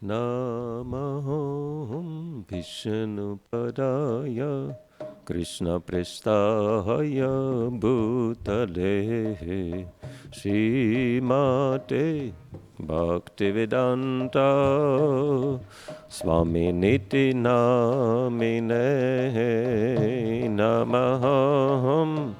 Namaham Vishnupadaya Krishna Prestaya Bhutale Srimate Bhaktivedanta Swami Niti Namine Namaham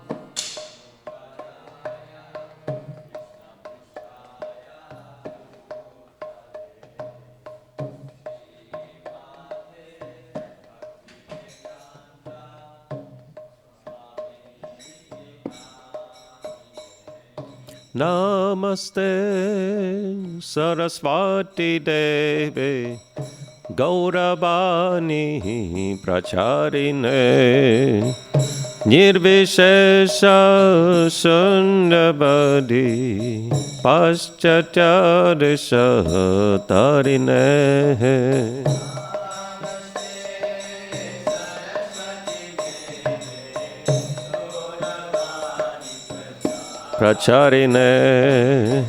Namaste Saraswati Devi Gauravani Pracharine Nirvishesha Sundabadi Paschatya Tarine Pracharine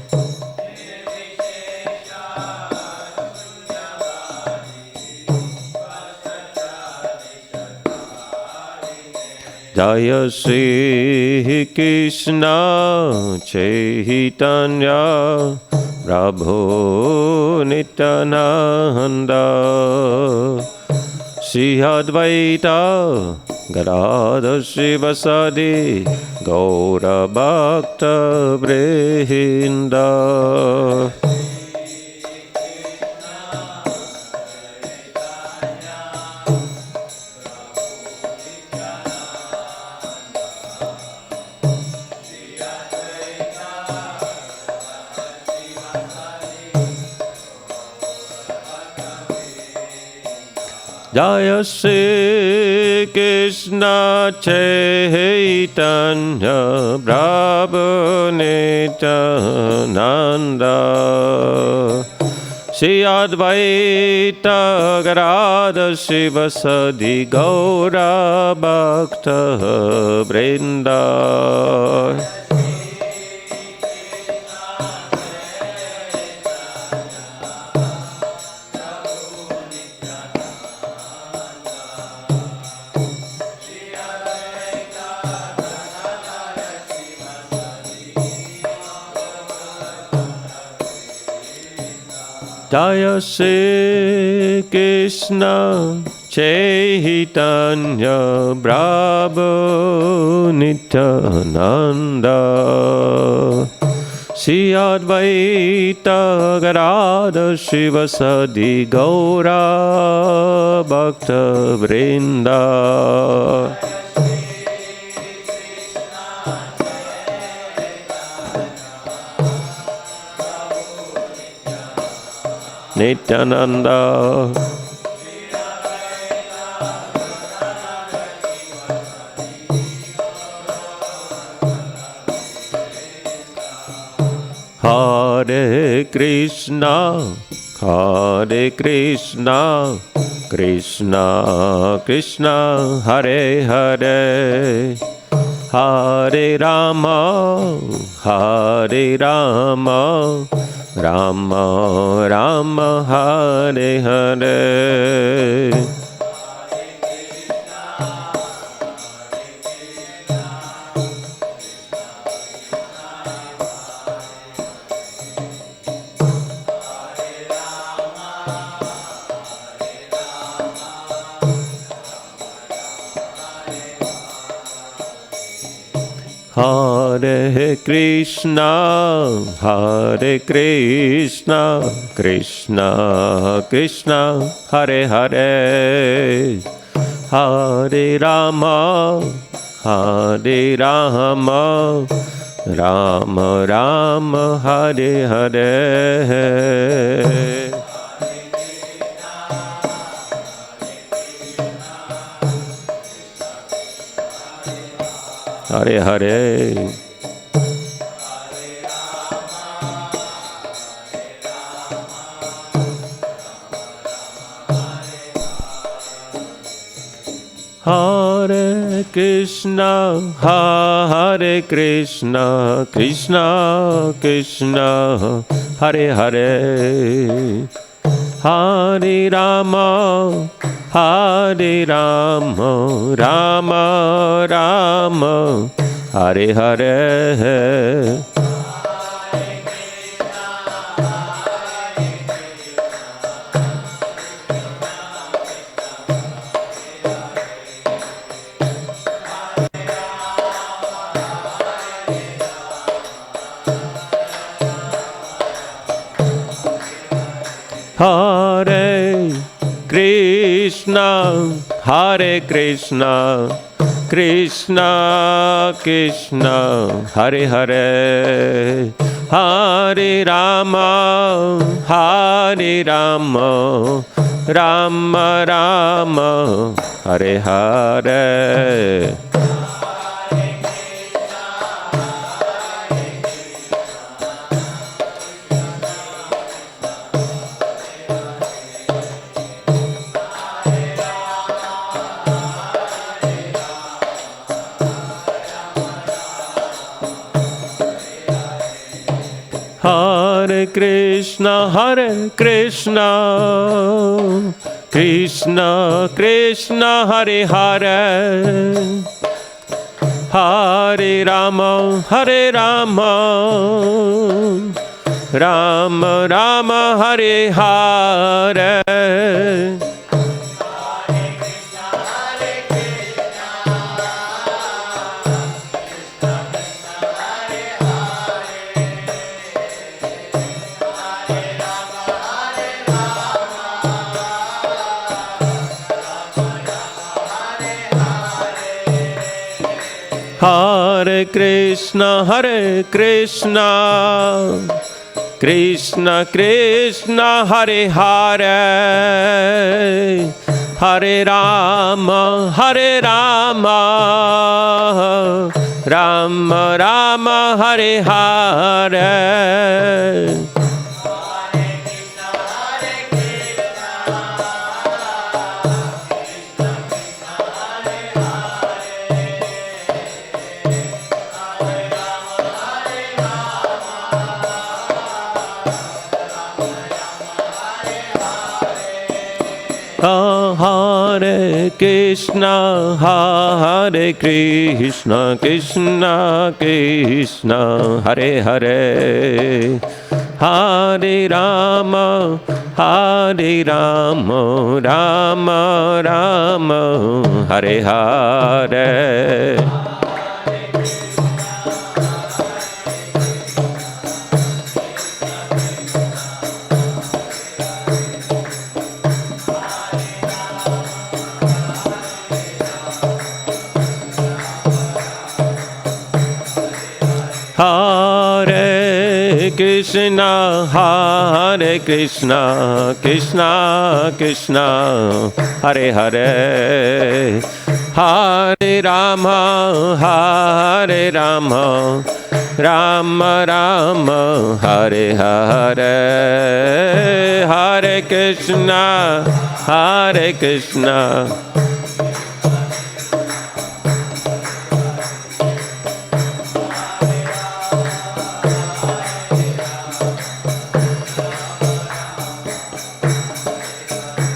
Jaya Shri Krishna Chaitanya Prabhu Nityananda Shri Advaita Gadadhar Srivasadi Gaura Bhakta Vrinda Jaya Shri Krishna Chaitanya Prabhu Nityananda Shri Advaita Gadadhar Srivasadi Gaura Bhakta Vrinda Jaya Shri Krishna Chaitanya Prabhu Nityananda Shri Advaita Gadadhar Srivasadi Gaura Bhakta Vrinda Nityananda Hare Krishna Hare Krishna Krishna Krishna Hare Hare Hare Rama Hare Rama Rama Rama Hare Hare Hare Krishna, Hare Krishna, Krishna Krishna, Hare Hare, Hare Rama, Hare Rama, Rama Rama, Hare Hare. Hare Hare. Hare Krishna, Hare Krishna, Krishna Krishna, Hare Hare, Hare Rama, Hare Rama, Rama Rama, Hare Hare. Hare Krishna, Hare Krishna, Krishna Krishna, Hare Hare, Hare Rama, Hare Rama, Rama Rama, Hare Hare. Hare Krishna, Hare Krishna, Krishna Krishna, Hare Hare, Hare Rama, Hare Rama, Rama Rama, Hare Hare. Hare Krishna, Hare Krishna, Krishna Krishna, Hare Hare, Hare Rama, Hare Rama, Rama Rama, Hare Hare. Hare Krishna, Hare Krishna, Krishna Krishna, Hare Hare, Hare Rama, Hare Rama, Rama Rama, Hare Hare. Hare Krishna, Hare Krishna, Krishna Krishna, Hare Hare, Hare Rama, Hare Rama, Rama Rama, Hare Hare, Hare Krishna, Hare Krishna.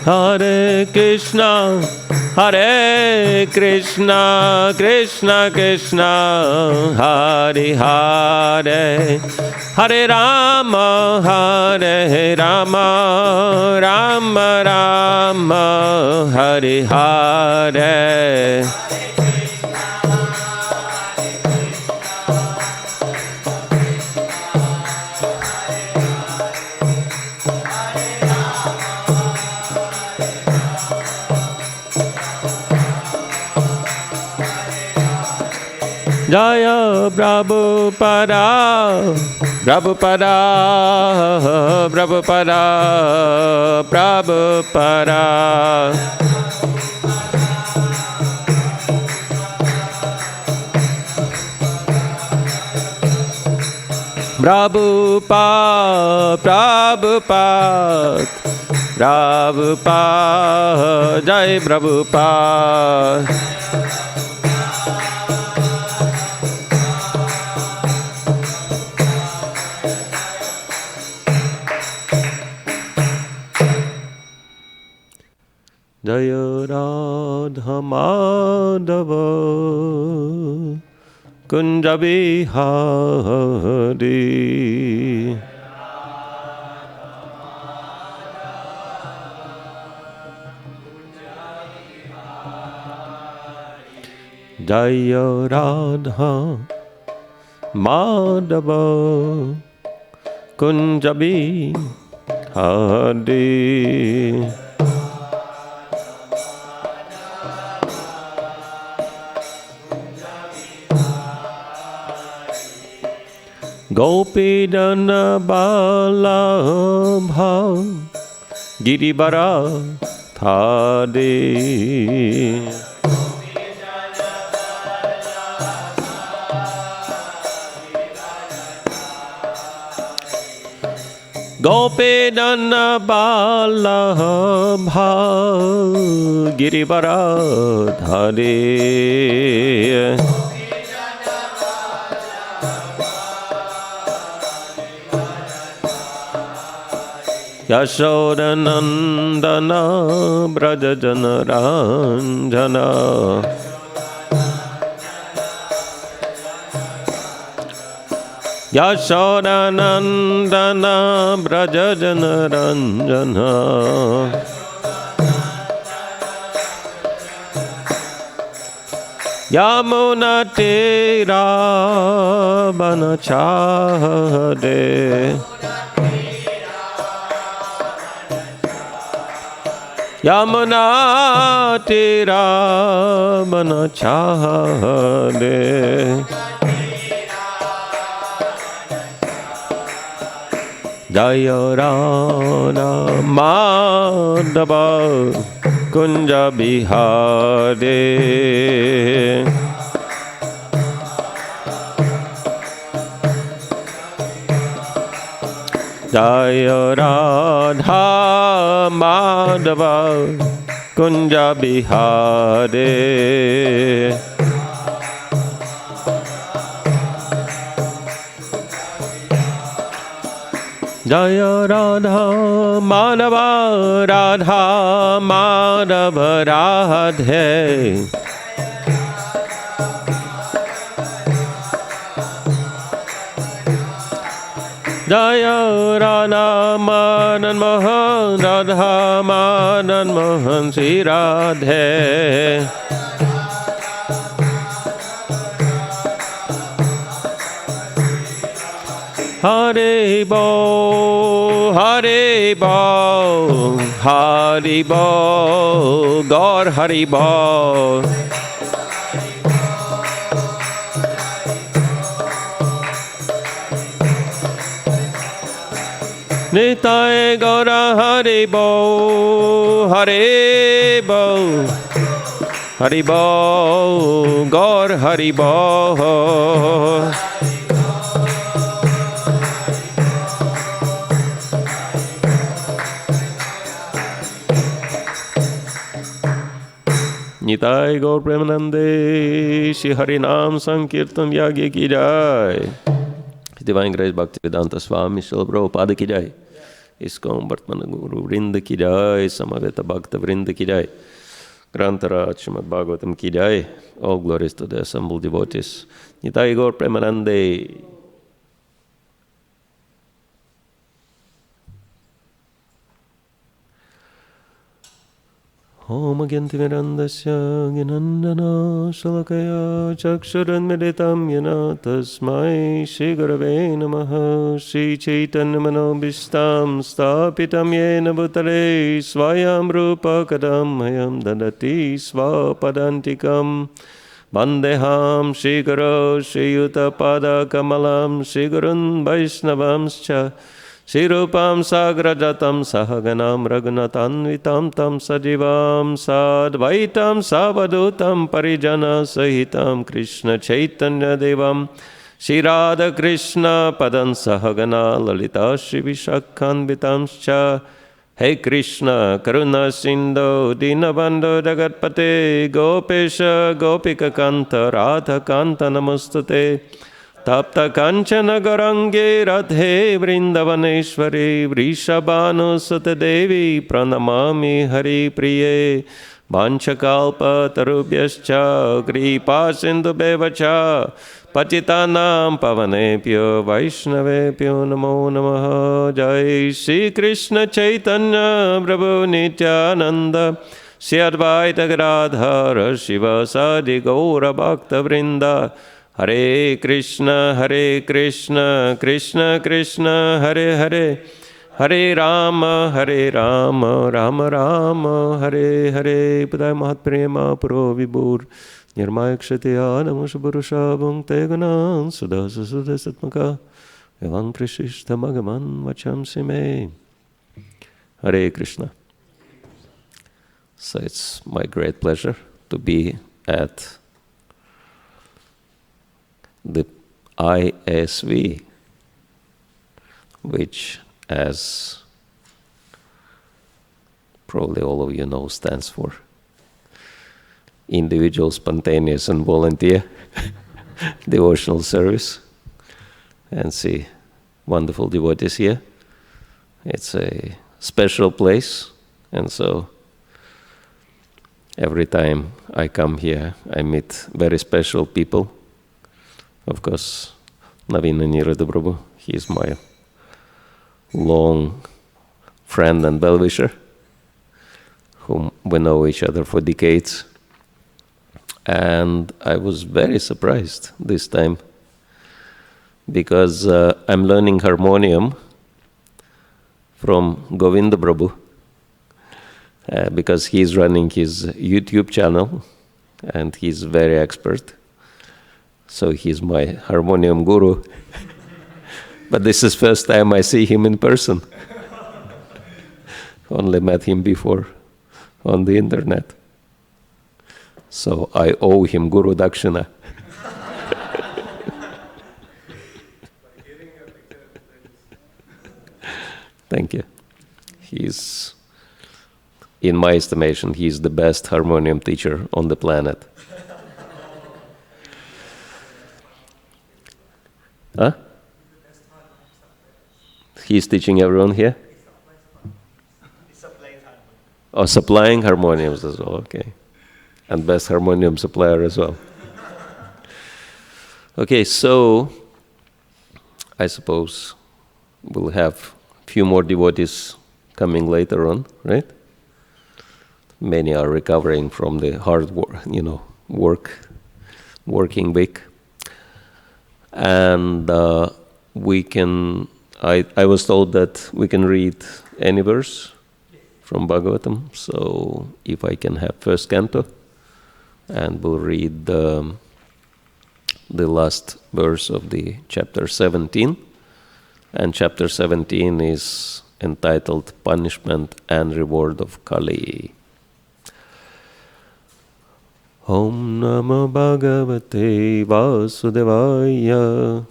Hare Krishna, Hare Krishna, Krishna Krishna, Hare Hare, Hare Rama, Hare Rama, Rama Rama, Hare Hare. Jaya Prabhupada, Prabhupada, Prabhupada, Prabhupada. Prabhupada, Prabhupada, Prabhupada, Jai Prabhupada. Jaya Radha Madhava Kunja Bihari Jaya Radha Madhava Kunja Bihari Gopi Dana Balabha Giribara Thade Gopi Dana Balabha Giribara Thade Yashodanandana Brajajana Ranjana Yashodanandana Brajajana Ranjana Yamuna Tira Banachade Yamuna Tira Banachade Jaya Radha Madhava Kunja Bihari Jaya Radha Madhava Kunja Bihari Jaya Radha Madhava Radha Madhava Radhe Jaya Radha Madan Mohan Radha Madan Mohan Sri Radhe Hari Bo Hari Bo Hari Bo Gaur Hari Bo Nitai Gaura Hari Bo Hari Bo Hari Bo Gaur Hari Bo Nitai Gaur Premanande Shri Hari Nam Sankirtan Yagya Ki Jai Divine Grace Bhaktivedanta Swami Srila Prabhupada Ki Jai ISKCON Vartman Guru Vrinda Ki Jai Samaveta Bhakta Vrinda Ki Jai Grantara Srimad Bhagavatam Ki Jai. All glories to the assembled devotees. Nitai Gaur Premanande. Om Agyantimirandasya Ginandana Shalakaya Chakshuran Meditam Yana Tasmai Shri Gurave Namaha Shri Chaitanya Manobishtam Stapitam Yena Bhutale Swayam Rupa Kadam Mayam Dadati Swapadantikam Bandeham Shri Guru Shri Yuta Pada Kamalam Shri Gurun Vaishnavamscha Shri Rupam Sagrajatam Sahaganam Raghunatanvitam Tam Sajivam Sadvaitam Savadutam Parijana Sahitam Krishna Chaitanya Devam Shri Radha Krishna Padan Sahagana Lalita Shri Vishakhanvitamscha Hey Krishna Karuna Sindhu Dinabandhu Jagatpate Gopesha Gopika Kanta Radha Kanta Namastate Tapta Kanchana Garange Radhe Vrindavaneshwari Vrishabhanusute Devi Pranamami Hari Priye Vanchakalpa Tarubhyascha Kripa Sindhubheva Patitanam Pavanebhyo Vaishnavebhyo Namo Namaha. Jai Shri Krishna Chaitanya Prabhu Nityananda Shri Advaita Gadadhara Shiva Sadi Gaura Bhakta Vrinda. Hare Krishna, Krishna Krishna, Hare Hare, Hare Rama, Rama Rama, Hare Hare. Padaya Mahatprema Puro Vibhur Nirmaya Kshatya Namushaburusha Bhungte Ganan Sudasa Sudasatmaka Evam Krishishta Magaman Vacham Sime. Hare Krishna. So it's my great pleasure to be at the ISV, which, as probably all of you know, stands for Individual, Spontaneous and Volunteer Devotional Service. And see wonderful devotees here. It's a special place, and so every time I come here, I meet very special people. Of course, Navina Nirada Prabhu, he is my long friend and well-wisher, whom we know each other for decades. And I was very surprised this time, because I'm learning harmonium from Govinda Prabhu, because he's running his YouTube channel, and he's very expert. So he's my harmonium guru. But this is first time I see him in person. Only met him before on the internet. So I owe him Guru Dakshina. Thank you. He's, in my estimation, he's the best harmonium teacher on the planet. Huh? He's teaching everyone here? Oh, supplying harmoniums as well, okay. And best harmonium supplier as well. Okay, so I suppose we'll have a few more devotees coming later on, right? Many are recovering from the hard working week. And we can, I was told that we can read any verse from Bhagavatam. So if I can have first canto, and we'll read the last verse of the chapter 17. And chapter 17 is entitled Punishment and Reward of Kali. Om Namo Bhagavate Vasudevaya.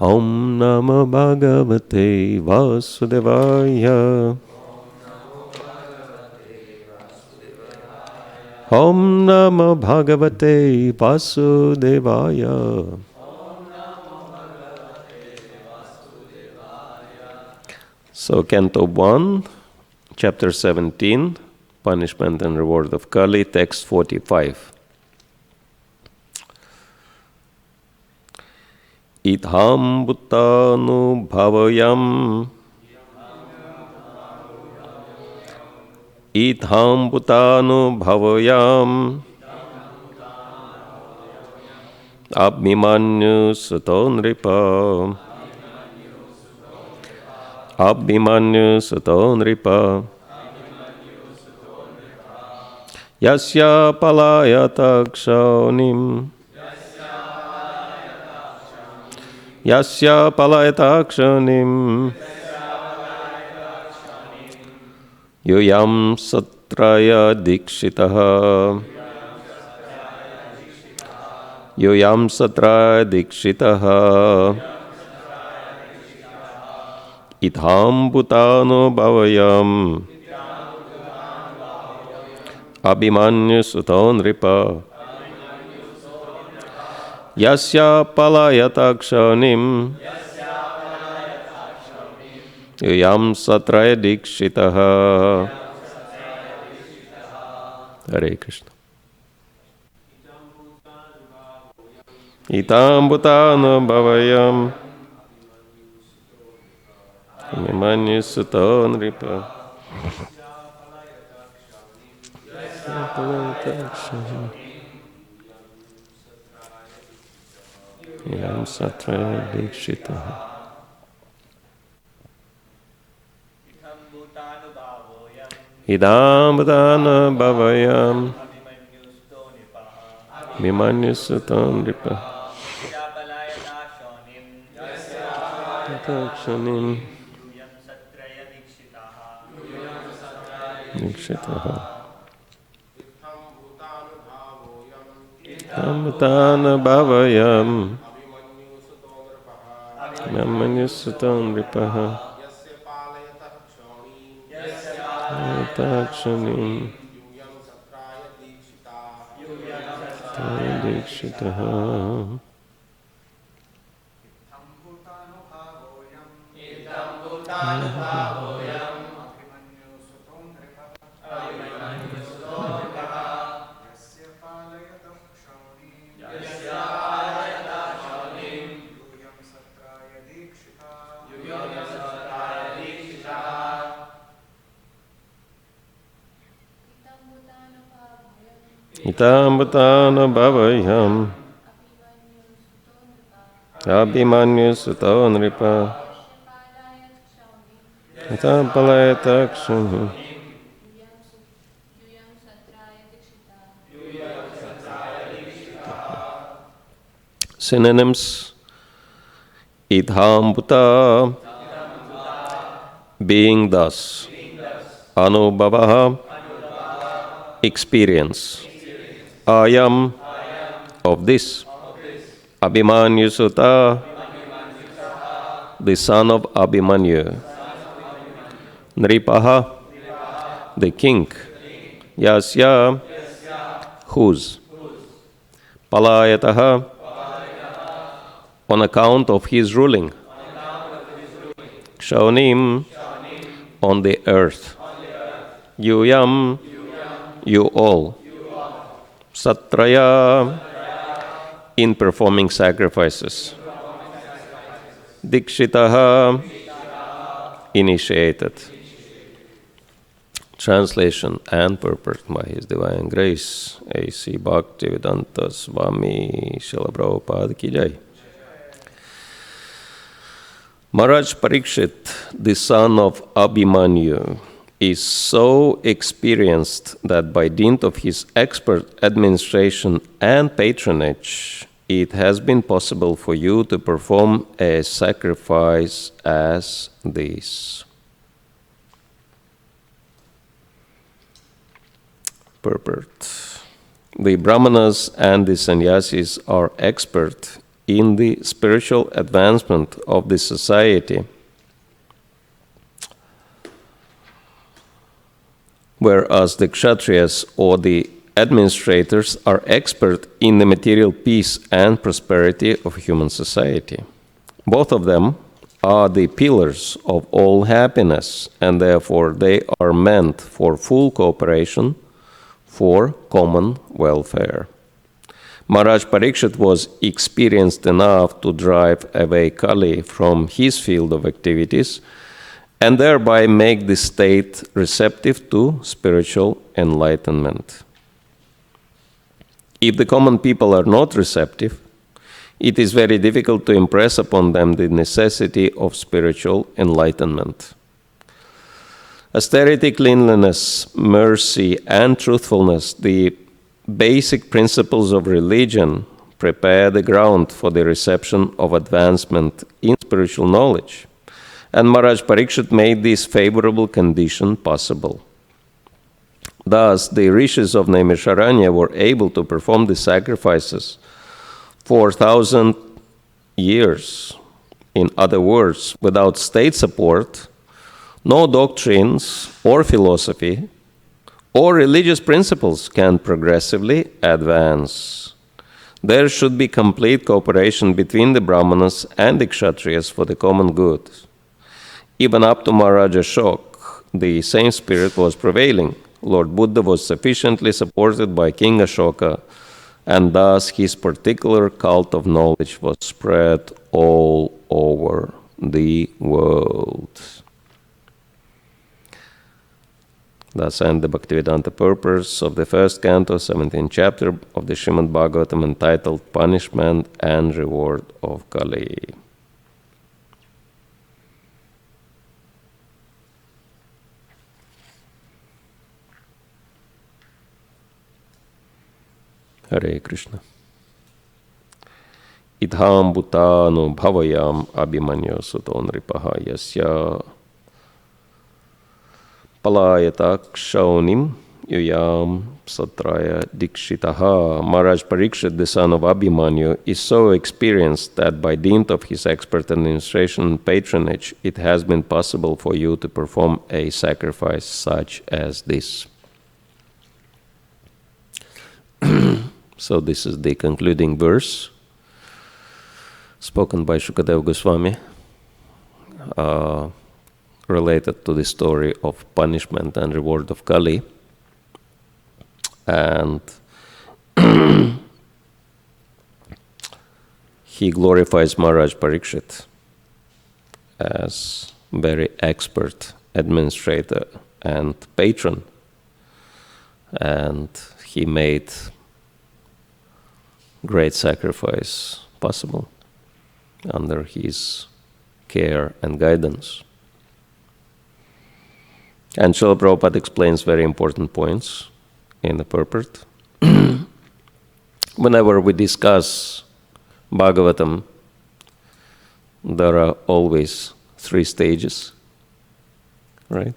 Om Namo Bhagavate Vasudevaya. Om Namo Bhagavate Vasudevaya. So Canto 1, Chapter 17, Punishment and Reward of Kali, text 45. Idham bhuttanu bhavayam. Idham bhuttanu bhavayam. Abhimanyu suto nripa. Abhimanyu suto nripa. Yasya palayata kshonim. Yasya palayata kshonim. Yuyam satraya dikshitaha. Yuyam satraya dikshitaha. Idham bhutano bhavayam. Abhimanyu suto nripa. Yasya palayata kshanim yam satraya dikshitaha. Hare Krishna. Itam bhutana bhavayam Mimanyusuto nripa Yam satra dikshitaha. Idam bhutana bhavayam Mimanyusuto nripa Takshanim Dikshitaha. Amutana bhavayam Mimanyusuto nripaha Takshanim Dikshitaha. Itam bhutana bhavayam Abhimanyu-suto nripa Itam palayata kshanim. Synonyms: Idham bhuta, being thus. Anubhavaha, experience. Ayam, of this. Abhimanyu-suta, the son of Abhimanyu. Nripaha, the king. Yasya, whose. Palayataha, on account of his ruling. Kshanim, on the earth. Yuyam, you all. Satraya, in performing sacrifices. Dikshitaha, initiated. Translation and purport by His Divine Grace, A.C. Bhaktivedanta Swami Srila Prabhupada Ki Jai. Maharaj Parikshit, the son of Abhimanyu, is so experienced that by dint of his expert administration and patronage, it has been possible for you to perform a sacrifice as this. Purport. The Brahmanas and the Sannyasis are expert in the spiritual advancement of the society, whereas the Kshatriyas or the administrators are expert in the material peace and prosperity of human society. Both of them are the pillars of all happiness, and therefore they are meant for full cooperation for common welfare. Maharaj Parikshit was experienced enough to drive away Kali from his field of activities and thereby make the state receptive to spiritual enlightenment. If the common people are not receptive, it is very difficult to impress upon them the necessity of spiritual enlightenment. Austerity, cleanliness, mercy, and truthfulness, the basic principles of religion, prepare the ground for the reception of advancement in spiritual knowledge. And Maharaj Parikshit made this favorable condition possible. Thus, the rishis of Naimisharanya were able to perform the sacrifices for 1,000 years. In other words, without state support, no doctrines or philosophy or religious principles can progressively advance. There should be complete cooperation between the Brahmanas and the Kshatriyas for the common good. Even up to Maharaja Ashok, the same spirit was prevailing. Lord Buddha was sufficiently supported by King Ashoka, and thus his particular cult of knowledge was spread all over the world. Thus ends the Bhaktivedanta purpose of the first canto, 17th chapter of the Srimad Bhagavatam, entitled Punishment and Reward of Kali. Hare Krishna. Idham bhutano bhavayam abhimanyo suton ripaha yasya palayata kshonim yuyam satraya dikshitaha. Maharaj Parikshit, the son of Abhimanyu, is so experienced that by dint of his expert administration and patronage, it has been possible for you to perform a sacrifice such as this. So this is the concluding verse spoken by Shukadeva Goswami, related to the story of punishment and reward of Kali. And he glorifies Maharaj Parikshit as very expert administrator and patron, and he made great sacrifice possible under his care and guidance. And Srila Prabhupada explains very important points in the purport. Whenever we discuss Bhagavatam, there are always 3 stages, right?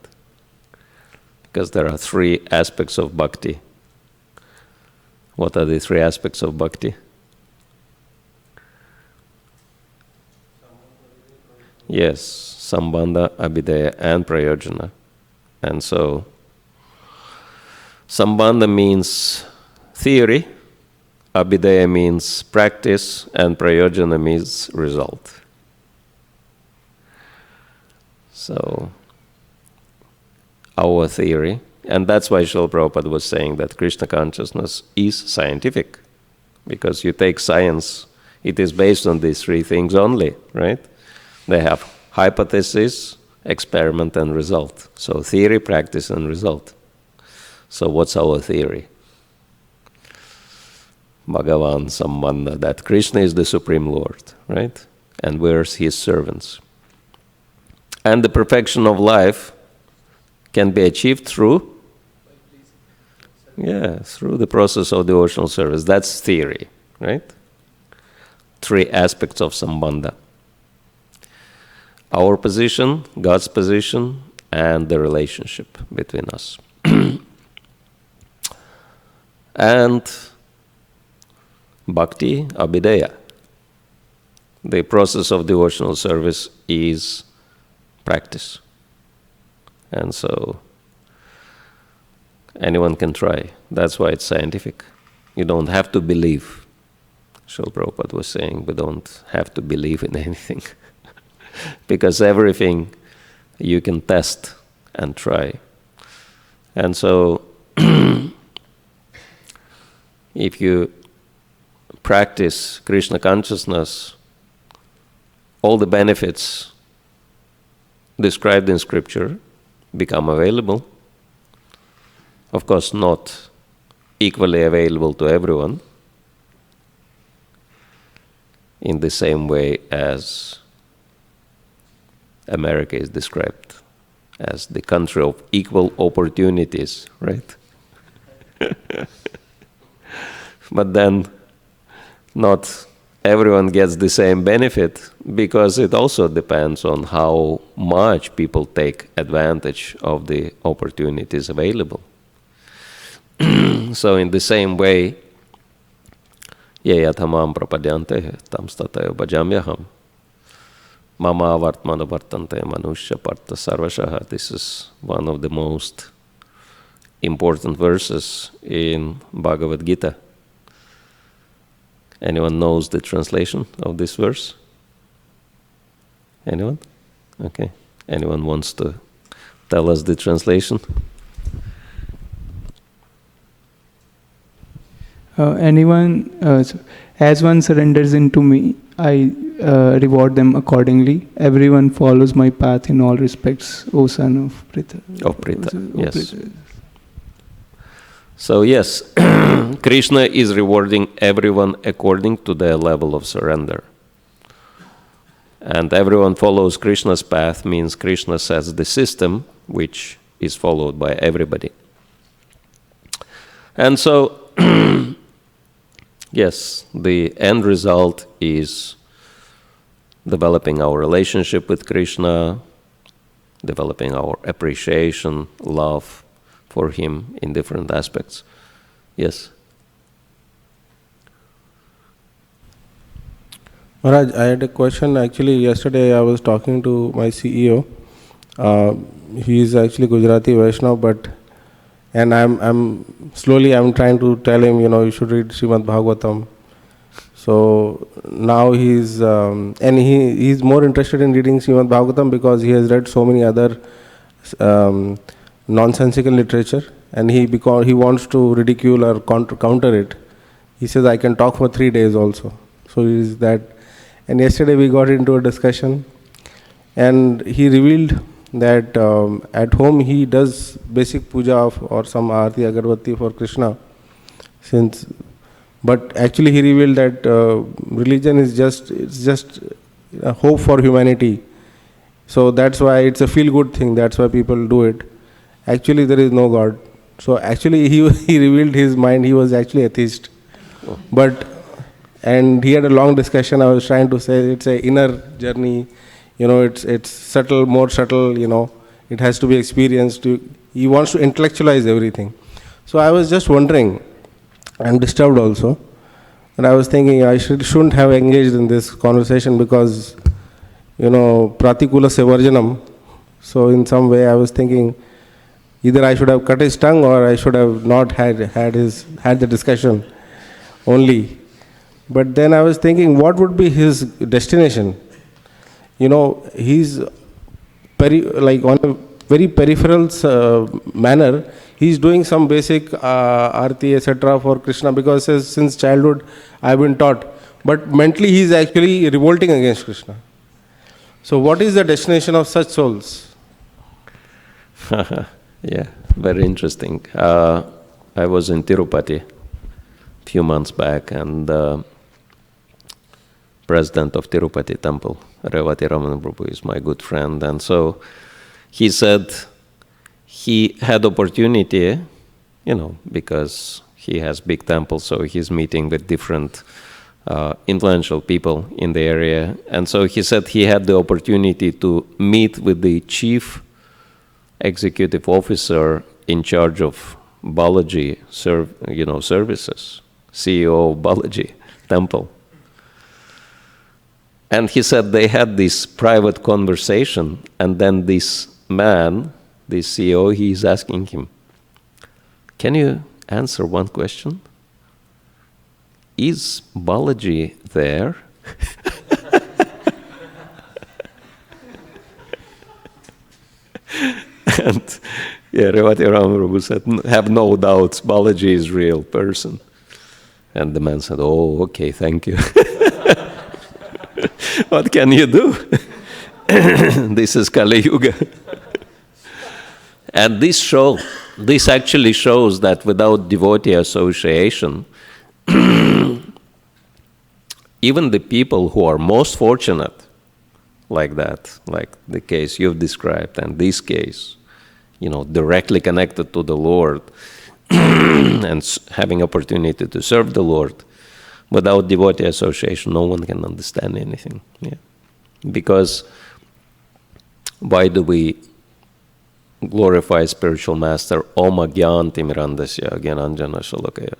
Because there are 3 aspects of bhakti. What are the 3 aspects of bhakti? Yes, Sambandha, Abhidheya, and Prayojana. And so, Sambandha means theory, Abhidheya means practice, and Prayojana means result. So, our theory, and that's why Srila Prabhupada was saying that Krishna consciousness is scientific, because you take science, it is based on these 3 things only, right? They have hypothesis, experiment, and result. So theory, practice, and result. So what's our theory? Bhagavan Sambandha, that Krishna is the Supreme Lord, right? And we're his servants. And the perfection of life can be achieved through? Through the process of devotional service. That's theory, right? 3 aspects of Sambandha. Our position, God's position, and the relationship between us. And bhakti, abhideya. The process of devotional service is practice. And so anyone can try. That's why it's scientific. You don't have to believe. Srila Prabhupada was saying we don't have to believe in anything. Because everything you can test and try. And so, if you practice Krishna consciousness, all the benefits described in scripture become available. Of course, not equally available to everyone in the same way as America is described as the country of equal opportunities, right? But then not everyone gets the same benefit, because it also depends on how much people take advantage of the opportunities available. So in the same way, ye yathamam prapadyante tam stataya bhajamyaham mama vartmana vartante manushya partha sarvashaha. This is one of the most important verses in Bhagavad Gita. Anyone knows the translation of this verse? Anyone? Okay. Anyone wants to tell us the translation? As one surrenders into me, I reward them accordingly. Everyone follows my path in all respects, O son of Pritha. Of Pritha, yes. So yes, Krishna is rewarding everyone according to their level of surrender. And everyone follows Krishna's path means Krishna sets the system which is followed by everybody. And so, yes, the end result is developing our relationship with Krishna, developing our appreciation, love for him in different aspects. Yes? Maharaj, I had a question. Actually, yesterday I was talking to my CEO. He is actually Gujarati Vaishnav, and I'm slowly trying to tell him, you should read Srimad Bhagavatam. So now he's more interested in reading Srimad Bhagavatam because he has read so many other nonsensical literature, and he wants to ridicule or counter it. He says, I can talk for 3 days also. So he is that. And yesterday we got into a discussion, and he revealed that at home he does basic puja or some arti agarbatti for Krishna. But actually he revealed that religion is just a hope for humanity. So that's why it's a feel-good thing. That's why people do it. Actually, there is no God. So actually he revealed his mind. He was actually atheist. And he had a long discussion. I was trying to say it's an inner journey. It's subtle, more subtle. It has to be experienced. He wants to intellectualize everything. So I was just wondering. I'm disturbed also. And I was thinking I shouldn't have engaged in this conversation because, pratikula sevarjanam. So in some way I was thinking either I should have cut his tongue or I should have not had the discussion only. But then I was thinking, what would be his destination? He's on a very peripheral manner. He's doing some basic arti, etc. for Krishna because since childhood I've been taught. But mentally he's actually revolting against Krishna. So what is the destination of such souls? Yeah, very interesting. I was in Tirupati a few months back, and president of Tirupati temple, Revati Ramana Prabhu, is my good friend. And so he said he had opportunity, because he has big temple, so he's meeting with different influential people in the area. And so he said he had the opportunity to meet with the chief executive officer in charge of Balaji services, CEO of Balaji temple. And he said they had this private conversation, and then this man, the CEO, he's asking him, can you answer one question? Is Balaji there? And Revati Ramaprabhu said, have no doubts, Balaji is a real person. And the man said, oh, okay, thank you. What can you do? This is Kali Yuga. And this actually shows that without devotee association, even the people who are most fortunate, like that, like the case you've described, and this case, directly connected to the Lord and having opportunity to serve the Lord, without devotee association, no one can understand anything. Yeah. Because why do we glorify spiritual master? Om agyanti mirandasya gyananjana shalakaya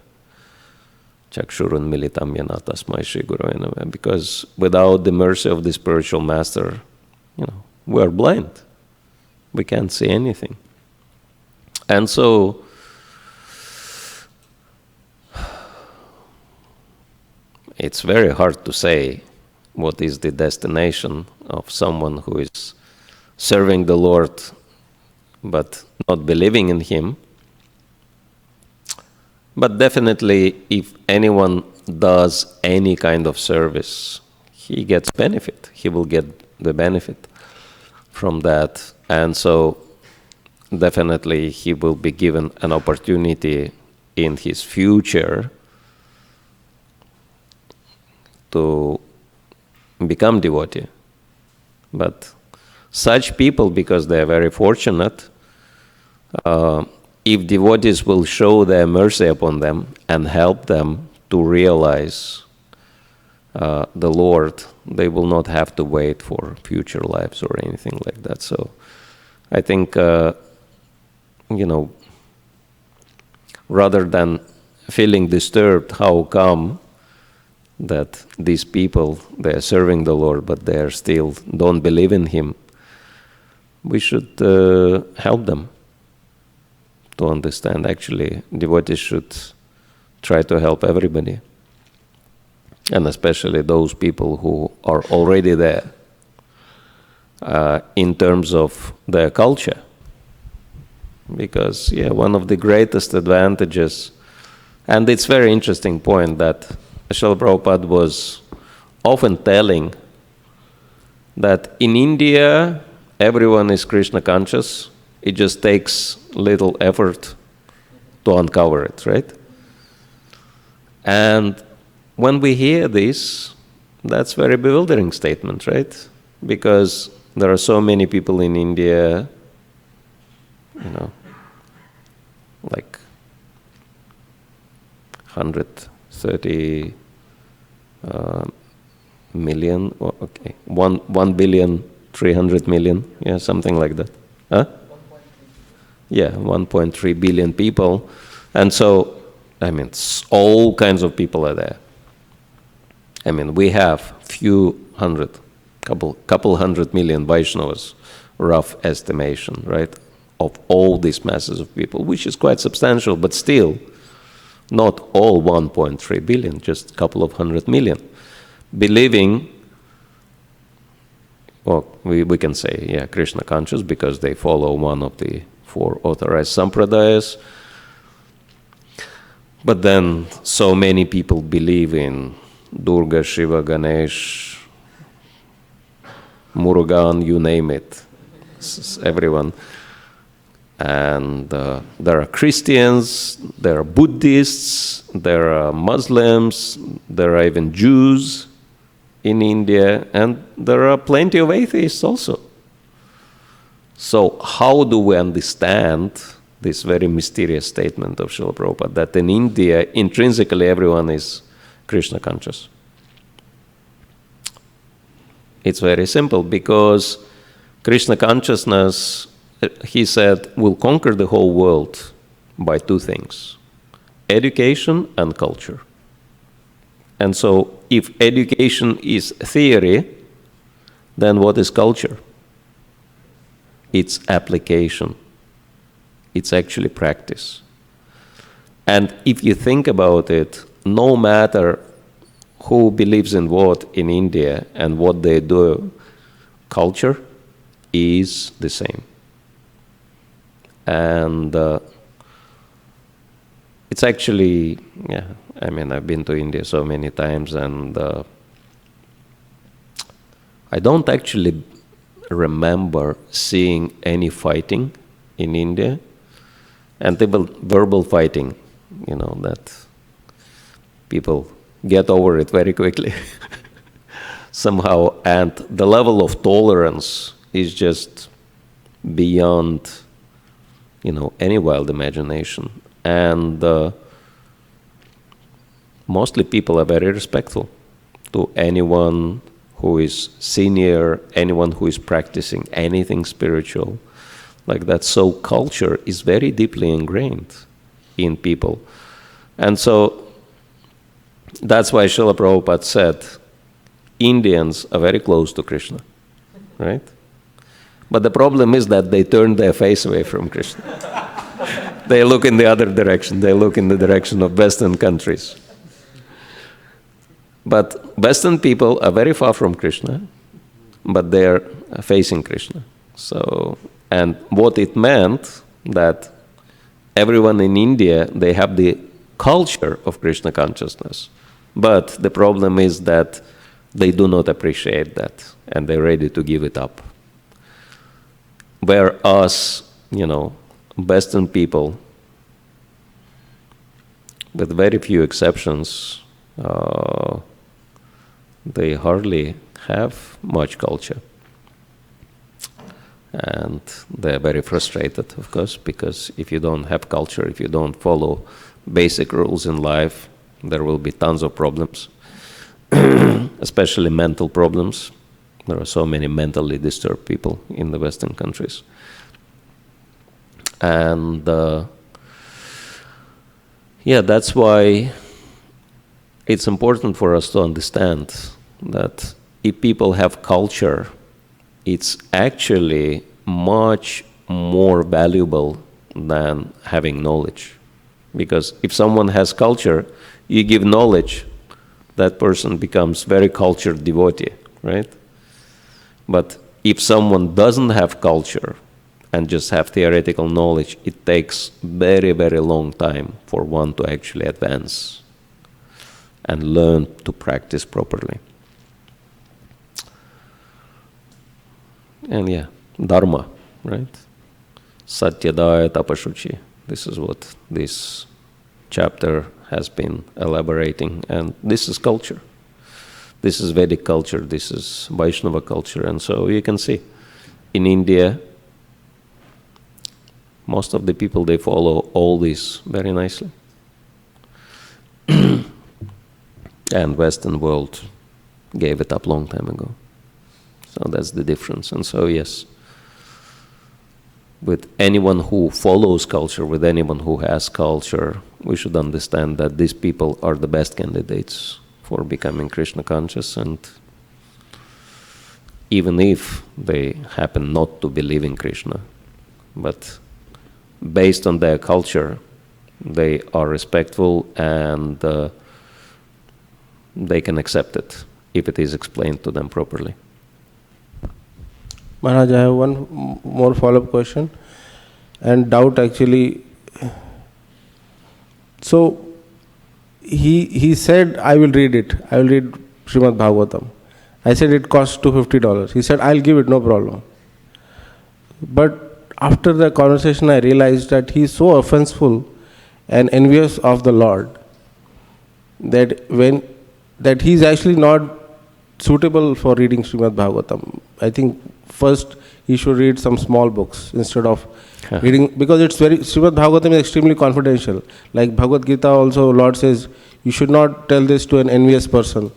chakshurun militam yana tasmai shri gurave namaha. Because without the mercy of the spiritual master, we are blind. We can't see anything. And so it's very hard to say what is the destination of someone who is serving the Lord but not believing in Him. But definitely, if anyone does any kind of service, he gets benefit. He will get the benefit from that. And so definitely he will be given an opportunity in his future to become devotee. But such people, because they are very fortunate, if devotees will show their mercy upon them and help them to realize the Lord, they will not have to wait for future lives or anything like that. So I think, rather than feeling disturbed, how come that these people, they are serving the Lord, but they are still don't believe in Him, we should help them to understand. Actually, devotees should try to help everybody, and especially those people who are already there in terms of their culture. Because, one of the greatest advantages, and it's a very interesting point that Srila Prabhupada was often telling, that in India, everyone is Krishna conscious. It just takes little effort to uncover it, right? And when we hear this, that's a very bewildering statement, right? Because there are so many people in India, like 130 million, 1,300,000,000, something like that. Huh? 1.3 billion people. And so, all kinds of people are there. We have couple hundred million Vaishnavas, rough estimation, right, of all these masses of people, which is quite substantial, but still not all 1.3 billion, just a couple of 100 million, believing, we can say, Krishna conscious, because they follow one of the 4 authorized sampradayas. But then so many people believe in Durga, Shiva, Ganesh, Murugan, you name it, everyone. And there are Christians, there are Buddhists, there are Muslims, there are even Jews in India, and there are plenty of atheists also. So how do we understand this very mysterious statement of Srila Prabhupada, that in India, intrinsically everyone is Krishna conscious? It's very simple, because Krishna consciousness, he said, will conquer the whole world by 2 things: education and culture. And so if education is theory, then what is culture? It's application. It's actually practice. And if you think about it, no matter who believes in what in India and what they do, culture is the same. And it's actually, I've been to India so many times, and I don't actually remember seeing any fighting in India, and verbal fighting, that people get over it very quickly somehow, and the level of tolerance is just beyond any wild imagination. And mostly people are very respectful to anyone who is senior, anyone who is practicing anything spiritual like that. So culture is very deeply ingrained in people. And so that's why Srila Prabhupada said, Indians are very close to Krishna, right? But the problem is that they turn their face away from Krishna. They look in the other direction. They look in the direction of Western countries. But Western people are very far from Krishna, but they are facing Krishna. So, and what it meant that everyone in India, they have the culture of Krishna consciousness. But the problem is that they do not appreciate that, and they're ready to give it up. Whereas, Western people, with very few exceptions, they hardly have much culture. And they're very frustrated, of course, because if you don't have culture, if you don't follow basic rules in life, there will be tons of problems, especially mental problems. There are so many mentally disturbed people in the Western countries. And that's why it's important for us to understand that if people have culture, it's actually much more valuable than having knowledge. Because if someone has culture, you give knowledge, that person becomes very cultured devotee, right? But if someone doesn't have culture and just have theoretical knowledge, it takes very, very long time for one to actually advance and learn to practice properly. And dharma, right? Satyadaya tapashuchi. This is what this chapter has been elaborating. And this is culture. This is Vedic culture. This is Vaishnava culture. And so you can see, in India, most of the people, they follow all this very nicely. And Western world gave it up long time ago. So that's the difference. And so yes, with anyone who follows culture, with anyone who has culture, we should understand that these people are the best candidates for becoming Krishna conscious. And even if they happen not to believe in Krishna, but based on their culture, they are respectful and they can accept it if it is explained to them properly. Maharaj, I have one more follow-up question and doubt actually. So he said, I will read it. I will read Srimad Bhagavatam. I said it costs $250. He said, I'll give it, no problem. But after the conversation, I realized that he is so offenseful and envious of the Lord that he is actually not suitable for reading Srimad Bhagavatam. I think first he should read some small books instead of reading, because Srimad Bhagavatam is extremely confidential. Like Bhagavad Gita also, Lord says, you should not tell this to an envious person.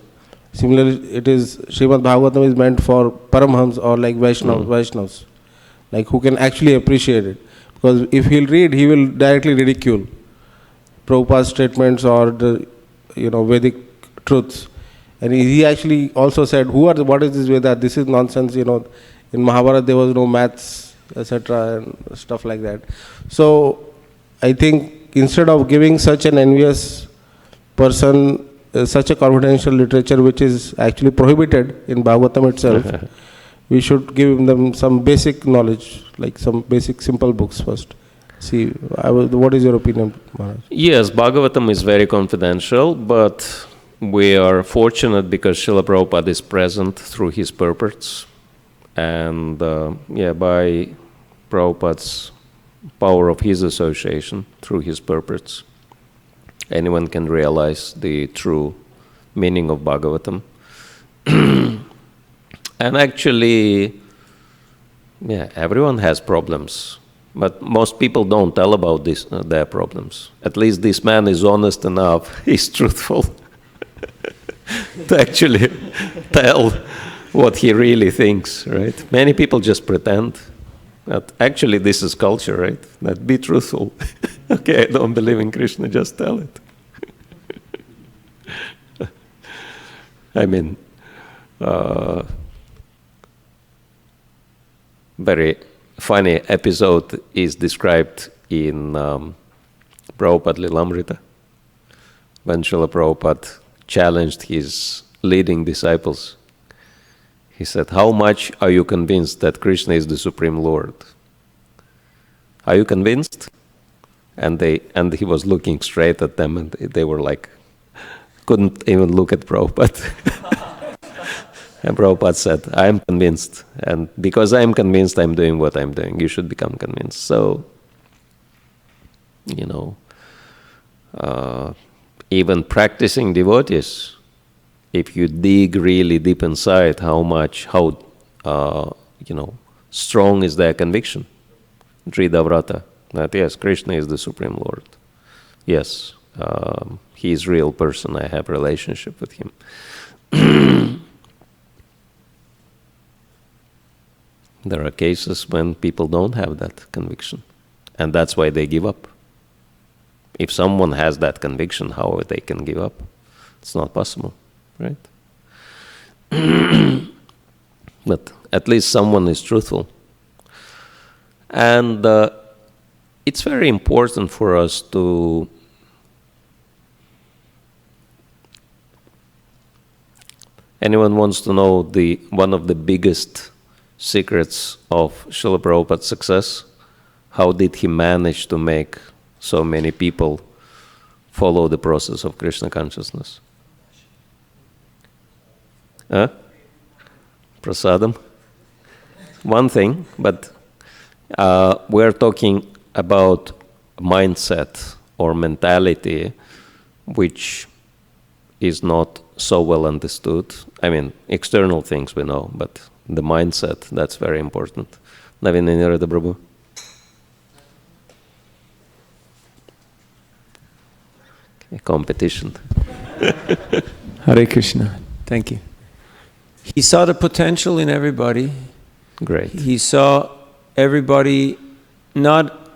Similarly, Srimad Bhagavatam is meant for Paramhams or like Vaishnavas, like who can actually appreciate it. Because if he'll read, he will directly ridicule Prabhupada's statements or the Vedic truths. And he actually also said, what is this Veda? This is nonsense. In Mahabharata there was no maths, etc. and stuff like that. So I think instead of giving such an envious person such a confidential literature which is actually prohibited in Bhagavatam itself, we should give them some basic knowledge, like some basic simple books first. See, what is your opinion, Maharaj? Yes, Bhagavatam is very confidential, but we are fortunate because Srila Prabhupada is present through his purports. And by Prabhupada's power of his association, through his purports, anyone can realize the true meaning of Bhagavatam. And actually, everyone has problems. But most people don't tell about their problems. At least this man is honest enough, he's truthful to actually tell what he really thinks, right? Many people just pretend that actually this is culture, right? That be truthful. Okay, I don't believe in Krishna, just tell it. I mean, very funny episode is described in Prabhupada Lilamrita, when Srila Prabhupada challenged his leading disciples. He said, how much are you convinced that Krishna is the Supreme Lord? Are you convinced? And he was looking straight at them, and they were like, couldn't even look at Prabhupada. And Prabhupada said, I am convinced. And because I am convinced, I am doing what I am doing. You should become convinced. So, even practicing devotees, if you dig really deep inside how strong is their conviction, Vrata, that yes, Krishna is the Supreme Lord. Yes, he is a real person. I have a relationship with him. There are cases when people don't have that conviction, and that's why they give up. If someone has that conviction, how they can give up? It's not possible, right? But at least someone is truthful. And it's very important for us to anyone wants to know one of the biggest secrets of Srila Prabhupada's success? How did he manage to make so many people follow the process of Krishna consciousness? Prasadam? One thing, but we're talking about mindset or mentality which is not so well understood. I mean, external things we know, but the mindset, that's very important. Navina Nirada Prabhu. Competition. Hare Krishna. Thank you. He saw the potential in everybody. Great. He saw everybody not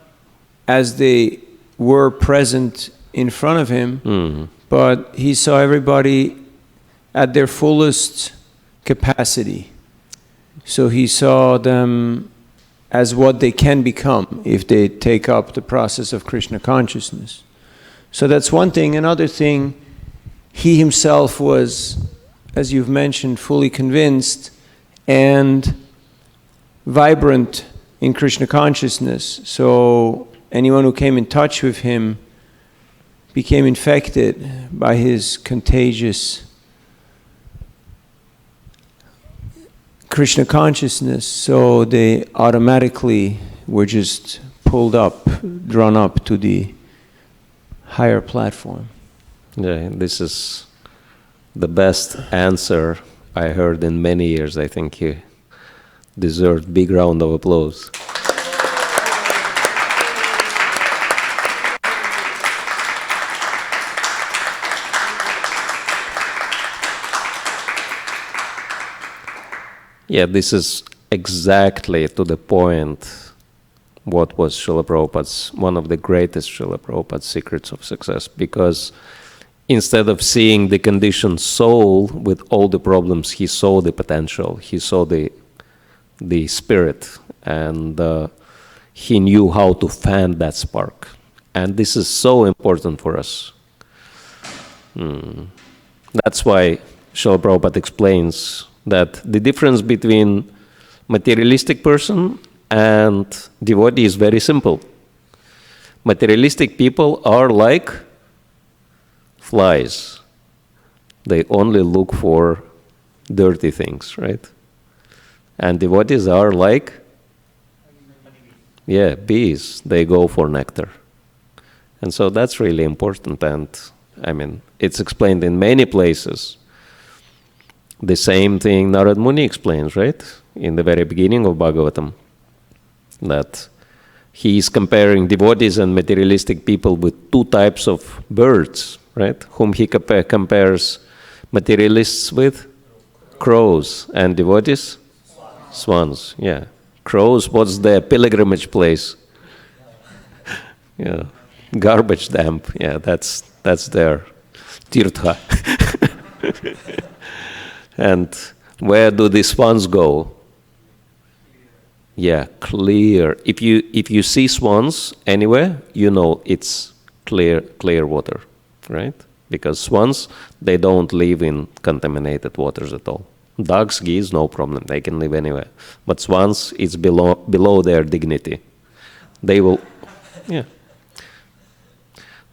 as they were present in front of him, but he saw everybody at their fullest capacity. So he saw them as what they can become if they take up the process of Krishna consciousness. So that's one thing. Another thing, he himself was, as you've mentioned, fully convinced and vibrant in Krishna consciousness. So anyone who came in touch with him became infected by his contagious Krishna consciousness. So they automatically were just pulled up, drawn up to the higher platform. Yeah, this is the best answer I heard in many years. I think he deserved a big round of applause. Yeah, this is exactly to the point what was Srila Prabhupada's, one of the greatest Srila Prabhupada's secrets of success, because instead of seeing the conditioned soul with all the problems, he saw the potential, he saw the spirit, and he knew how to fan that spark. And this is so important for us. That's why Srila Prabhupada explains that the difference between materialistic person and devotee is very simple. Materialistic people are like flies. They only look for dirty things, right? And devotees are like, bees. They go for nectar. And so that's really important. And I mean, it's explained in many places. The same thing Narad Muni explains, right? In the very beginning of Bhagavatam, that he is comparing devotees and materialistic people with two types of birds, right? Whom he compares materialists with? Crows. And devotees? Swans. Yeah. Crows, what's their pilgrimage place? Yeah. Garbage dump. Yeah, that's their tirtha. And where do these swans go? Yeah, clear. If you see swans anywhere, you know it's clear water, right? Because swans, they don't live in contaminated waters at all. Ducks, geese, no problem. They can live anywhere. But swans, it's below their dignity. They will, yeah.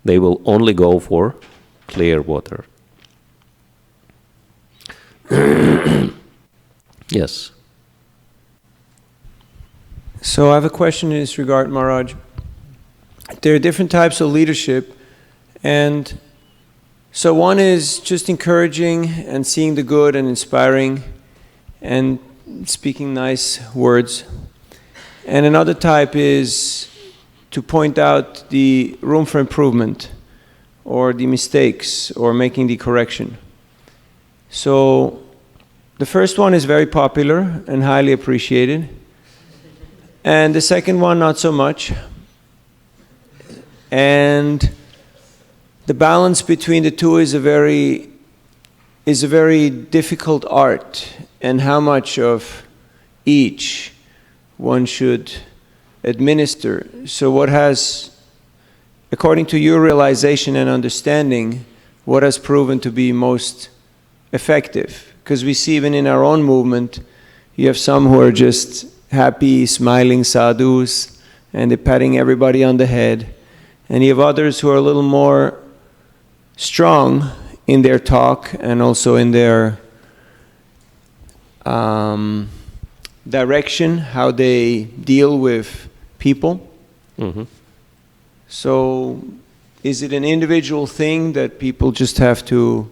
They will only go for clear water. Yes. So I have a question in this regard, Maharaj. There are different types of leadership, and so one is just encouraging and seeing the good and inspiring and speaking nice words. And another type is to point out the room for improvement or the mistakes or making the correction. So the first one is very popular and highly appreciated. And the second one, not so much. And the balance between the two is a very difficult art, and how much of each one should administer. So what has, according to your realization and understanding, what has proven to be most effective? Because we see even in our own movement, you have some who are just happy, smiling sadhus, and they're patting everybody on the head. And you have others who are a little more strong in their talk and also in their direction, how they deal with people. Mm-hmm. So is it an individual thing that people just have to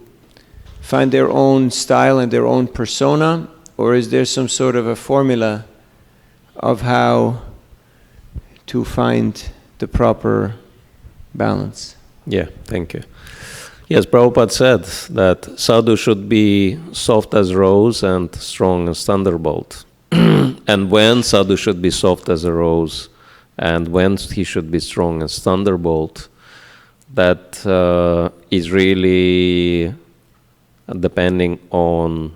find their own style and their own persona, or is there some sort of a formula of how to find the proper balance? Yeah, thank you. Yes, Prabhupada said that sadhu should be soft as rose and strong as thunderbolt. And when sadhu should be soft as a rose and when he should be strong as thunderbolt, that is really depending on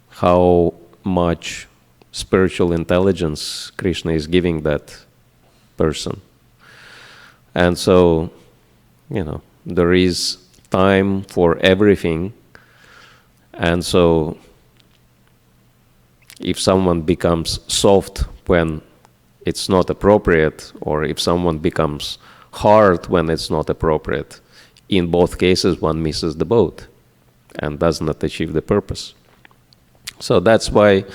how much spiritual intelligence Krishna is giving that person. And so, there is time for everything. And so, if someone becomes soft when it's not appropriate, or if someone becomes hard when it's not appropriate, in both cases one misses the boat and does not achieve the purpose. So that's why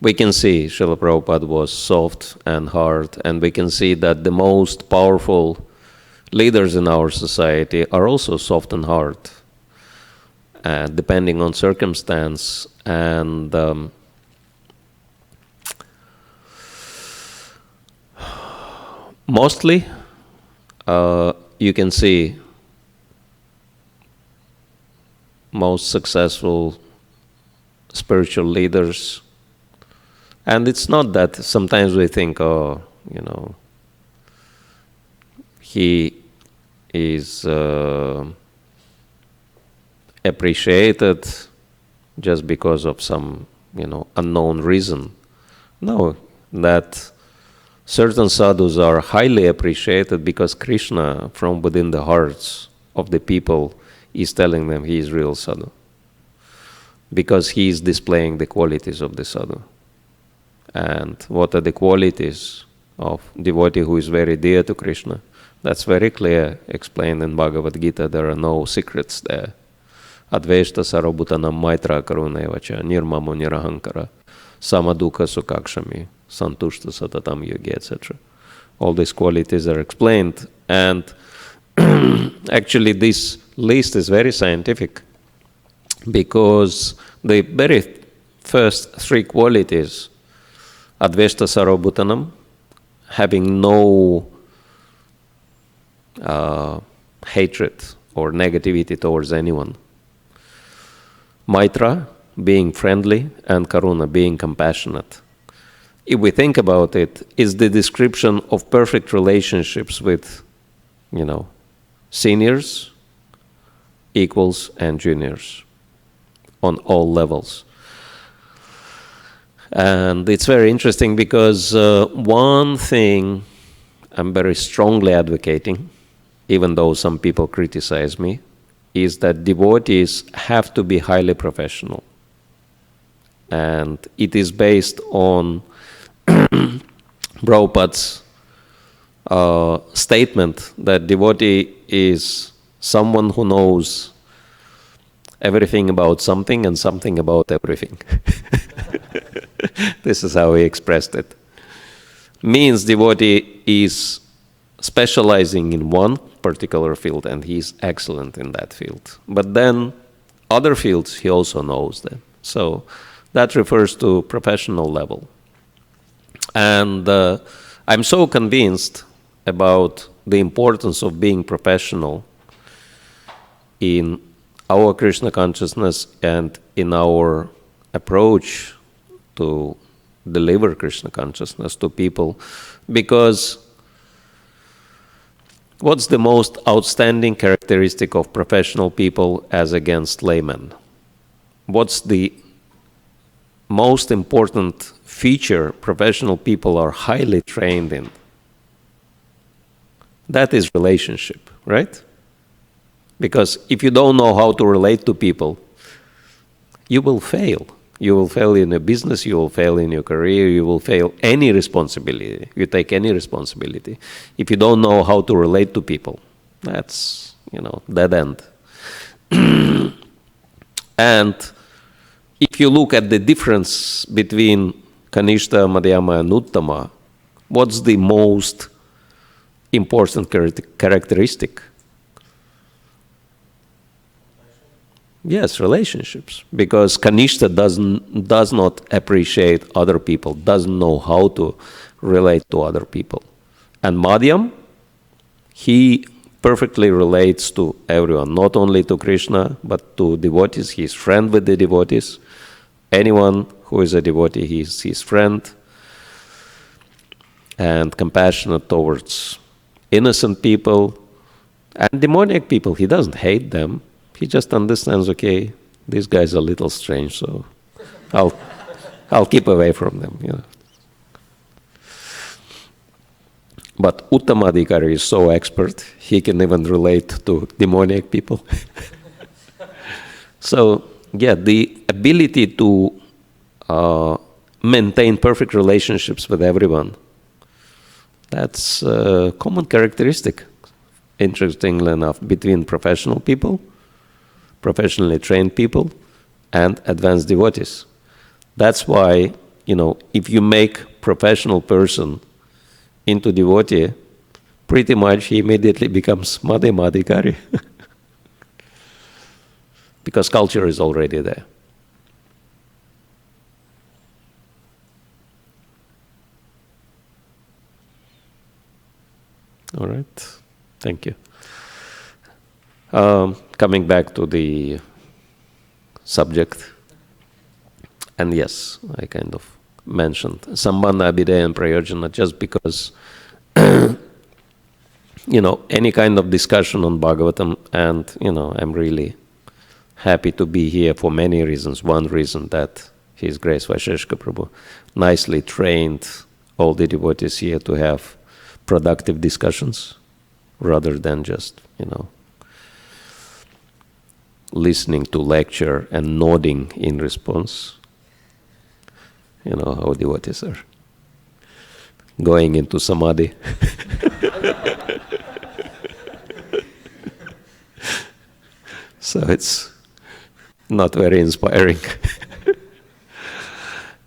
we can see Srila Prabhupada was soft and hard, and we can see that the most powerful leaders in our society are also soft and hard, depending on circumstance. And mostly you can see most successful spiritual leaders. And it's not that sometimes we think, he is appreciated just because of some, unknown reason. No, that certain sadhus are highly appreciated because Krishna, from within the hearts of the people, is telling them he is real sadhu. Because he is displaying the qualities of the sadhu. And what are the qualities of devotee who is very dear to Krishna? That's very clear, explained in Bhagavad Gita. There are no secrets there. Adveshta sarabhutanam maitra karunevacha nirmamo nirahankara samadukha sukakshami santushta satatam yogi, etc. All these qualities are explained. And actually this list is very scientific, because the very first three qualities, Adveshta sarabhutanam, having no hatred or negativity towards anyone. Maitra, being friendly, and Karuna, being compassionate. If we think about it, it's the description of perfect relationships with, seniors, equals, and juniors on all levels. And it's very interesting because one thing I'm very strongly advocating even though some people criticize me, is that devotees have to be highly professional. And it is based on Prabhupada's statement that devotee is someone who knows everything about something and something about everything. This is how he expressed it. Means devotee is specializing in one particular field and he is excellent in that field. But then other fields he also knows them. So that refers to professional level. And I'm so convinced about the importance of being professional in our Krishna consciousness and in our approach to deliver Krishna consciousness to people, because what's the most outstanding characteristic of professional people as against laymen? What's the most important feature professional people are highly trained in? That is relationship, right? Because if you don't know how to relate to people, you will fail. You will fail in a business, you will fail in your career, you will fail any responsibility. You take any responsibility. If you don't know how to relate to people, that's, dead end. And if you look at the difference between Kanishta, Madhyama, and Uttama, what's the most important characteristic? Yes, relationships. Because Kanishta does not appreciate other people, doesn't know how to relate to other people. And Madhyam, he perfectly relates to everyone, not only to Krishna, but to devotees. He is friend with the devotees. Anyone who is a devotee, he is his friend. And compassionate towards innocent people and demoniac people. He doesn't hate them. He just understands, okay, these guys are a little strange, so I'll keep away from them. But Uttamadhikari is so expert, he can even relate to demoniac people. So, yeah, the ability to maintain perfect relationships with everyone, that's a common characteristic, interestingly enough, between professional people, professionally trained people, and advanced devotees. That's why, if you make professional person into devotee, pretty much he immediately becomes Madhyamadhikari. Because culture is already there. All right, thank you. Coming back to the subject, and yes, I kind of mentioned Sambandha, Abhideya, and Prayojana just because, any kind of discussion on Bhagavatam, and, I'm really happy to be here for many reasons. One reason that His Grace Vaisheshika Prabhu nicely trained all the devotees here to have productive discussions rather than just, listening to lecture and nodding in response. How devotees are going into samadhi. So it's not very inspiring.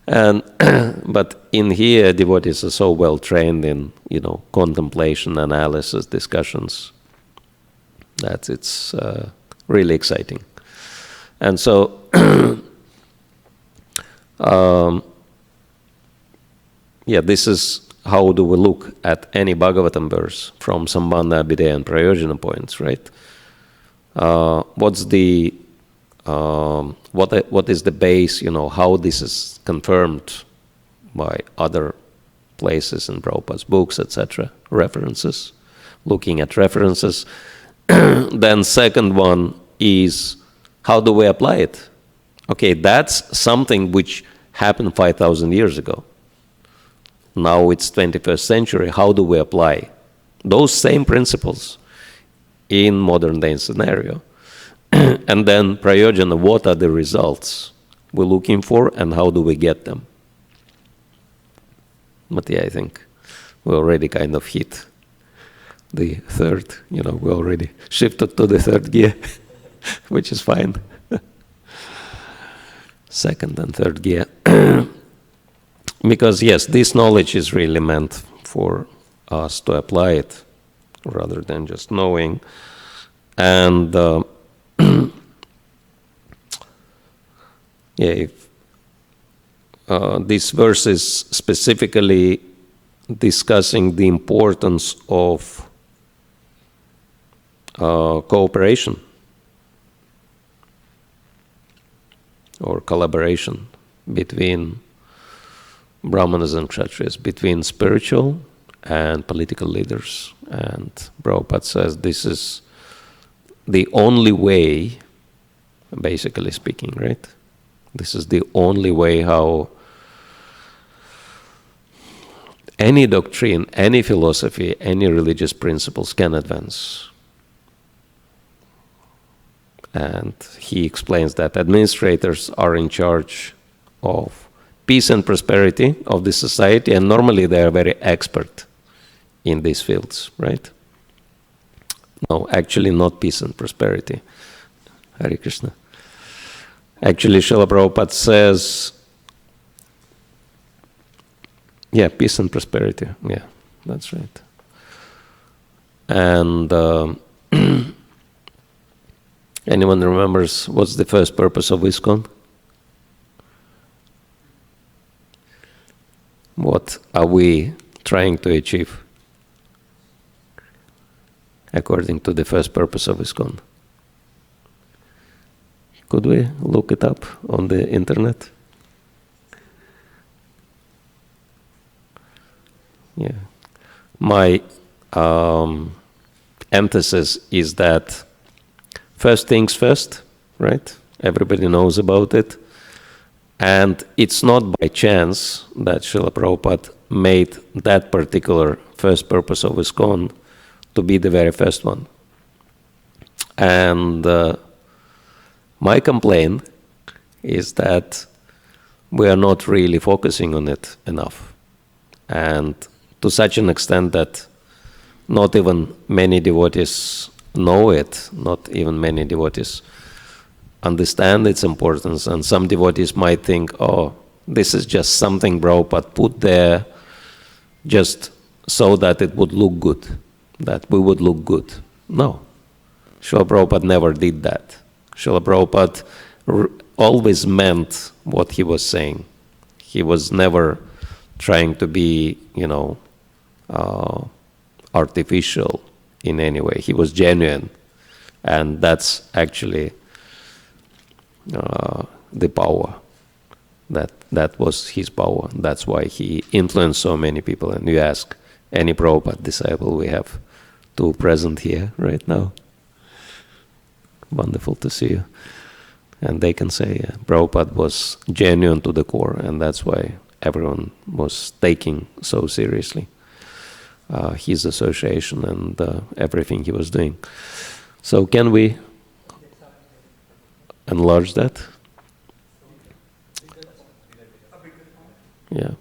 But in here, devotees are so well trained in, contemplation, analysis, discussions, that it's really exciting. And so, this is how do we look at any Bhagavatam verse from Sambandha, Abhideya, and Prayojana points, right? What's the what is the base? How this is confirmed by other places in Prabhupada's books, etc. References, looking at references. Then second one is how do we apply it? Okay, that's something which happened 5,000 years ago. Now it's 21st century. How do we apply those same principles in modern day scenario. And then prayojana, what are the results we're looking for and how do we get them? But yeah, I think we already kind of hit the third, we already shifted to the third gear, which is fine. Second and third gear. Because yes, this knowledge is really meant for us to apply it rather than just knowing. And if this verse is specifically discussing the importance of cooperation or collaboration between Brahmanas and Kshatriyas, between spiritual and political leaders. And Prabhupada says this is the only way, basically speaking, right? This is the only way how any doctrine, any philosophy, any religious principles can advance. And he explains that administrators are in charge of peace and prosperity of the society, and normally they are very expert in these fields, right? No, actually not peace and prosperity. Hare Krishna. Actually, Srila Prabhupada says, peace and prosperity. Yeah, that's right. And anyone remembers what's the first purpose of ISKCON? What are we trying to achieve according to the first purpose of ISKCON? Could we look it up on the internet? Yeah. My emphasis is that first things first, right? Everybody knows about it. And it's not by chance that Srila Prabhupada made that particular first purpose of ISKCON to be the very first one. And my complaint is that we are not really focusing on it enough. And to such an extent that not even many devotees know it, not even many devotees understand its importance, and some devotees might think, oh, this is just something Prabhupada put there just so that it would look good, that we would look good. No, Srila Prabhupada never did that. Srila Prabhupada always meant what he was saying. He was never trying to be, artificial in any way. He was genuine, and that's actually the power. That was his power. That's why he influenced so many people. And you ask any Prabhupada disciple, we have two present here right now. Wonderful to see you. And they can say Prabhupada was genuine to the core, and that's why everyone was taking so seriously his association and everything he was doing. So can we enlarge that? Yeah.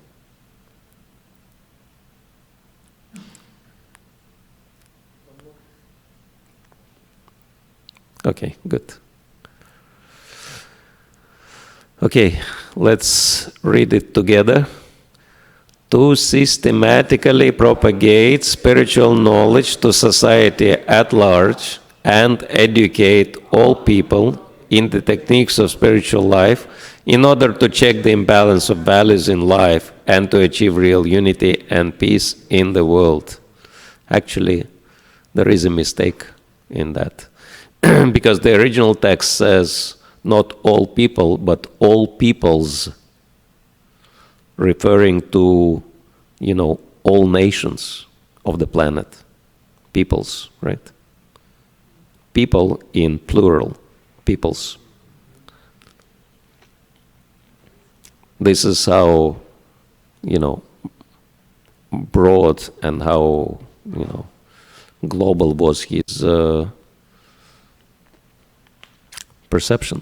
Okay, good. Okay, let's read it together. To systematically propagate spiritual knowledge to society at large and educate all people in the techniques of spiritual life in order to check the imbalance of values in life and to achieve real unity and peace in the world. Actually, there is a mistake in that. Because the original text says not all people, but all peoples, referring to, all nations of the planet. Peoples, right? People in plural, peoples. This is how, broad and how, global was his perception.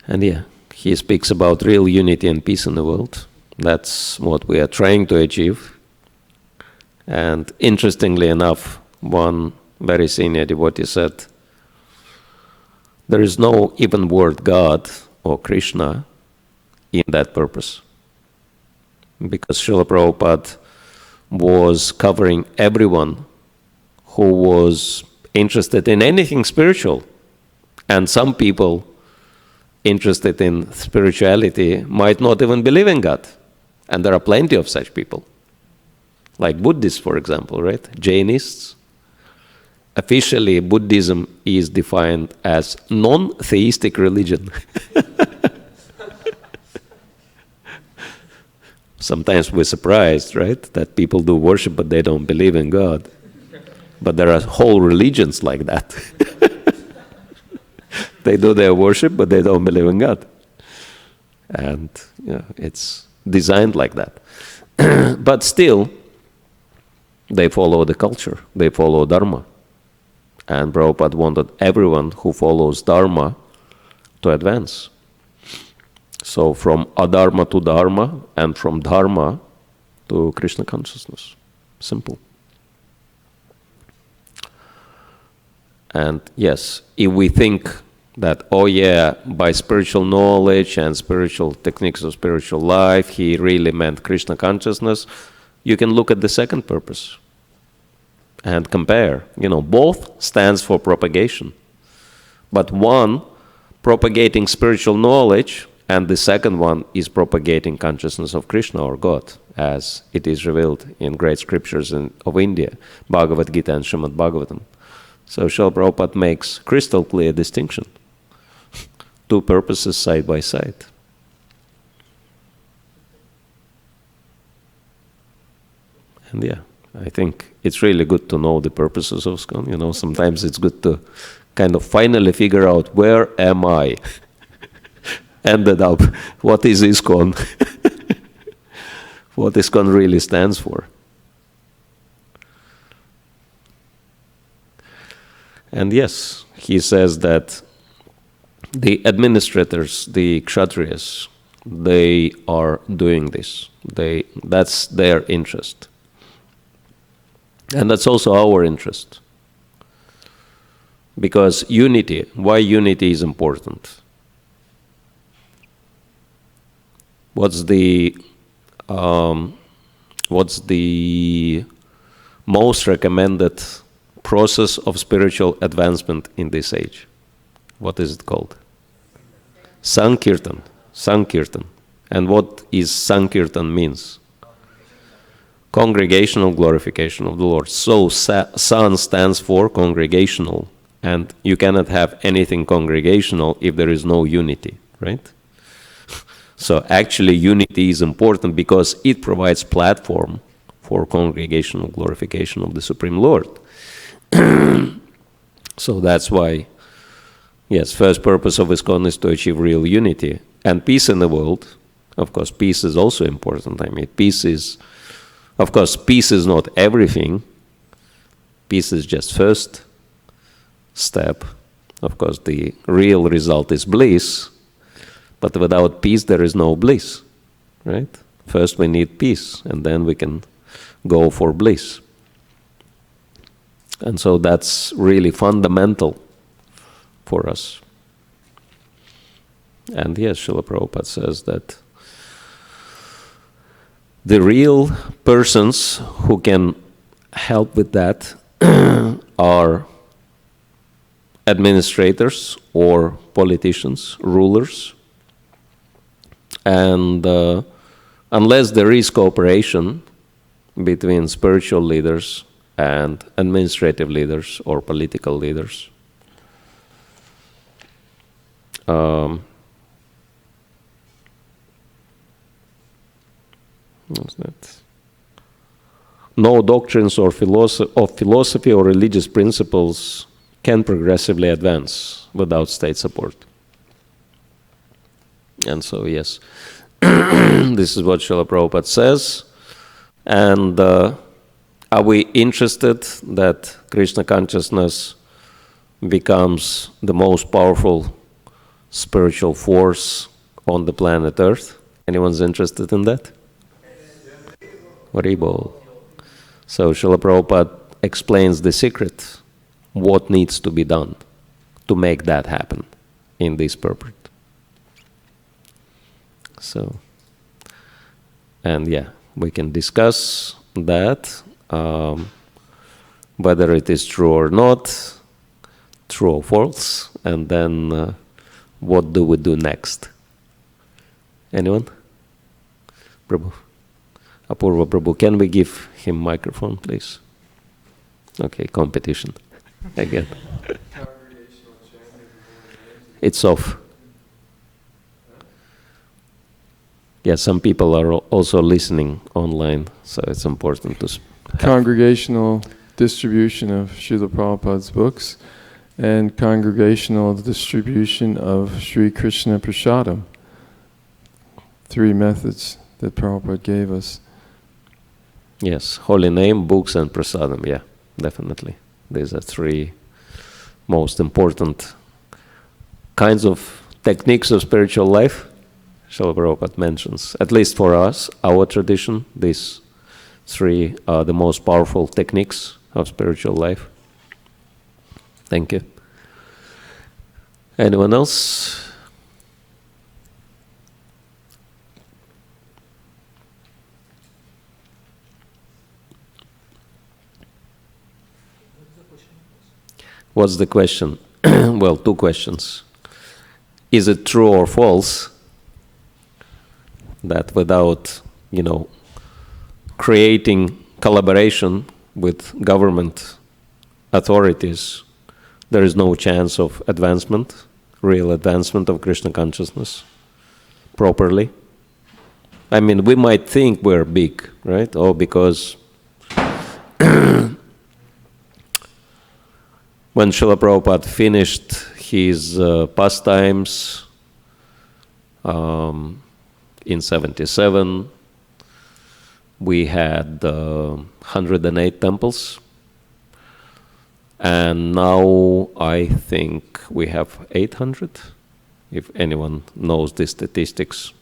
And yeah, he speaks about real unity and peace in the world. That's what we are trying to achieve. And interestingly enough, one very senior devotee said, there is no even word God or Krishna in that purpose. Because Srila Prabhupada was covering everyone who was interested in anything spiritual. And some people interested in spirituality might not even believe in God. And there are plenty of such people. Like Buddhists, for example, right? Jainists. Officially, Buddhism is defined as non-theistic religion. Sometimes we're surprised, right? That people do worship, but they don't believe in God. But there are whole religions like that. They do their worship, but they don't believe in God. And it's designed like that. But still, they follow the culture. They follow Dharma. And Prabhupada wanted everyone who follows Dharma to advance. So from Adharma to Dharma, and from Dharma to Krishna consciousness. Simple. And yes, if we think that, oh yeah, by spiritual knowledge and spiritual techniques of spiritual life, he really meant Krishna consciousness, you can look at the second purpose and compare. Both stands for propagation. But one, propagating spiritual knowledge, and the second one is propagating consciousness of Krishna or God, as it is revealed in great scriptures of India, Bhagavad Gita and Srimad Bhagavatam. So Srila Prabhupada makes crystal clear distinction. Two purposes side by side. And yeah, I think it's really good to know the purposes of ISKCON. Sometimes it's good to kind of finally figure out, where am I? Ended up, what is ISKCON? What ISKCON really stands for. And yes, he says that the administrators, the Kshatriyas, they are doing this. That's their interest. And that's also our interest. Because unity, why unity is important? What's the most recommended process of spiritual advancement in this age? What is it called? Sankirtan. Sankirtan. And what is Sankirtan means? Congregational glorification of the Lord. So San stands for congregational. And you cannot have anything congregational if there is no unity, right? So actually unity is important because it provides platform for congregational glorification of the Supreme Lord. So that's why, yes, first purpose of ISKCON is to achieve real unity and peace in the world. Of course, peace is also important. Peace is not everything. Peace is just first step. Of course, the real result is bliss. But without peace, there is no bliss, right? First we need peace, and then we can go for bliss. And so that's really fundamental for us. And yes, Srila Prabhupada says that the real persons who can help with that are administrators or politicians, rulers. And unless there is cooperation between spiritual leaders and administrative leaders or political leaders, what's that? No doctrines or philosophy or religious principles can progressively advance without state support. And so, yes, this is what Srila Prabhupada says. And are we interested that Krishna consciousness becomes the most powerful spiritual force on the planet Earth. Anyone's interested in that? Haribol. So Srila Prabhupada explains the secret, what needs to be done to make that happen in this purport. So, and yeah, we can discuss that, whether it is true or not, true or false, and then what do we do next? Anyone? Prabhu. Apurva Prabhu, can we give him microphone, please? Okay, competition. Again. It's off. Yeah, some people are also listening online, so it's important to congregational distribution of Srila Prabhupada's books and congregational distribution of Sri Krishna Prasadam. 3 methods that Prabhupada gave us. Yes, holy name, books, and prasadam. Yeah, definitely. These are 3 most important kinds of techniques of spiritual life. Srila Prabhupada mentions, at least for us, our tradition, these 3 are the most powerful techniques of spiritual life. Thank you. Anyone else? What's the question? Well, 2 questions. Is it true or false that without, creating collaboration with government authorities, there is no chance of advancement, real advancement of Krishna consciousness properly? I mean, we might think we're big, right? Because when Srila Prabhupada finished his pastimes in 77, we had 108 temples, and now I think we have 800, if anyone knows the statistics.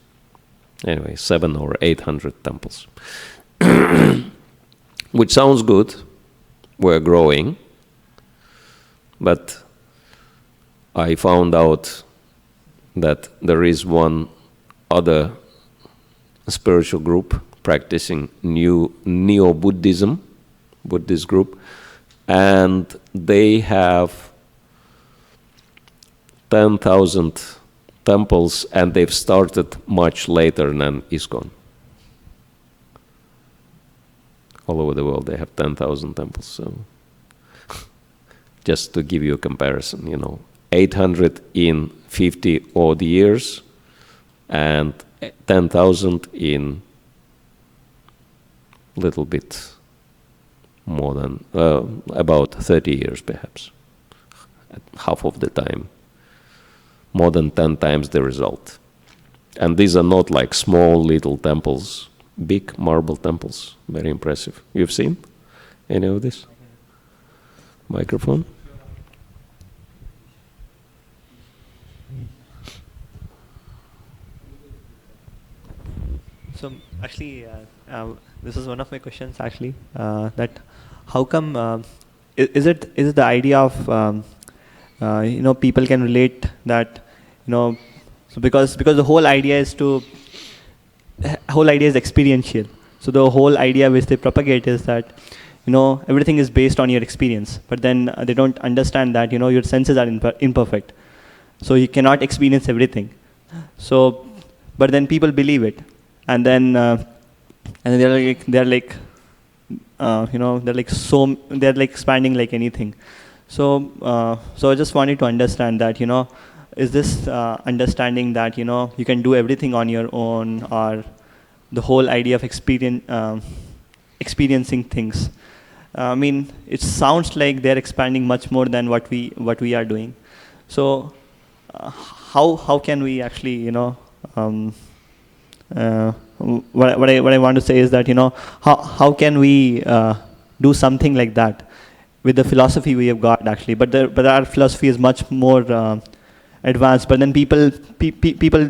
Anyway, 700 or 800 temples, which sounds good. We're growing. But I found out that there is one other spiritual group practicing Neo-Buddhism, Buddhist group, and they have 10,000 temples, and they've started much later than ISKCON. All over the world they have 10,000 temples. So just to give you a comparison, 800 in 50 odd years and 10,000 in little bit more than about 30 years perhaps, half of the time, more than 10 times the result. And these are not like small little temples, big marble temples, very impressive. You've seen any of this? Microphone. So actually, this is one of my questions actually. That how come is it the idea of people can relate that so because the whole idea is experiential. So the whole idea which they propagate is that everything is based on your experience, but then they don't understand that your senses are imperfect, so you cannot experience everything. So, but then people believe it, and then they're like expanding like anything. So I just wanted to understand that is this understanding that you can do everything on your own, or the whole idea of experiencing things. I mean, it sounds like they're expanding much more than what we are doing. So, how can we actually, what I want to say is that how can we do something like that with the philosophy we have got actually. But our philosophy is much more advanced. But then people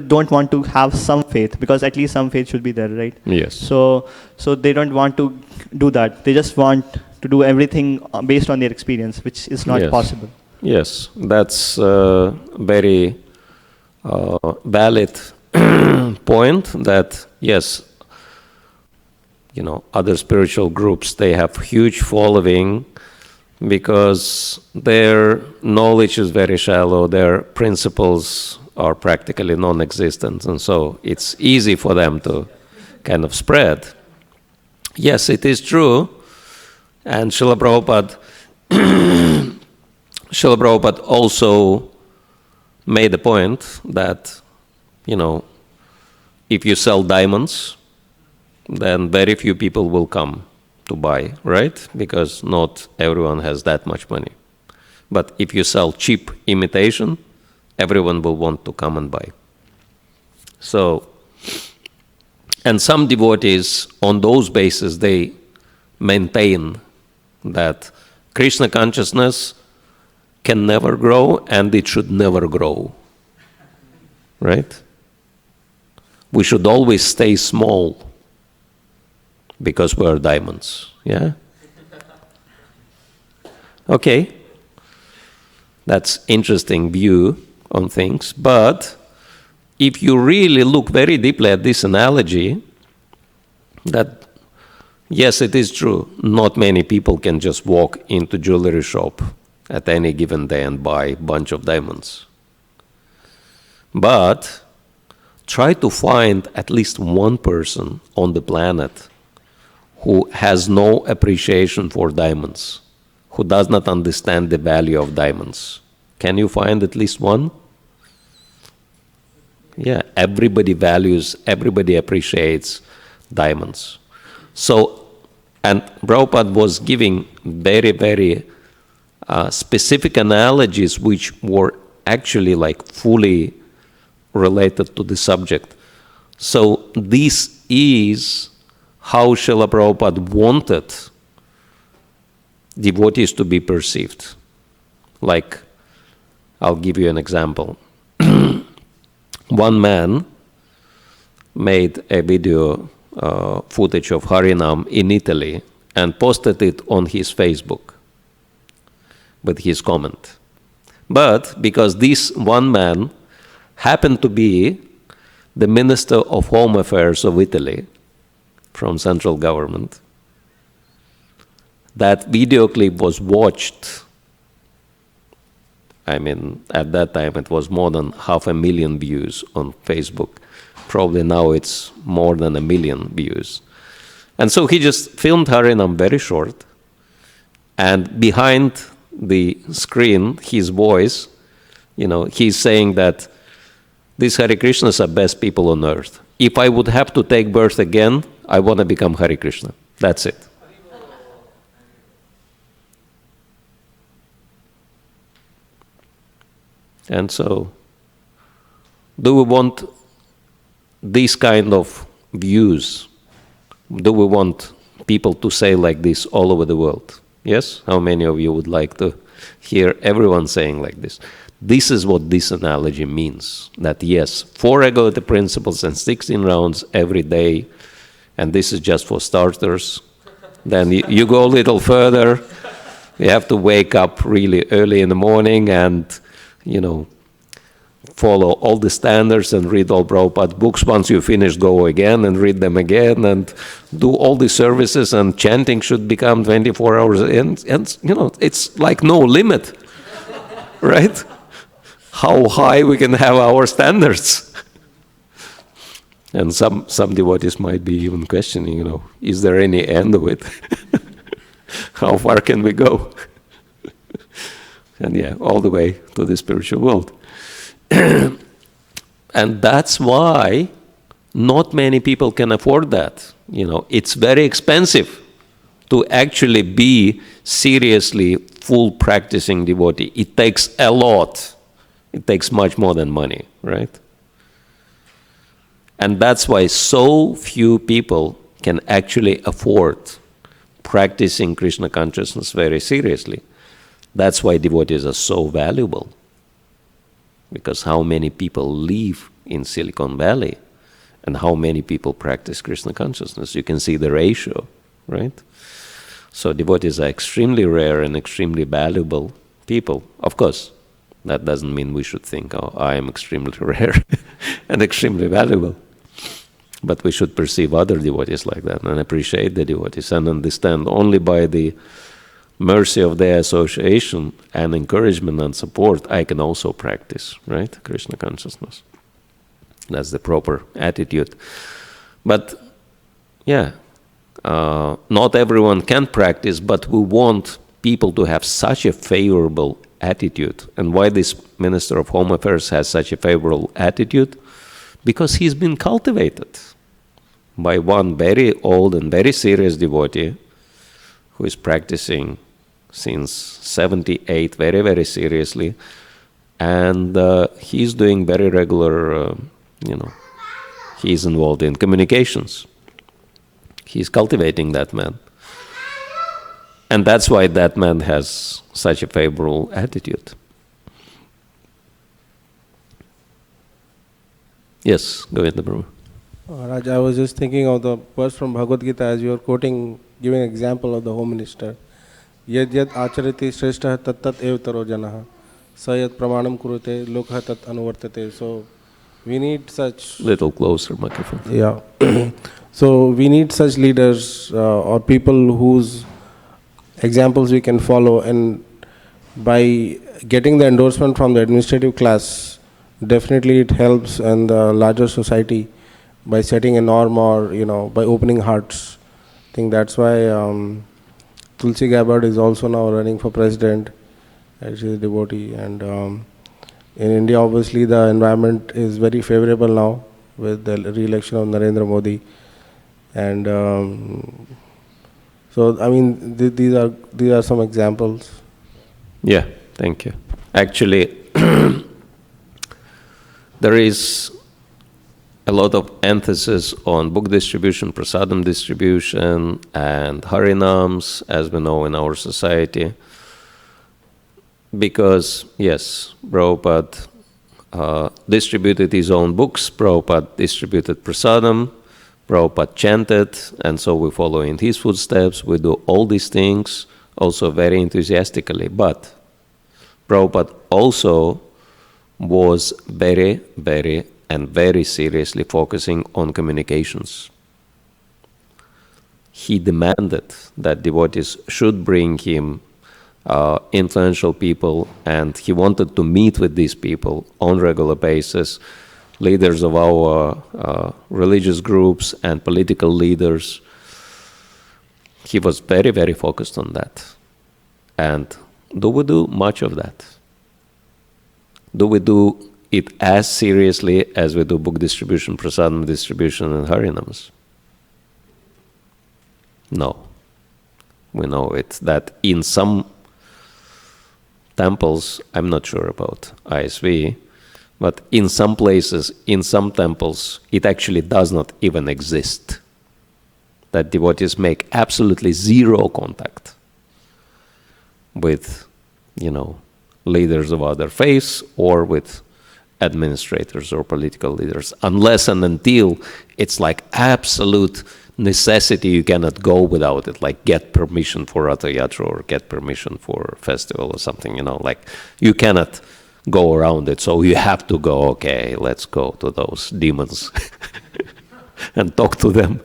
don't want to have some faith, because at least some faith should be there, right? Yes. So they don't want to do that. They just want to do everything based on their experience, which is not possible. Yes, that's a very valid point. That yes, other spiritual groups, they have huge following because their knowledge is very shallow, their principles are practically non-existent, and so it's easy for them to kind of spread. Yes, it is true, and Srila Prabhupada also made the point that, if you sell diamonds, then very few people will come to buy, right? Because not everyone has that much money. But if you sell cheap imitation, everyone will want to come and buy. So, and some devotees, on those bases, they maintain that Krishna consciousness can never grow and it should never grow, right? We should always stay small because we are diamonds, yeah? Okay, that's interesting view on things, but if you really look very deeply at this analogy, that yes, it is true, not many people can just walk into jewelry shop at any given day and buy a bunch of diamonds. But try to find at least one person on the planet who has no appreciation for diamonds, who does not understand the value of diamonds. Can you find at least one? Yeah, everybody values, everybody appreciates diamonds. So, and Prabhupada was giving very, very specific analogies which were actually like fully related to the subject. So this is how Srila Prabhupada wanted devotees to be perceived. Like, I'll give you an example. One man made a video footage of Harinam in Italy and posted it on his Facebook with his comment. But because this one man happened to be the Minister of Home Affairs of Italy from central government, that video clip was watched. I mean, at that time it was more than 500,000 views on Facebook. Probably now it's more than 1 million views. And so he just filmed Harinam very short, and behind the screen, his voice, he's saying that these Hare Krishnas are best people on earth. If I would have to take birth again, I want to become Hare Krishna. That's it. And so, do we want these kind of views? Do we want people to say like this all over the world? Yes? How many of you would like to hear everyone saying like this? This is what this analogy means. That yes, 4 regulative principles and 16 rounds every day, and this is just for starters. Then you go a little further. You have to wake up really early in the morning and, follow all the standards and read all Prabhupada books. Once you finish, go again and read them again and do all the services, and chanting should become 24 hours. And it's like no limit, right? How high we can have our standards. And some devotees might be even questioning, is there any end of it? How far can we go? And yeah, all the way to the spiritual world. And that's why not many people can afford that. It's very expensive to actually be seriously full practicing devotee. It takes a lot. It takes much more than money, right? And that's why so few people can actually afford practicing Krishna consciousness very seriously. That's why devotees are so valuable. Because how many people live in Silicon Valley and how many people practice Krishna consciousness? You can see the ratio, right? So devotees are extremely rare and extremely valuable people. Of course, that doesn't mean we should think, oh, I am extremely rare and extremely valuable. But we should perceive other devotees like that and appreciate the devotees and understand only by the mercy of their association and encouragement and support, I can also practice, right? Krishna consciousness. That's the proper attitude. But, yeah, not everyone can practice, but we want people to have such a favorable attitude. And why this Minister of Home Affairs has such a favorable attitude? Because he's been cultivated by one very old and very serious devotee who is practicing since 78 very, very seriously. And he's doing very regular, he's involved in communications. He's cultivating that man. And that's why that man has such a favorable attitude. Yes, go ahead, Prabhu. Raj, I was just thinking of the verse from Bhagavad Gita as you were quoting, giving an example of the Home Minister. Yad yad acharati shrestha tat tat evtaro janaha sa yad pramanam kurute lokha tat anuvartate. So we need such... Little closer microphone. Yeah. So we need such leaders or people whose examples we can follow, and by getting the endorsement from the administrative class, definitely it helps in the larger society by setting a norm or, by opening hearts. I think that's why Tulsi Gabbard is also now running for president. She's a devotee. And in India, obviously, the environment is very favorable now with the re-election of Narendra Modi. And so, I mean, these are some examples. Yeah, thank you. Actually, there is a lot of emphasis on book distribution, prasadam distribution, and harinams, as we know in our society. Because, yes, Prabhupada distributed his own books, Prabhupada distributed prasadam, Prabhupada chanted, and so we follow in his footsteps. We do all these things also very enthusiastically. But Prabhupada also was very, very, and very seriously focusing on communications. He demanded that devotees should bring him influential people, and he wanted to meet with these people on regular basis, leaders of our religious groups and political leaders. He was very, very focused on that. And do we do much of that? Do we do it as seriously as we do book distribution, prasadam distribution, and harinams? No. We know it that in some temples, I'm not sure about ISV, but in some places, in some temples, it actually does not even exist. That devotees make absolutely zero contact with, leaders of other faiths or with administrators or political leaders, unless and until it's like absolute necessity, you cannot go without it, like get permission for Ratha Yatra or get permission for festival or something, like you cannot go around it, so you have to go, okay, let's go to those demons and talk to them.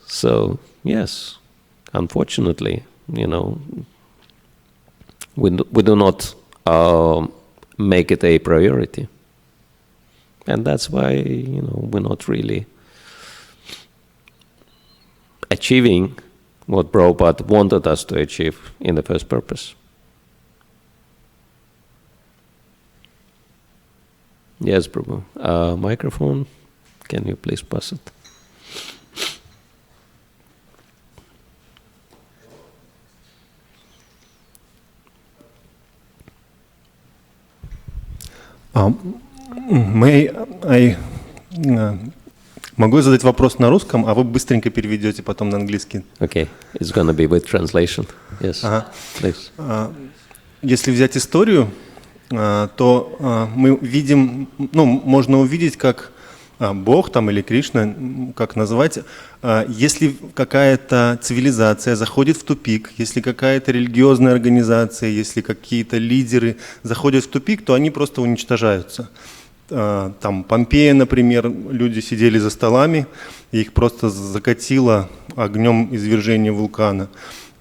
So, yes, unfortunately, we do not make it a priority. And that's why, we're not really achieving what Prabhupada wanted us to achieve in the first purpose. Yes, Prabhu. Microphone, can you please pass it? May I Могу я задать вопрос на русском, а вы быстренько переведете потом на английский? Okay, it's gonna be with translation. Yes, Ага. please. Если взять историю, то мы видим, ну, можно увидеть, как Бог там или Кришна, как назвать, если какая-то цивилизация заходит в тупик, если какая-то религиозная организация, если какие-то лидеры заходят в тупик, то они просто уничтожаются. Там Помпея, например, люди сидели за столами, и их просто закатило огнем извержения вулкана.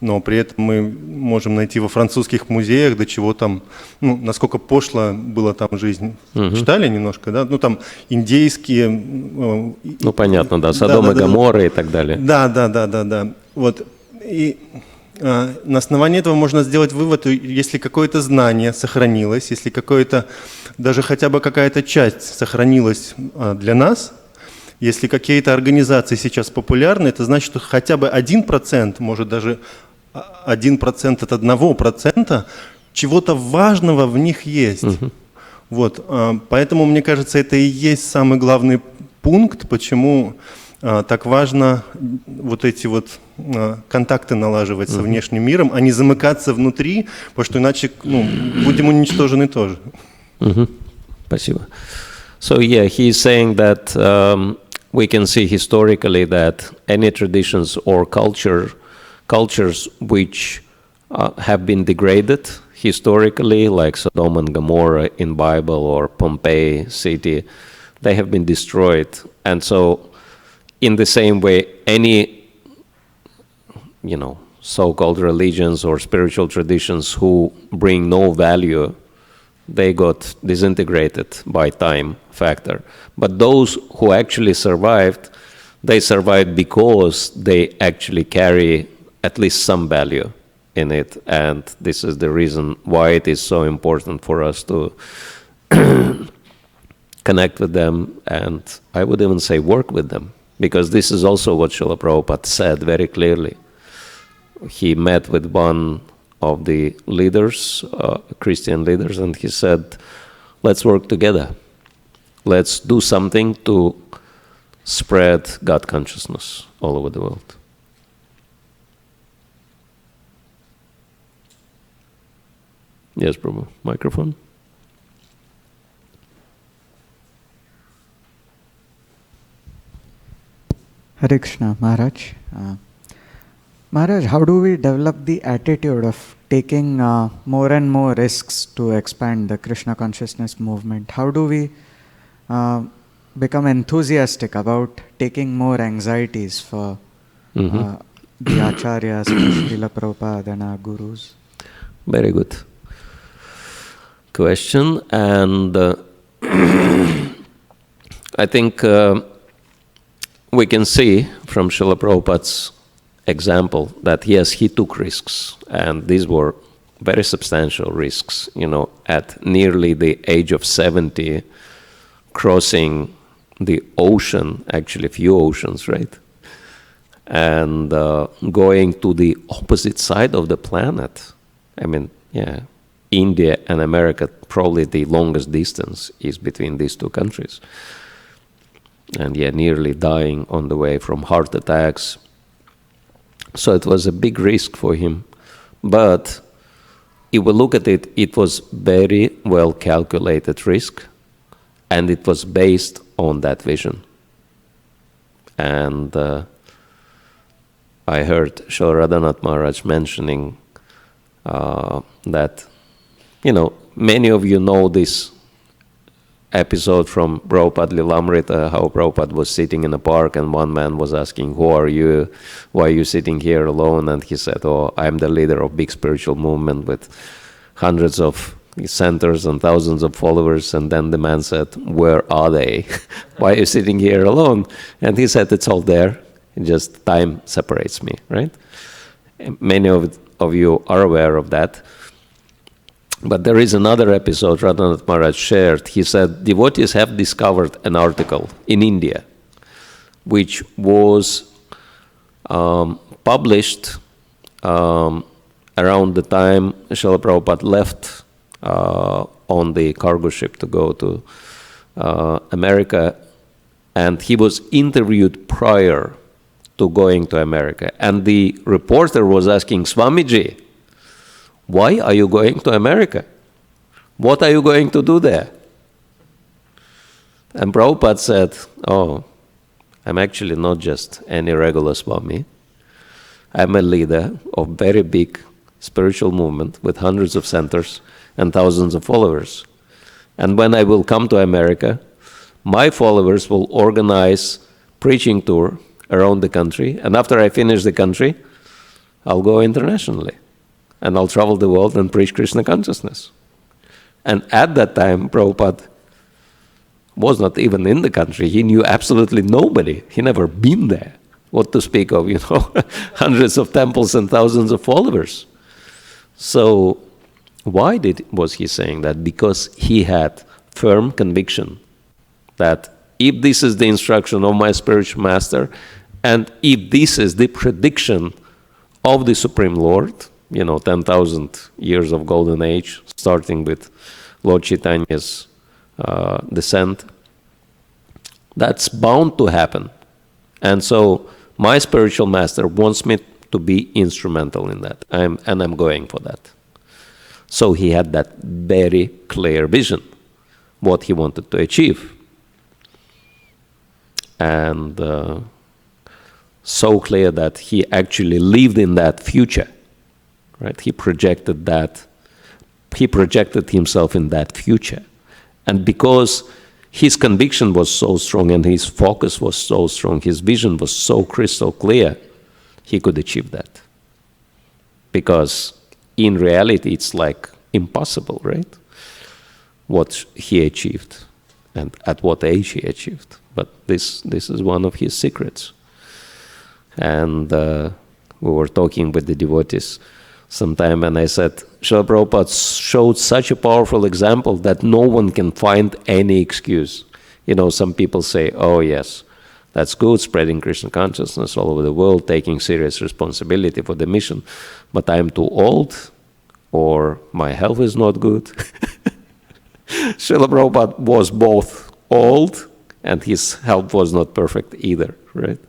Но при этом мы можем найти во французских музеях, до чего там, ну, насколько пошла была там жизнь. Читали немножко, да? Ну, там индейские... Ну, понятно, да, Содом и Гоморра и так далее. Да. Вот. И на основании этого можно сделать вывод, если какое-то знание сохранилось, если какое-то, даже хотя бы какая-то часть сохранилась для нас, если какие-то организации сейчас популярны, это значит, что хотя бы 1%, может даже 1% от 1% чего-то важного в них есть. Вот. Поэтому, мне кажется, это и есть самый главный пункт, почему так важно вот эти вот контакты налаживать со внешним миром, а не замыкаться внутри, потому что иначе будем уничтожены тоже. Спасибо. So yeah, he is saying that we can see historically that any traditions or cultures which have been degraded historically, like Sodom and Gomorrah in Bible or Pompeii city, they have been destroyed. And so in the same way, any, so-called religions or spiritual traditions who bring no value, they got disintegrated by time factor. But those who actually survived, they survived because they actually carry at least some value in it. And this is the reason why it is so important for us to connect with them, and I would even say work with them. Because this is also what Srila Prabhupada said very clearly. He met with one of the leaders, Christian leaders, and he said, let's work together. Let's do something to spread God consciousness all over the world. Yes, Prabhu. Microphone. Hare Krishna, Maharaj. Maharaj, how do we develop the attitude of taking more and more risks to expand the Krishna consciousness movement? How do we become enthusiastic about taking more anxieties for the Acharyas, Srila Prabhupada and our gurus? Very good question. And I think we can see from Srila Prabhupada's example that yes, he took risks, and these were very substantial risks, at nearly the age of 70, crossing the ocean, actually a few oceans, right? And going to the opposite side of the planet. I mean, yeah, India and America, probably the longest distance is between these two countries. And yeah, nearly dying on the way from heart attacks. So it was a big risk for him. But if we look at it, it was very well calculated risk, and it was based on that vision. And I heard Srila Radhanath Maharaj mentioning that, many of you know this episode from Prabhupada Lilamrita, how Prabhupada was sitting in a park and one man was asking, who are you? Why are you sitting here alone? And he said, I'm the leader of big spiritual movement with hundreds of centers and thousands of followers. And then the man said, where are they? Why are you sitting here alone? And he said, it's all there. Just time separates me, right? And many of you are aware of that. But there is another episode Radhanath Maharaj shared. He said, devotees have discovered an article in India, which was published around the time Srila Prabhupada left on the cargo ship to go to America. And he was interviewed prior to going to America. And the reporter was asking, Swamiji, why are you going to America? What are you going to do there? And Prabhupada said, oh, I'm actually not just any regular Swami. I'm a leader of very big spiritual movement with hundreds of centers and thousands of followers. And when I will come to America, my followers will organize preaching tour around the country. And after I finish the country, I'll go internationally. And I'll travel the world and preach Krishna consciousness. And at that time, Prabhupada was not even in the country. He knew absolutely nobody. He never been there. What to speak of, hundreds of temples and thousands of followers. So why was he saying that? Because he had firm conviction that if this is the instruction of my spiritual master, and if this is the prediction of the Supreme Lord, 10,000 years of golden age, starting with Lord Chaitanya's descent, that's bound to happen. And so my spiritual master wants me to be instrumental in that, and I'm going for that. So he had that very clear vision, what he wanted to achieve. And so clear that he actually lived in that future, right? He projected himself in that future. And because his conviction was so strong and his focus was so strong, his vision was so crystal clear, he could achieve that. Because in reality, it's like impossible, right? What he achieved and at what age he achieved. But this is one of his secrets. And we were talking with the devotees sometime, and I said, Srila Prabhupada showed such a powerful example that no one can find any excuse. Some people say, oh yes, that's good, spreading Krishna consciousness all over the world, taking serious responsibility for the mission, but I'm too old, or my health is not good. Srila Prabhupada was both old, and his health was not perfect either, right?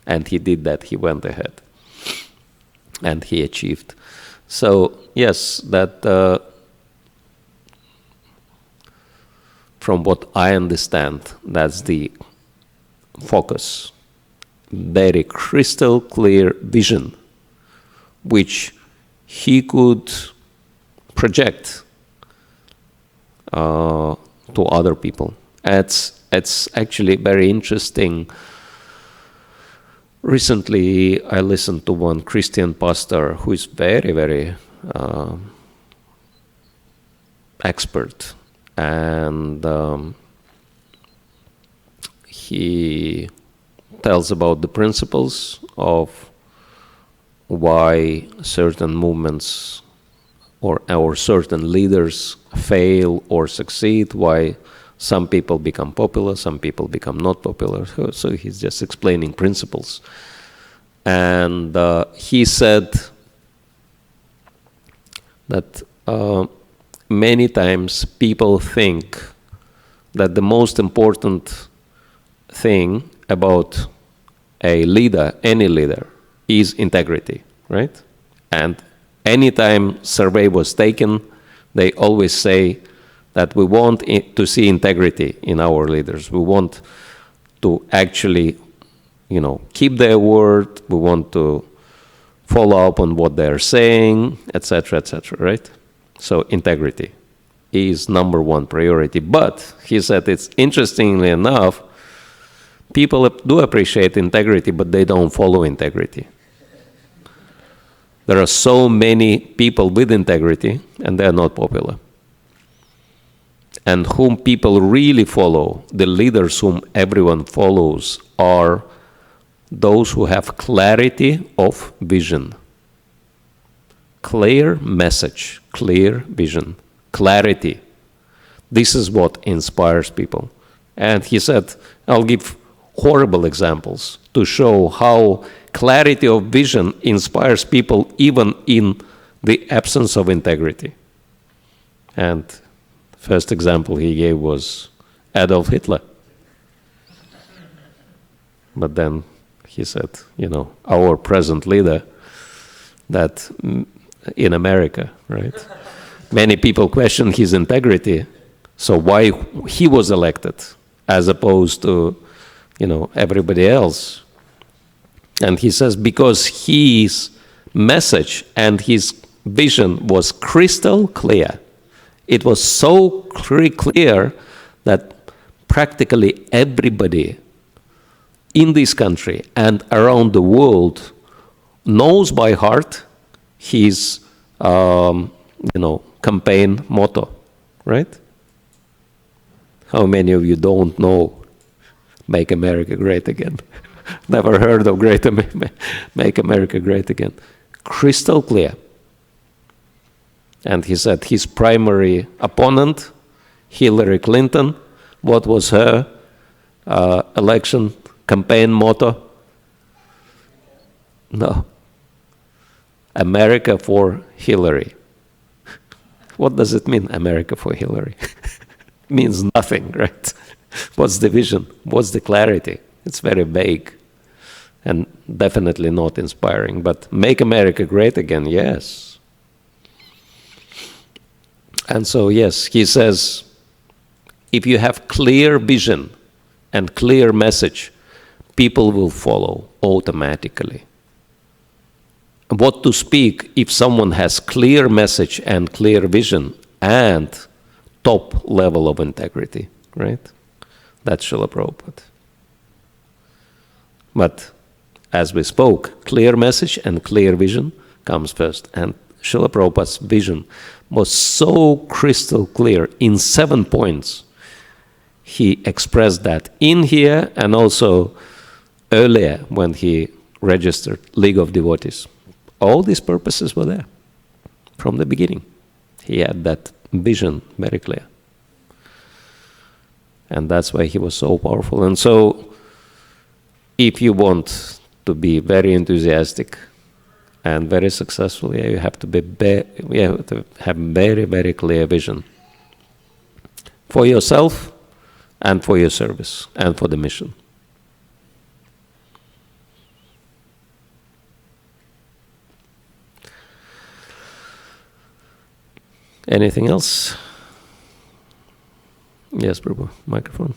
And he did that, he went ahead. And he achieved. So, yes, that from what I understand, that's the focus. Very crystal clear vision, which he could project to other people. It's actually very interesting. Recently, I listened to one Christian pastor who is very, very expert, and he tells about the principles of why certain movements or certain leaders fail or succeed, why some people become popular, some people become not popular. So he's just explaining principles. And he said that many times people think that the most important thing about a leader, any leader, is integrity, right? And anytime survey was taken, they always say that we want to see integrity in our leaders. We want to actually, keep their word. We want to follow up on what they're saying, etc., right? So integrity is number one priority. But he said, it's interestingly enough, people do appreciate integrity, but they don't follow integrity. There are so many people with integrity, and they're not popular. And whom people really follow, the leaders whom everyone follows, are those who have clarity of vision. Clear message, clear vision, clarity. This is what inspires people. And he said, I'll give horrible examples to show how clarity of vision inspires people even in the absence of integrity. And first example he gave was Adolf Hitler. But then he said, our present leader, that in America, right? Many people question his integrity, so why he was elected as opposed to, everybody else. And he says, because his message and his vision was crystal clear. It was so clear that practically everybody in this country and around the world knows by heart his, campaign motto, right? How many of you don't know "Make America Great Again"? Never heard of "Make America Great Again"? Crystal clear. And he said his primary opponent, Hillary Clinton, what was her election campaign motto? No. America for Hillary. What does it mean, America for Hillary? Means nothing, right? What's the vision? What's the clarity? It's very vague and definitely not inspiring. But make America great again, yes. And so, yes, he says, if you have clear vision and clear message, people will follow automatically. What to speak if someone has clear message and clear vision and top level of integrity, right? That's Srila Prabhupada. But as we spoke, clear message and clear vision comes first. And Srila Prabhupada's vision was so crystal clear in 7 points. He expressed that in here and also earlier when he registered League of Devotees. All these purposes were there from the beginning. He had that vision very clear. And that's why he was so powerful. And so, if you want to be very enthusiastic and very successful, you have to have very, very clear vision for yourself and for your service and for the mission. Anything else? Yes, Prabhu. Microphone.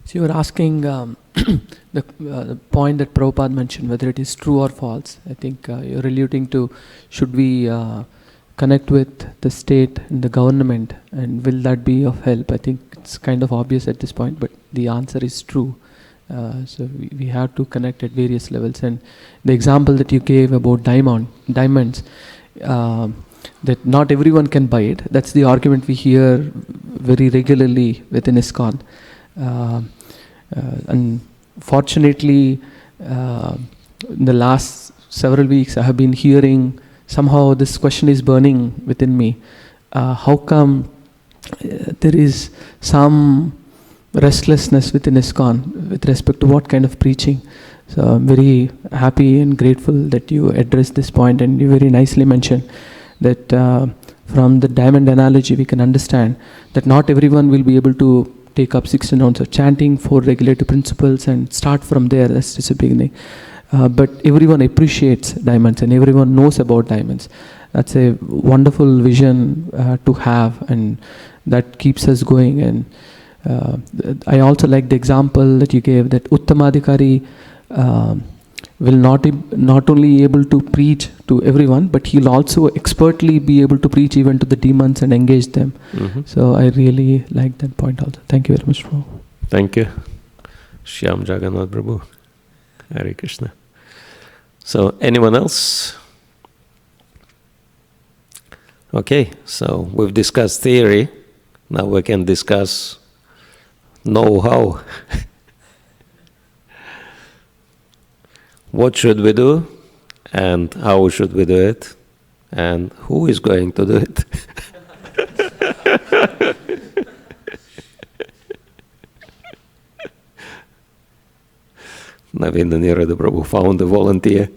So you were asking the point that Prabhupada mentioned, whether it is true or false. I think you're alluding to, should we connect with the state and the government, and will that be of help? I think it's kind of obvious at this point, but the answer is true. So we have to connect at various levels. And the example that you gave about diamonds, that not everyone can buy it. That's the argument we hear very regularly within ISKCON. Unfortunately, in the last several weeks, I have been hearing somehow this question is burning within me. How come there is some restlessness within ISKCON with respect to what kind of preaching? So I'm very happy and grateful that you addressed this point, and you very nicely mentioned that from the diamond analogy we can understand that not everyone will be able to take up 16 rounds of chanting, 4 regulative principles, and start from there. That's just a beginning. But everyone appreciates diamonds and everyone knows about diamonds. That's a wonderful vision to have, and that keeps us going. And I also like the example that you gave, that Uttamadhikari will not only able to preach to everyone, but he'll also expertly be able to preach even to the demons and engage them. Mm-hmm. So I really like that point also. Thank you very much, Prabhu. Thank you. Shyam Jagannath Prabhu. Hare Krishna. So anyone else? Okay, so we've discussed theory. Now we can discuss know-how. What should we do, and how should we do it, and who is going to do it? Naveen Nirada Prabhu found a volunteer.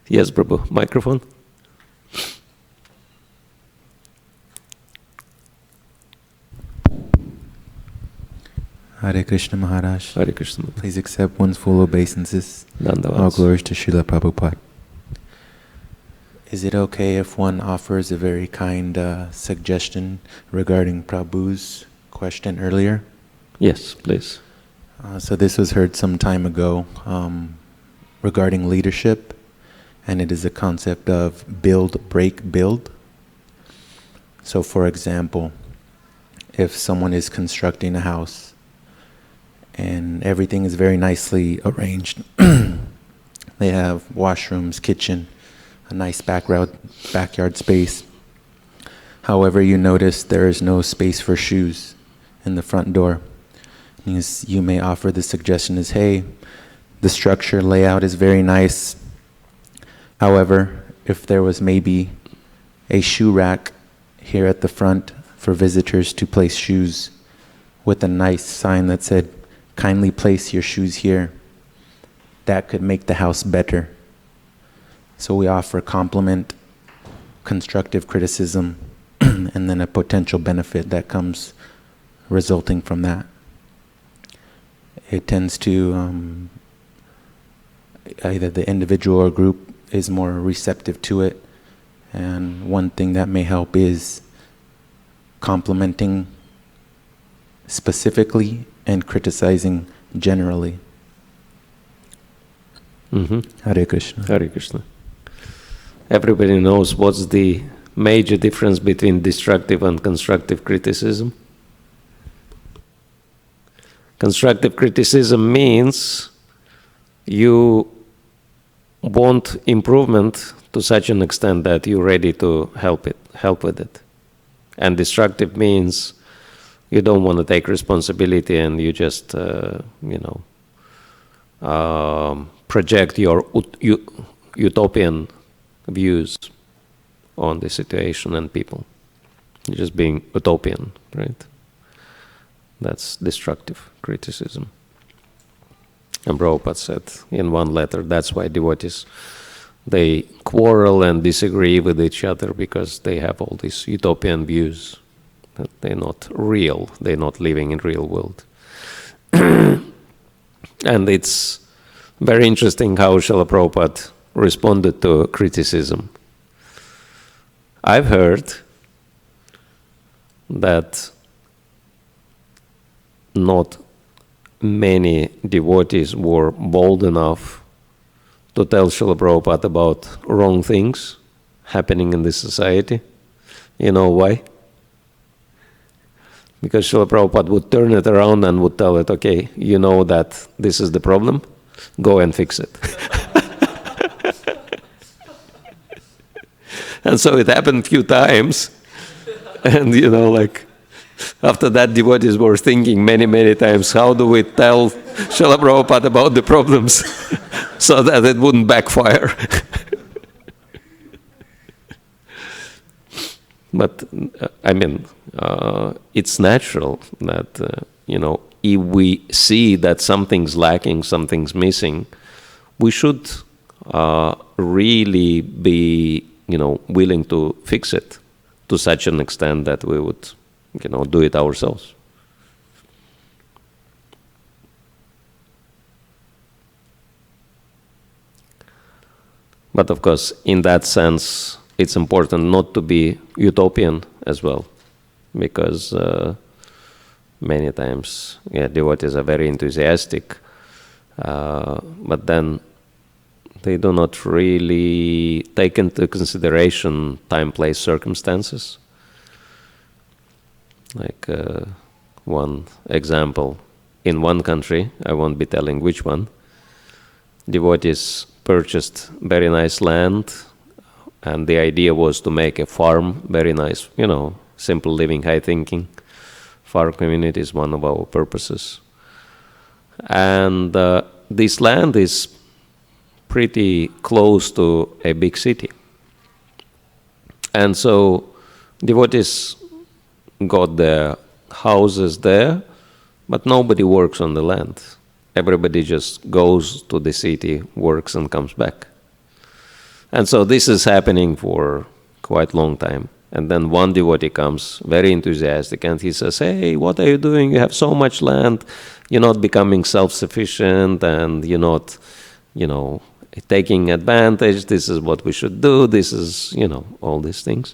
Yes, Prabhu, microphone. Hare Krishna Maharaj. Hare Krishna. Please accept one's full obeisances. Dandavats. All glories to Srila Prabhupada. Is it okay if one offers a very kind suggestion regarding Prabhu's question earlier? Yes, please. So this was heard some time ago regarding leadership, and it is a concept of build, break, build. So for example, if someone is constructing a house and everything is very nicely arranged, they have washrooms, kitchen, a nice backyard space. However, you notice there is no space for shoes in the front door. You may offer the suggestion as, hey, the structure layout is very nice. However, if there was maybe a shoe rack here at the front for visitors to place shoes with a nice sign that said, kindly place your shoes here, that could make the house better. So we offer compliment, constructive criticism, and then a potential benefit that comes resulting from that. It tends to, either the individual or group is more receptive to it, and one thing that may help is complimenting specifically and criticizing generally. Hare Krishna. Hare Krishna. Everybody knows what's the major difference between destructive and constructive criticism. Constructive criticism means you want improvement to such an extent that you're ready to help with it. And destructive means you don't want to take responsibility and you just, project your utopian views on the situation and people. You're just being utopian, right? That's destructive criticism. And Prabhupada said in one letter, that's why devotees, they quarrel and disagree with each other because they have all these utopian views. That they're not real, they're not living in real world. And it's very interesting how Srila Prabhupada responded to criticism. I've heard that not many devotees were bold enough to tell Srila Prabhupada about wrong things happening in this society. You know why? Because Srila Prabhupada would turn it around and would tell it, okay, you know that this is the problem, go and fix it. And so it happened a few times, and after that devotees were thinking many times, how do we tell Srila Prabhupada about the problems so that it wouldn't backfire? But it's natural that, if we see that something's lacking, something's missing, we should really be, willing to fix it to such an extent that we would, do it ourselves. But of course, in that sense, it's important not to be utopian as well, because many times, devotees are very enthusiastic, but then they do not really take into consideration time, place, circumstances. Like one example, in one country, I won't be telling which one, devotees purchased very nice land, and the idea was to make a farm, very nice, simple living, high thinking. Farm community is one of our purposes. And this land is pretty close to a big city. And so devotees got their houses there, but nobody works on the land. Everybody just goes to the city, works, and comes back. And so this is happening for quite a long time. And then one devotee comes, very enthusiastic, and he says, "Hey, what are you doing? You have so much land. You're not becoming self-sufficient, and you're not, taking advantage. This is what we should do. This is, all these things."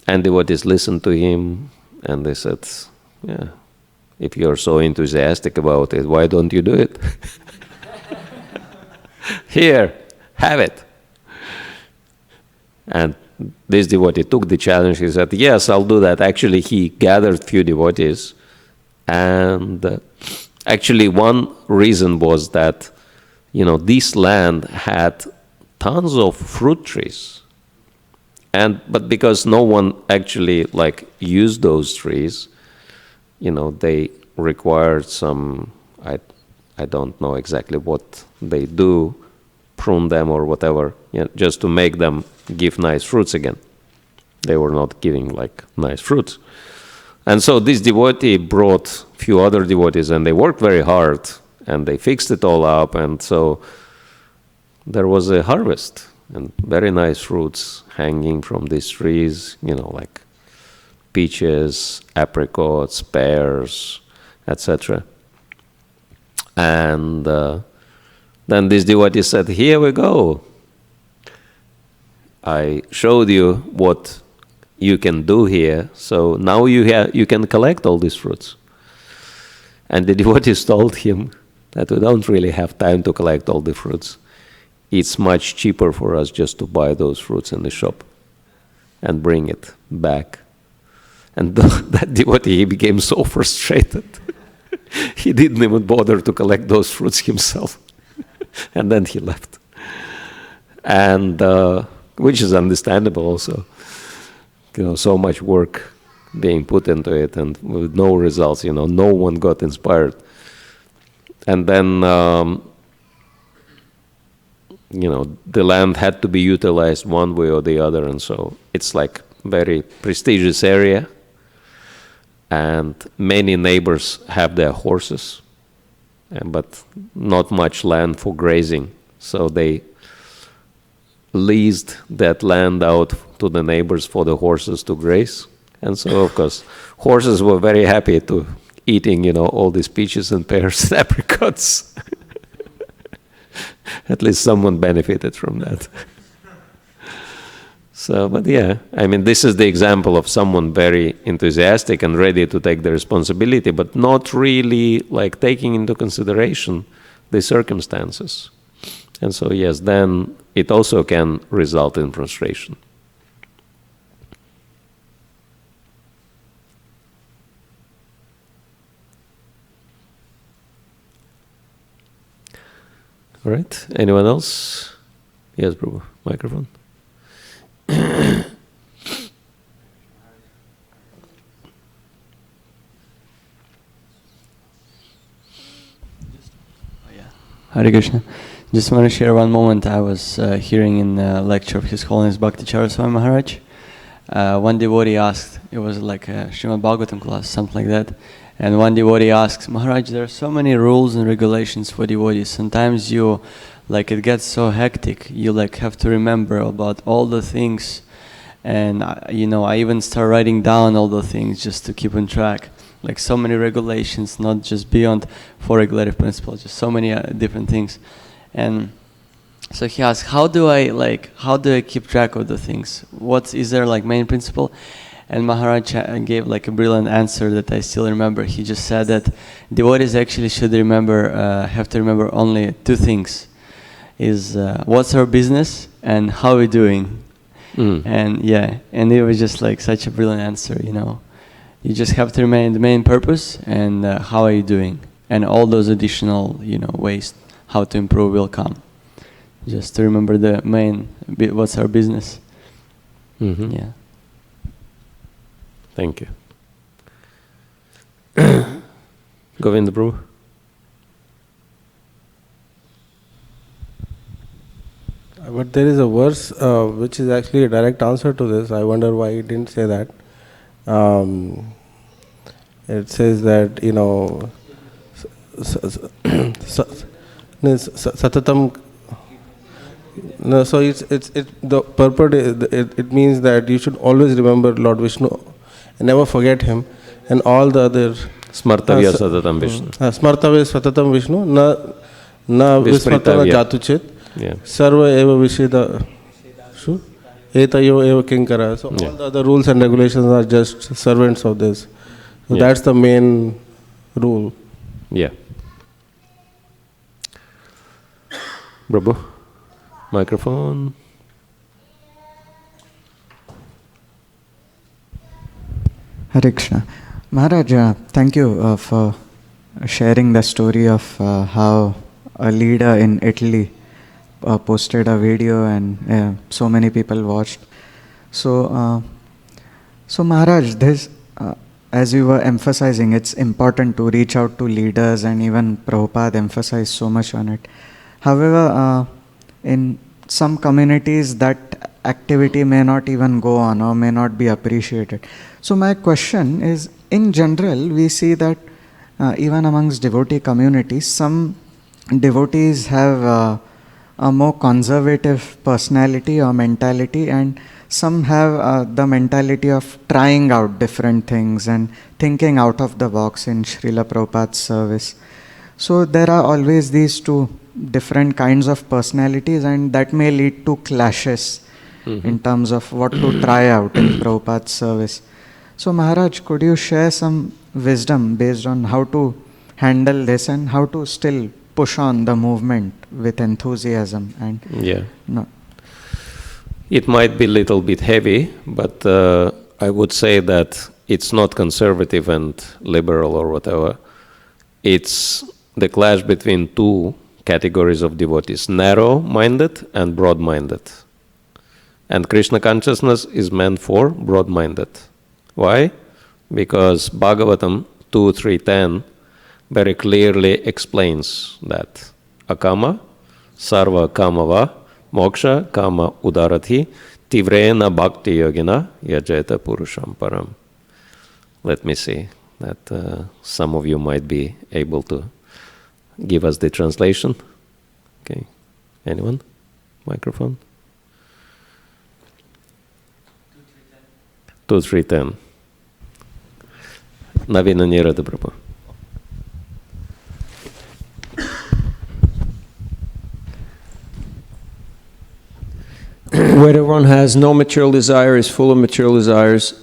And devotees listened to him, and they said, "Yeah, if you're so enthusiastic about it, why don't you do it? Here, have it." And this devotee took the challenge. He said, "Yes, I'll do that." Actually, he gathered few devotees, and actually one reason was that, this land had tons of fruit trees, but because no one actually used those trees, they required some, I don't know exactly what they do, prune them or whatever, just to make them give nice fruits again. They were not giving nice fruits. And so this devotee brought few other devotees, and they worked very hard, and they fixed it all up, and so there was a harvest, and very nice fruits hanging from these trees, like peaches, apricots, pears, etc. And then this devotee said, "Here we go. I showed you what you can do here, so now you can collect all these fruits." And the devotees told him that we don't really have time to collect all the fruits. It's much cheaper for us just to buy those fruits in the shop and bring it back. And that devotee, he became so frustrated. He didn't even bother to collect those fruits himself. And then he left. And which is understandable also. So much work being put into it, and with no results, no one got inspired. And then, the land had to be utilized one way or the other, and so it's very prestigious area, and many neighbors have their horses, but not much land for grazing, so they leased that land out to the neighbors for the horses to graze. And so, of course, horses were very happy to eating, all these peaches and pears and apricots. At least someone benefited from that. So, but yeah, this is the example of someone very enthusiastic and ready to take the responsibility, but not really taking into consideration the circumstances. And so, yes, then it also can result in frustration. All right. Anyone else? Yes, Prabhu. Microphone. Hare Krishna. Just want to share one moment. I was hearing in a lecture of His Holiness Bhakti Rasayana Swami Maharaj. One devotee asked, it was like a Srimad Bhagavatam class, something like that. And one devotee asks, "Maharaj, there are so many rules and regulations for devotees. Sometimes it gets so hectic. You have to remember about all the things. And, I even start writing down all the things just to keep on track. So many regulations, not just beyond 4 regulative principles, just so many different things." And so he asked, how do I keep track of the things? Is there main principle? And Maharaj gave a brilliant answer that I still remember. He just said that devotees actually should have to remember only 2 things. Is what's our business and how we're doing. And it was just such a brilliant answer, You just have to remain the main purpose and how are you doing. And all those additional, ways how to improve will come. Just to remember the main, what's our business. Mm-hmm. Yeah. Thank you. Govinda Prabhu. But there is a verse which is actually a direct answer to this. I wonder why he didn't say that. It says that, satatam No, so it's the purport. It means that you should always remember Lord Vishnu, and never forget him, and all the other. Smartavya Satatam Vishnu. Smartavya Satatam Vishnu. Na vismartana jatuchit. Yeah. Sarva eva visheda. Etayo eva kinkara. So all the other rules and regulations are just servants of this. So that's the main rule. Yeah. Prabhu, microphone. Hare Krishna. Maharaj, thank you for sharing the story of how a leader in Italy posted a video and so many people watched. So Maharaj, this, as you were emphasizing, it's important to reach out to leaders, and even Prabhupada emphasized so much on it. However, in some communities that activity may not even go on or may not be appreciated. So my question is, in general, we see that even amongst devotee communities, some devotees have a more conservative personality or mentality, and some have the mentality of trying out different things and thinking out of the box in Srila Prabhupada's service. So there are always these two different kinds of personalities, and that may lead to clashes in terms of what to try out in Prabhupada's service. So Maharaj, could you share some wisdom based on how to handle this and how to still push on the movement with enthusiasm? And it might be a little bit heavy, but I would say that it's not conservative and liberal or whatever. It's the clash between two categories of devotees, narrow-minded and broad-minded. And Krishna consciousness is meant for broad-minded. Why? Because Bhagavatam 2.3.10 very clearly explains that akama, sarva kamava, moksha kama udarati, tivrena bhakti yogina yajeta purusham param. Let me see that some of you might be able to give us the translation. Okay. Anyone? Microphone? 2.3.10. Navina Nirada Prabhu. Whether one has no material desire, is full of material desires,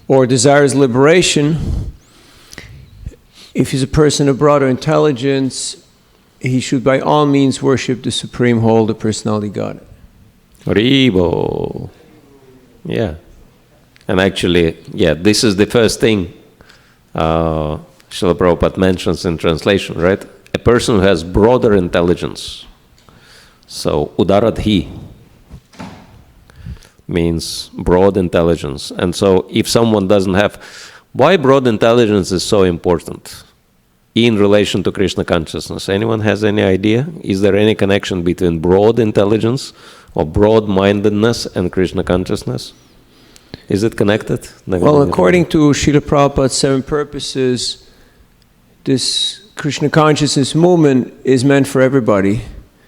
or desires liberation, if he's a person of broader intelligence, he should by all means worship the Supreme Whole, the Personality God. Haribo. Yeah. And actually, this is the first thing Srila Prabhupada mentions in translation, right? A person who has broader intelligence. So, udaradhi means broad intelligence. And so, if someone doesn't have... Why broad intelligence is so important in relation to Krishna consciousness? Anyone has any idea? Is there any connection between broad intelligence or broad-mindedness and Krishna consciousness? Is it connected? Well, according to Srila Prabhupada's 7 purposes, this Krishna consciousness movement is meant for everybody.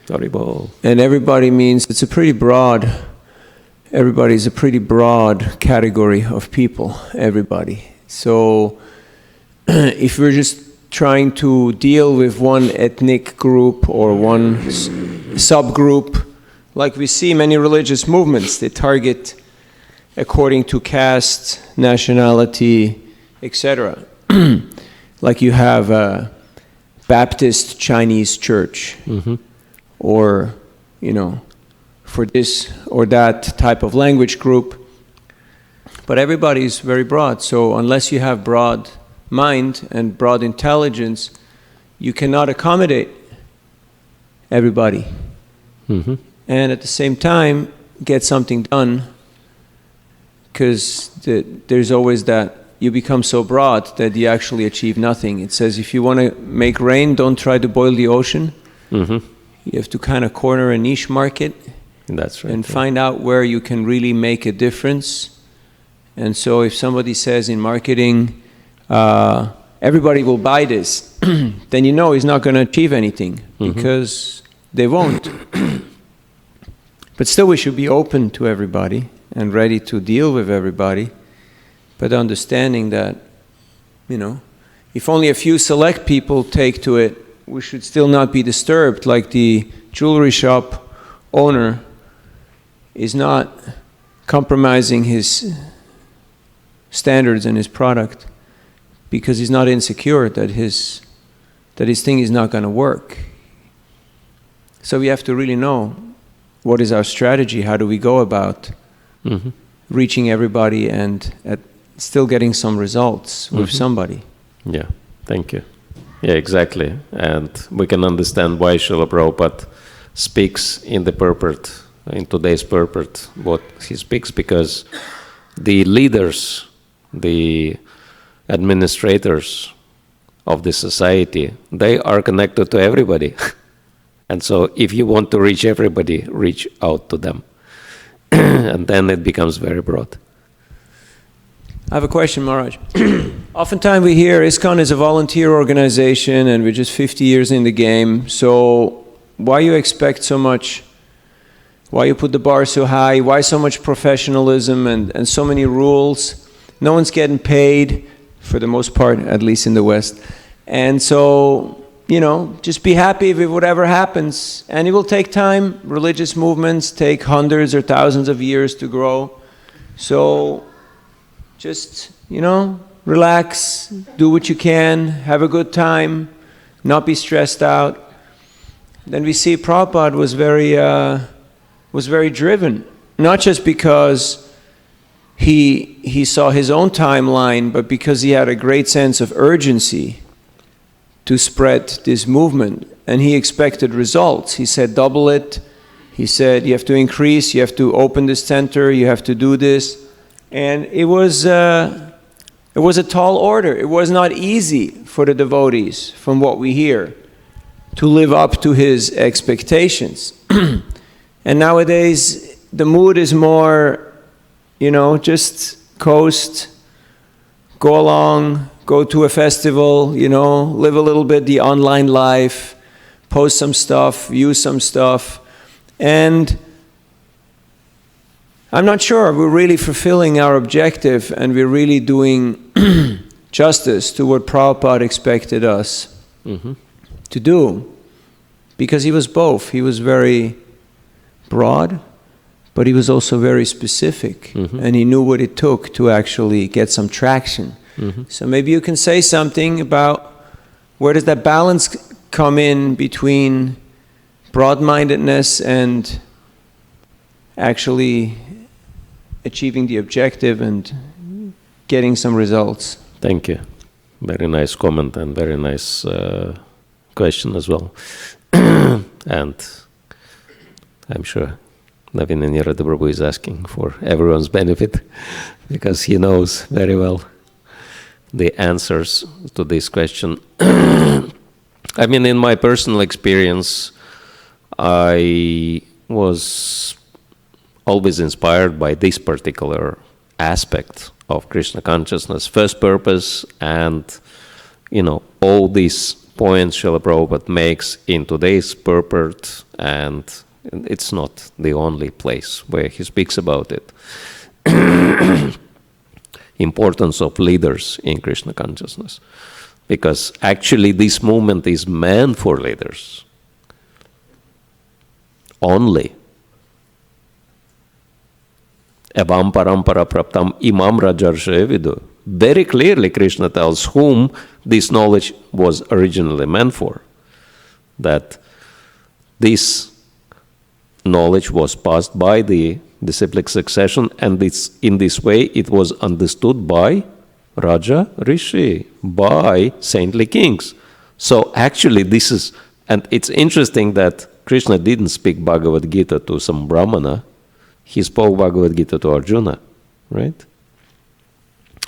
Haribol. And everybody means it's a pretty broad, everybody's a pretty broad category of people, everybody. So if we're just trying to deal with one ethnic group or one subgroup, like we see many religious movements, they target according to caste, nationality, etc. Like you have a Baptist Chinese church, or, you know, for this or that type of language group. But everybody is very broad, so unless you have broad mind and broad intelligence, you cannot accommodate everybody. And at the same time, get something done, because there's always that you become so broad that you actually achieve nothing. It says if you want to make rain, don't try to boil the ocean. You have to kind of corner a niche market. That's right. And find out where you can really make a difference. And so if somebody says in marketing, everybody will buy this, then you know he's not going to achieve anything, because they won't. But still we should be open to everybody and ready to deal with everybody, but understanding that, if only a few select people take to it, we should still not be disturbed, like the jewelry shop owner is not compromising his standards and his product because he's not insecure that his thing is not going to work. So we have to really know what is our strategy, how do we go about reaching everybody and still getting some results with somebody. Yeah, thank you. Yeah, exactly. And we can understand why Srila Prabhupada speaks in the purport, in today's purport, what he speaks, because the leaders, the administrators of the society, they are connected to everybody. And so if you want to reach everybody, reach out to them. And then it becomes very broad. I have a question, Maharaj. Oftentimes we hear ISKCON is a volunteer organization and we're just 50 years in the game, so why you expect so much? Why you put the bar so high? Why so much professionalism and so many rules? No one's getting paid, for the most part, at least in the West. And so, just be happy with whatever happens. And it will take time. Religious movements take hundreds or thousands of years to grow. So just, relax, do what you can, have a good time, not be stressed out. Then we see Prabhupada was very driven, not just because he saw his own timeline, but because he had a great sense of urgency to spread this movement, and he expected results. He said, double it. He said, you have to increase, you have to open this center, you have to do this. And it was a tall order. It was not easy for the devotees, from what we hear, to live up to his expectations. And nowadays, the mood is more, just coast, go along, go to a festival, live a little bit the online life, post some stuff, use some stuff. And I'm not sure we're really fulfilling our objective and we're really doing justice to what Prabhupada expected us to do. Because he was both. He was very broad, but he was also very specific. And he knew what it took to actually get some traction. So maybe you can say something about where does that balance come in between broad-mindedness and actually achieving the objective and getting some results. Thank you. Very nice comment and very nice question as well. And I'm sure Navin Nirada Prabhu is asking for everyone's benefit because he knows very well the answers to this question. I mean, in my personal experience, I was always inspired by this particular aspect of Krishna consciousness, first purpose, and all these points Srila Prabhupada makes in today's purport, and it's not the only place where he speaks about it. Importance of leaders in Krishna consciousness, because actually this movement is meant for leaders only. Evam parampara praptam imam rajarshe vidu. Very clearly Krishna tells whom this knowledge was originally meant for. That this knowledge was passed by the disciplic succession, and in this way it was understood by Raja Rishi, by saintly kings. So actually this is, and it's interesting that Krishna didn't speak Bhagavad Gita to some Brahmana, he spoke Bhagavad Gita to Arjuna, right?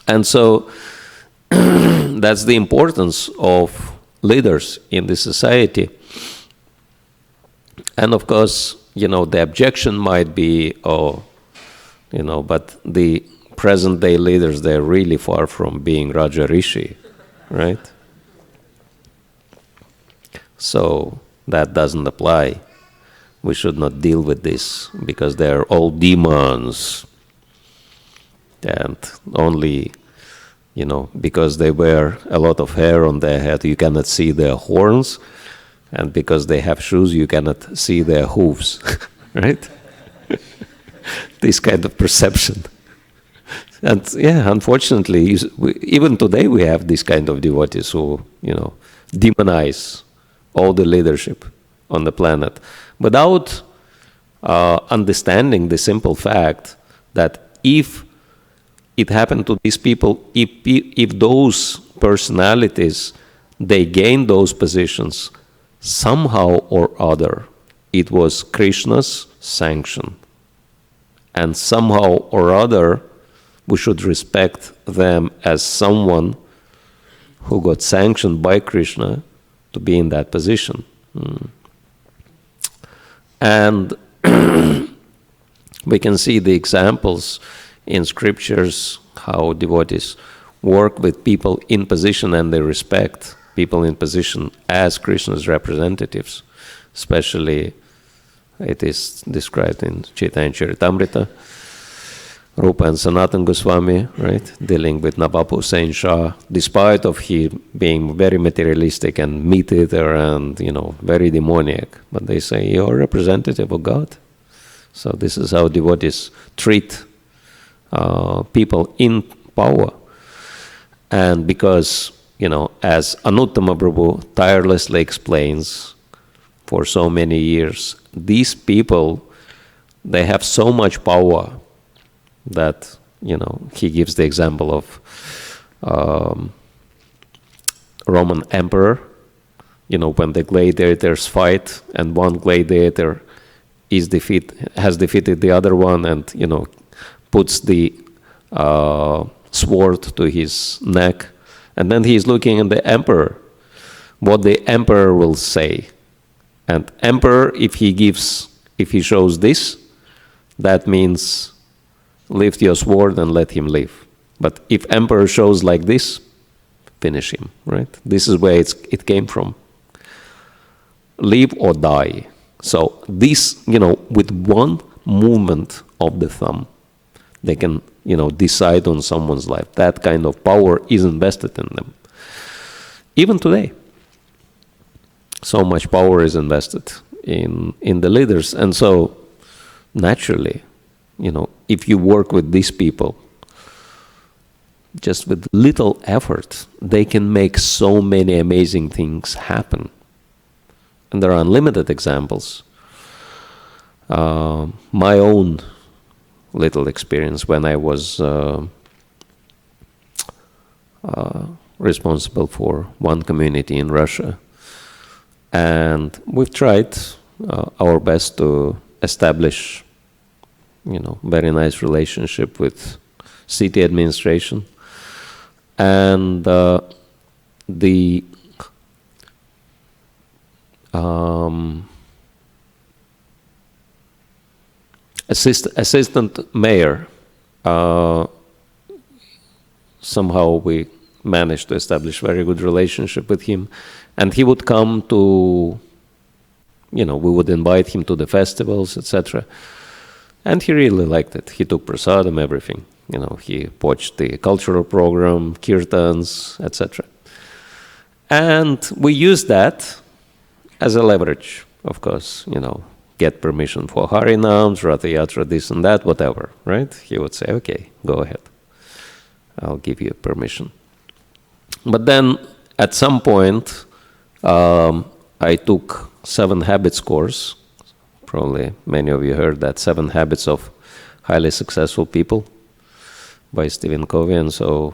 And so that's the importance of leaders in the society. And of course, the objection might be, but the present day leaders, they're really far from being Raja Rishi, right? So that doesn't apply. we should not deal with this because they are all demons. And only, because they wear a lot of hair on their head, you cannot see their horns. And because they have shoes, you cannot see their hooves. Right? This kind of perception. And unfortunately, even today we have this kind of devotees who, demonize all the leadership on the planet without understanding the simple fact that if it happened to these people, if those personalities, they gain those positions, somehow or other, it was Krishna's sanction. And somehow or other, we should respect them as someone who got sanctioned by Krishna to be in that position. And we can see the examples in scriptures how devotees work with people in position and they respect people in position as Krishna's representatives. Especially it is described in Chaitanya Charitamrita. Rupa and Sanatana Goswami, right, dealing with Nawab Hussain Shah, despite of he being very materialistic and meat-eater and, very demoniac. But they say, you're a representative of God. So this is how devotees treat people in power. And because, as Anuttama Prabhu tirelessly explains for so many years, these people, they have so much power that, he gives the example of Roman emperor, when the gladiators fight and one gladiator has defeated the other one and, puts the sword to his neck, and then he's looking at the emperor, what the emperor will say. And emperor, if he shows this, that means lift your sword and let him live. But if emperor shows like this, finish him, right? This is where it came from. Live or die. So this, with one movement of the thumb, they can, decide on someone's life. That kind of power is invested in them. Even today, so much power is invested in the leaders. And so, naturally, if you work with these people, just with little effort, they can make so many amazing things happen. And there are unlimited examples. My own little experience when I was responsible for one community in Russia. And we've tried our best to establish very nice relationship with city administration. And the assistant mayor, somehow we managed to establish very good relationship with him. And he would come to, we would invite him to the festivals, etc. And he really liked it. He took prasadam, everything. He watched the cultural program, kirtans, etc. And we used that as a leverage, of course, get permission for Harinams, Ratha Yatra, this and that, whatever, right? He would say, okay, go ahead. I'll give you permission. But then, at some point, I took 7 Habits course. Probably many of you heard that, 7 Habits of Highly Successful People by Stephen Covey. And so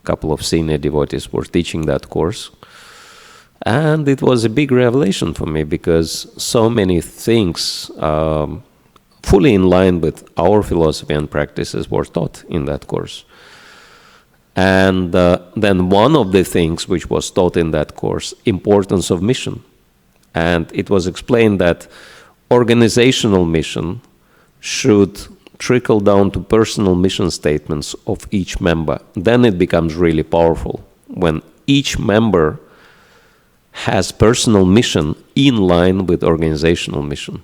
a couple of senior devotees were teaching that course. And it was a big revelation for me because so many things fully in line with our philosophy and practices were taught in that course. And then one of the things which was taught in that course, importance of mission. And it was explained that organizational mission should trickle down to personal mission statements of each member. Then it becomes really powerful when each member has personal mission in line with organizational mission.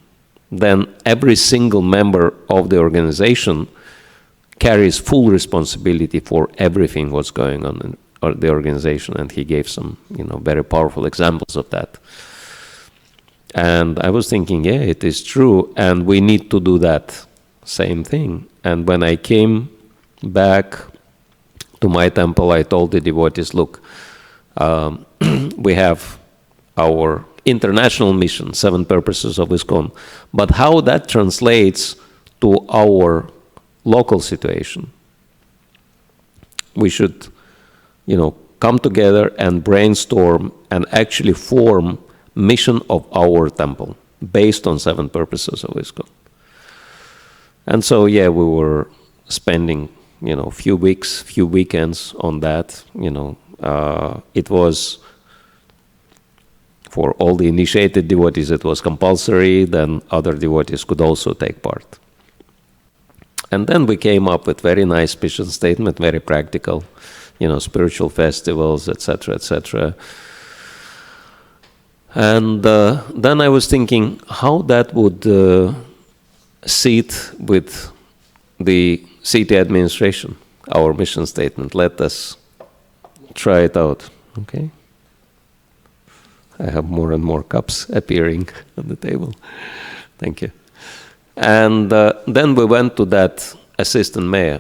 then every single member of the organization carries full responsibility for everything what's going on in the organization. And he gave some, very powerful examples of that. And I was thinking, yeah, it is true, and we need to do that same thing. And when I came back to my temple, I told the devotees, look, we have our international mission, 7 purposes of ISKCON, but how that translates to our local situation. We should, come together and brainstorm and actually form mission of our temple based on 7 purposes of ISKCON. And so, we were spending, few weeks, few weekends on that. It was, for all the initiated devotees, it was compulsory. Then other devotees could also take part. And then we came up with very nice mission statement, very practical, spiritual festivals, etc., etc. And then I was thinking how that would sit with the city administration, our mission statement. Let us try it out, okay? I have more and more cups appearing on the table. Thank you. And then we went to that assistant mayor.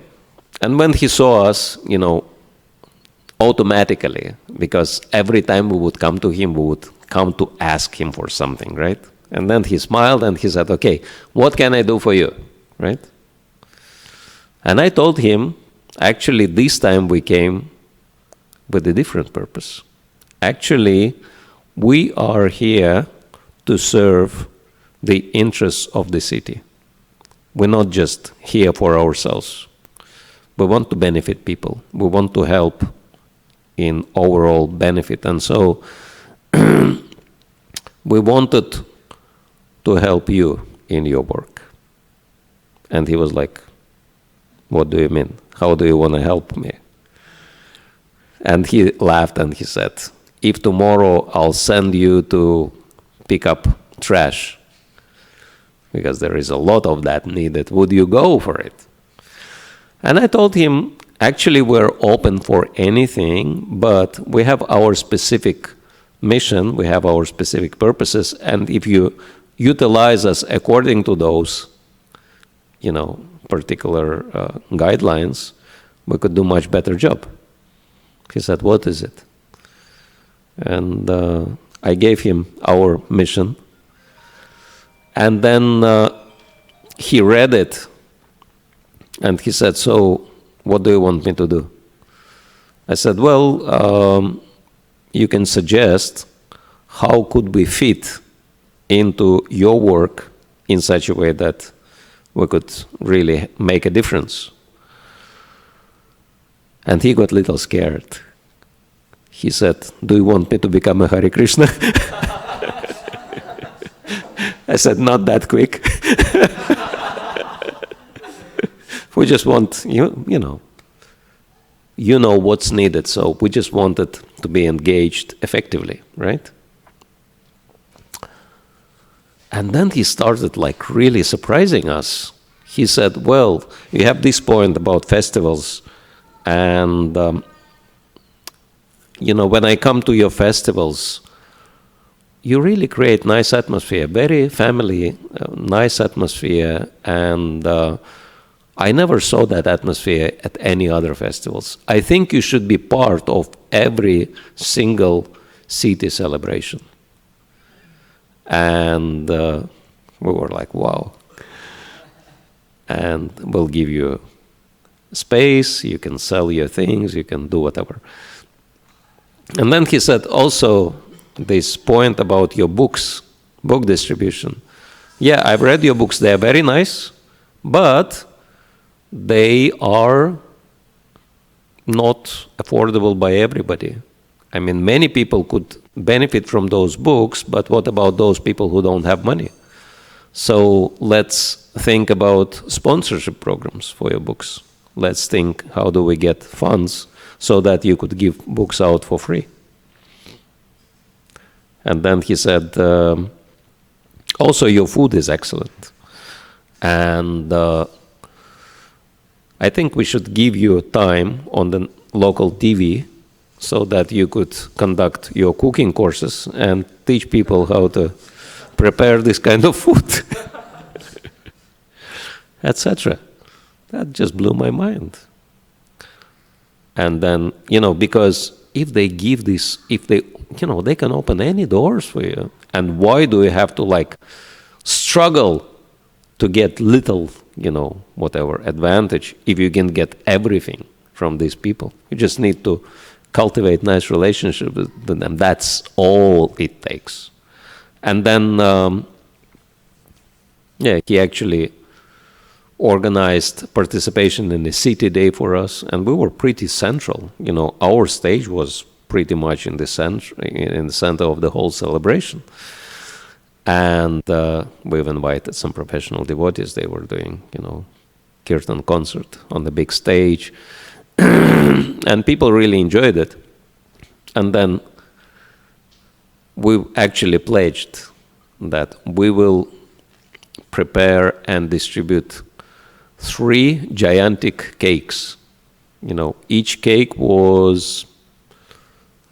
And when he saw us, automatically, because every time we would come to him, we would come to ask him for something, right? And then he smiled and he said, okay, what can I do for you, right? And I told him, actually, this time we came with a different purpose. Actually, we are here to serve the interests of the city. We're not just here for ourselves. We want to benefit people. We want to help in overall benefit. And so we wanted to help you in your work. And he was like, what do you mean? How do you want to help me? And he laughed and he said, if tomorrow I'll send you to pick up trash, because there is a lot of that needed, would you go for it? And I told him, actually we're open for anything, but we have our specific mission, we have our specific purposes, and if you utilize us according to those, particular guidelines, we could do much better job. He said, what is it? And I gave him our mission. And then he read it. And he said, so what do you want me to do? I said, well, you can suggest how could we fit into your work in such a way that we could really make a difference. And he got a little scared. He said, do you want me to become a Hare Krishna? I said, not that quick. We just want, you know what's needed, so we just wanted to be engaged effectively, right? And then he started really surprising us. He said, well, you have this point about festivals, and when I come to your festivals, you really create nice atmosphere, very family, nice atmosphere, and I never saw that atmosphere at any other festivals. I think you should be part of every single city celebration. And we were like, wow. And we'll give you space, you can sell your things, you can do whatever. And then he said also this point about your books, book distribution. Yeah, I've read your books, they're very nice, but they are not affordable by everybody. I mean, many people could benefit from those books, but what about those people who don't have money? So let's think about sponsorship programs for your books. Let's think, how do we get funds so that you could give books out for free? And then he said, Also, your food is excellent. And I think we should give you time on the local TV so that you could conduct your cooking courses and teach people how to prepare this kind of food, etc. That just blew my mind. And then, because if they give this, if they, they can open any doors for you. And why do you have to struggle to get little, whatever advantage if you can get everything from these people? You just need to cultivate nice relationship with them. That's all it takes. And then, he actually organized participation in the city day for us, and we were pretty central. Our stage was pretty much in the center of the whole celebration. And we've invited some professional devotees. They were doing, kirtan concert on the big stage. And people really enjoyed it. And then we actually pledged that we will prepare and distribute 3 gigantic cakes. Each cake was,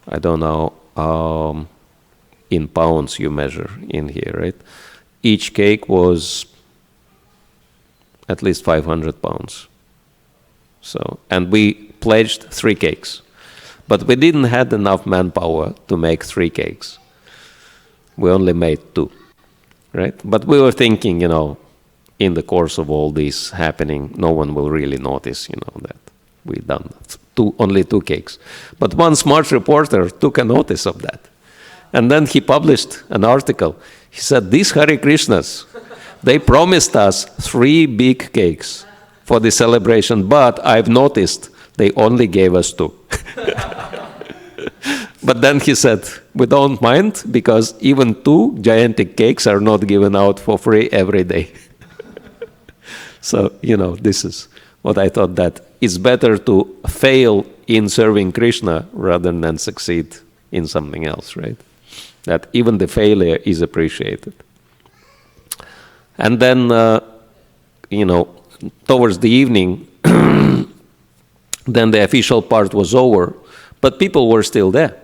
I don't know, in pounds you measure in here, right? Each cake was at least 500 pounds. So, and we pledged 3 cakes. But we didn't have enough manpower to make 3 cakes. We only made 2, right? But we were thinking, in the course of all this happening, no one will really notice, that we done only 2 cakes. But one smart reporter took a notice of that. And then he published an article. He said, these Hare Krishnas, they promised us 3 big cakes for the celebration, but I've noticed they only gave us 2. But then he said, we don't mind, because even 2 gigantic cakes are not given out for free every day. So, this is what I thought, that it's better to fail in serving Krishna rather than succeed in something else, right? That even the failure is appreciated. And then, towards the evening, then the official part was over, but people were still there.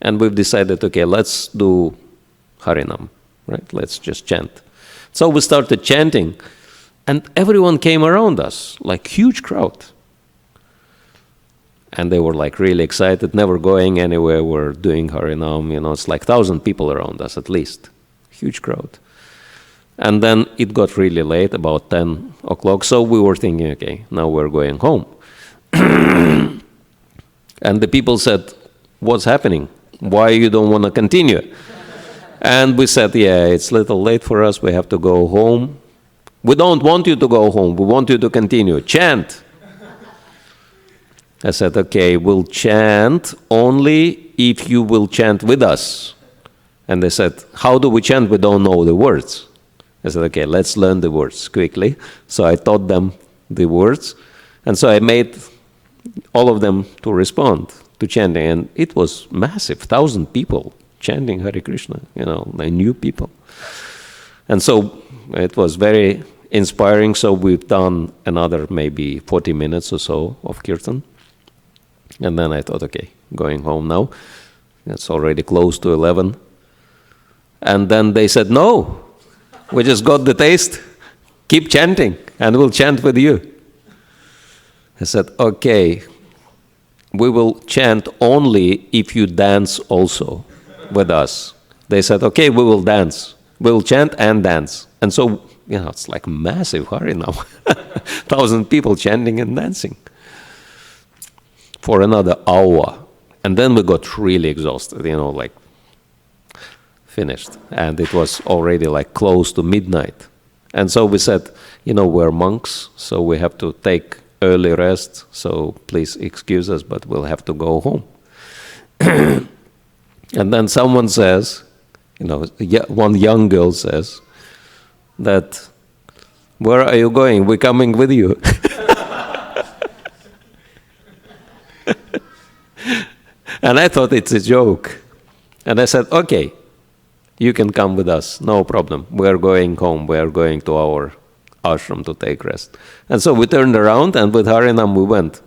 And we've decided, okay, let's do Harinam, right? Let's just chant. So we started chanting, and everyone came around us, like huge crowd. And they were really excited, never going anywhere. We're doing Harinam, it's like 1,000 people around us at least. Huge crowd. And then it got really late, about 10 o'clock. So we were thinking, okay, now we're going home. And the people said, what's happening? Why you don't want to continue? And we said, yeah, it's a little late for us. We have to go home. We don't want you to go home. We want you to continue. Chant. I said, okay, we'll chant only if you will chant with us. And they said, how do we chant? We don't know the words. I said, okay, let's learn the words quickly. So I taught them the words. And so I made all of them to respond to chanting. And it was massive, 1,000 people chanting Hare Krishna, like new people. And so it was very inspiring. So we've done another maybe 40 minutes or so of kirtan. And then I thought, okay, going home now. It's already close to 11. And then they said, no, we just got the taste. Keep chanting, and we'll chant with you. I said, okay, we will chant only if you dance also with us. They said, okay, we will dance. We will chant and dance. And so, it's like massive Hari now. 1,000 people chanting and dancing for another hour. And then we got really exhausted, finished. And it was already close to midnight. And so we said, we're monks, so we have to take early rest, so please excuse us, but we'll have to go home. And then someone says, one young girl says, that, where are you going? We're coming with you. And I thought it's a joke. And I said, okay, You can come with us, no problem. We are going home. We are going to our ashram to take rest. And so we turned around, and with Harinam we went.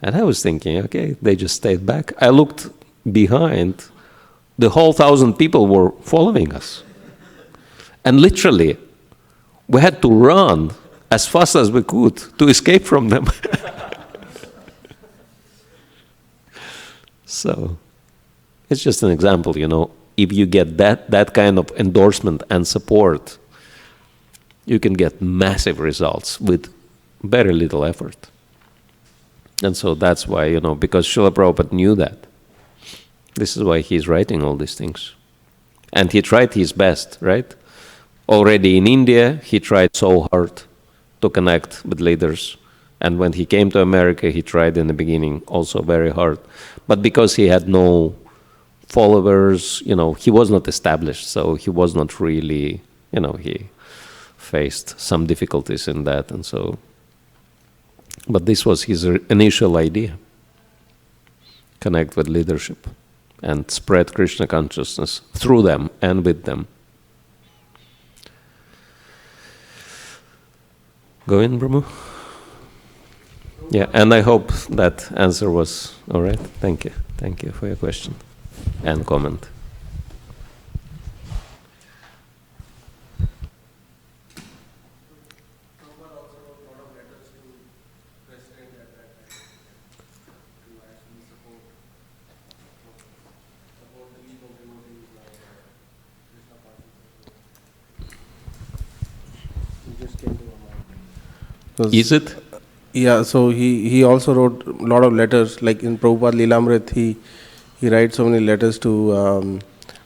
And I was thinking, okay, they just stayed back. I looked behind. The whole 1,000 people were following us. And literally, we had to run as fast as we could to escape from them. So, it's just an example, if you get that kind of endorsement and support, you can get massive results with very little effort. And so that's why, because Srila Prabhupada knew that. This is why he's writing all these things. And he tried his best, right? Already in India, he tried so hard to connect with leaders. And when he came to America, he tried in the beginning also very hard. But because he had no followers, he was not established, so he was not really, he faced some difficulties in that. And so, but this was his initial idea. Connect with leadership and spread Krishna consciousness through them and with them. Go in, Brahma. Yeah, and I hope that answer was all right. Thank you. Thank you for your question and comment. Is it? Yeah, so he also wrote a lot of letters, like in Prabhupada Lilamrit, he writes so many letters to,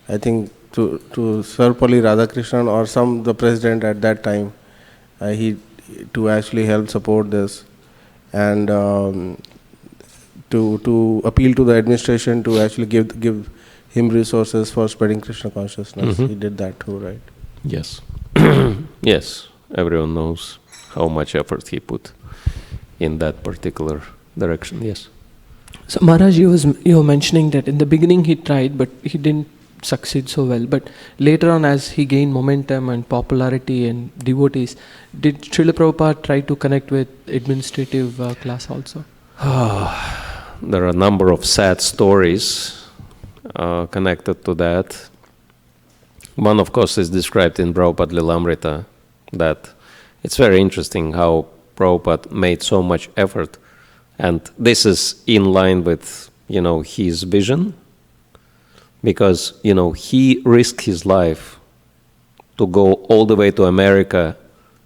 I think, to Sarvapalli Radhakrishnan or the president at that time, to actually help support this, and to appeal to the administration to actually give him resources for spreading Krishna consciousness. He did that too, right? Yes. Yes, everyone knows how much effort he put in that particular direction. Yes. So Maharaj, you were mentioning that in the beginning he tried, but he didn't succeed so well. But later on, as he gained momentum and popularity and devotees, did Srila Prabhupada try to connect with administrative class also? There are a number of sad stories connected to that. One, of course, is described in Prabhupada Lilamrita, that it's very interesting how Prabhupada made so much effort, and this is in line with, his vision, because, he risked his life to go all the way to America.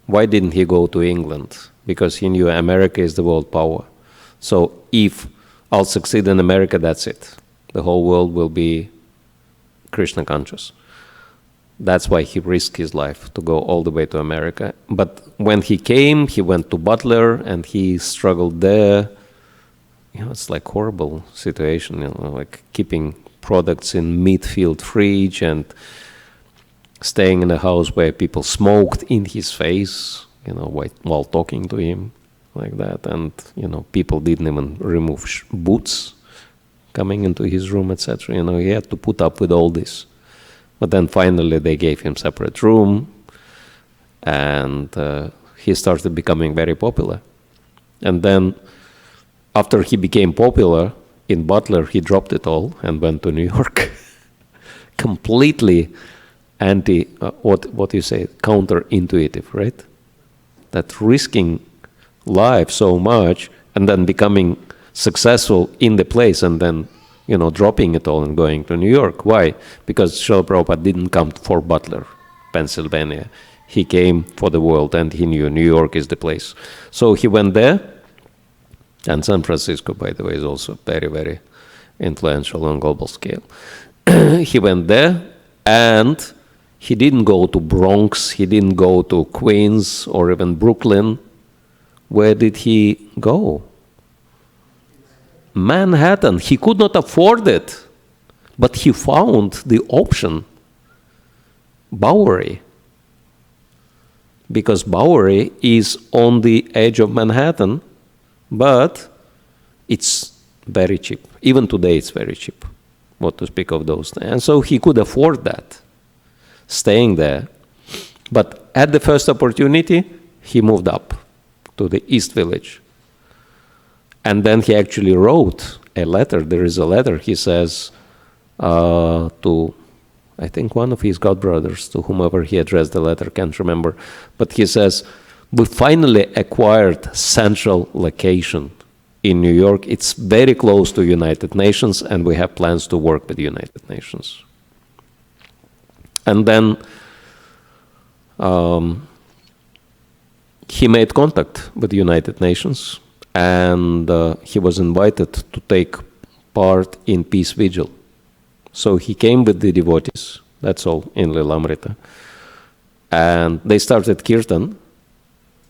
Why didn't he go to England? Because he knew America is the world power. So if I'll succeed in America, that's it. The whole world will be Krishna conscious. That's why he risked his life to go all the way to America. But when he came, he went to Butler and he struggled there. It's like horrible situation, like keeping products in mid-field fridge and staying in a house where people smoked in his face, while talking to him like that. And, people didn't even remove boots coming into his room, etc. He had to put up with all this. But then finally they gave him separate room, and he started becoming very popular. And then after he became popular in Butler, he dropped it all and went to New York. Completely counterintuitive, right? That risking life so much and then becoming successful in the place and then dropping it all and going to New York. Why? Because Srila Prabhupada didn't come for Butler, Pennsylvania. He came for the world, and he knew New York is the place. So he went there, and San Francisco, by the way, is also very, very influential on global scale. He went there, and he didn't go to Bronx, he didn't go to Queens or even Brooklyn. Where did he go? Manhattan. He could not afford it, but he found the option, Bowery, because Bowery is on the edge of Manhattan, but it's very cheap. Even today it's very cheap, what to speak of those things. And so he could afford that. staying there. But at the first opportunity, he moved up to the East Village. And then he actually wrote a letter. There is a letter, he says, to, I think, one of his godbrothers, to whomever he addressed the letter, can't remember. But he says, we finally acquired central location in New York. It's very close to United Nations, and we have plans to work with the United Nations. And then he made contact with the United Nations, and he was invited to take part in Peace Vigil. So he came with the devotees, that's all, in Lilamrita. And they started Kirtan,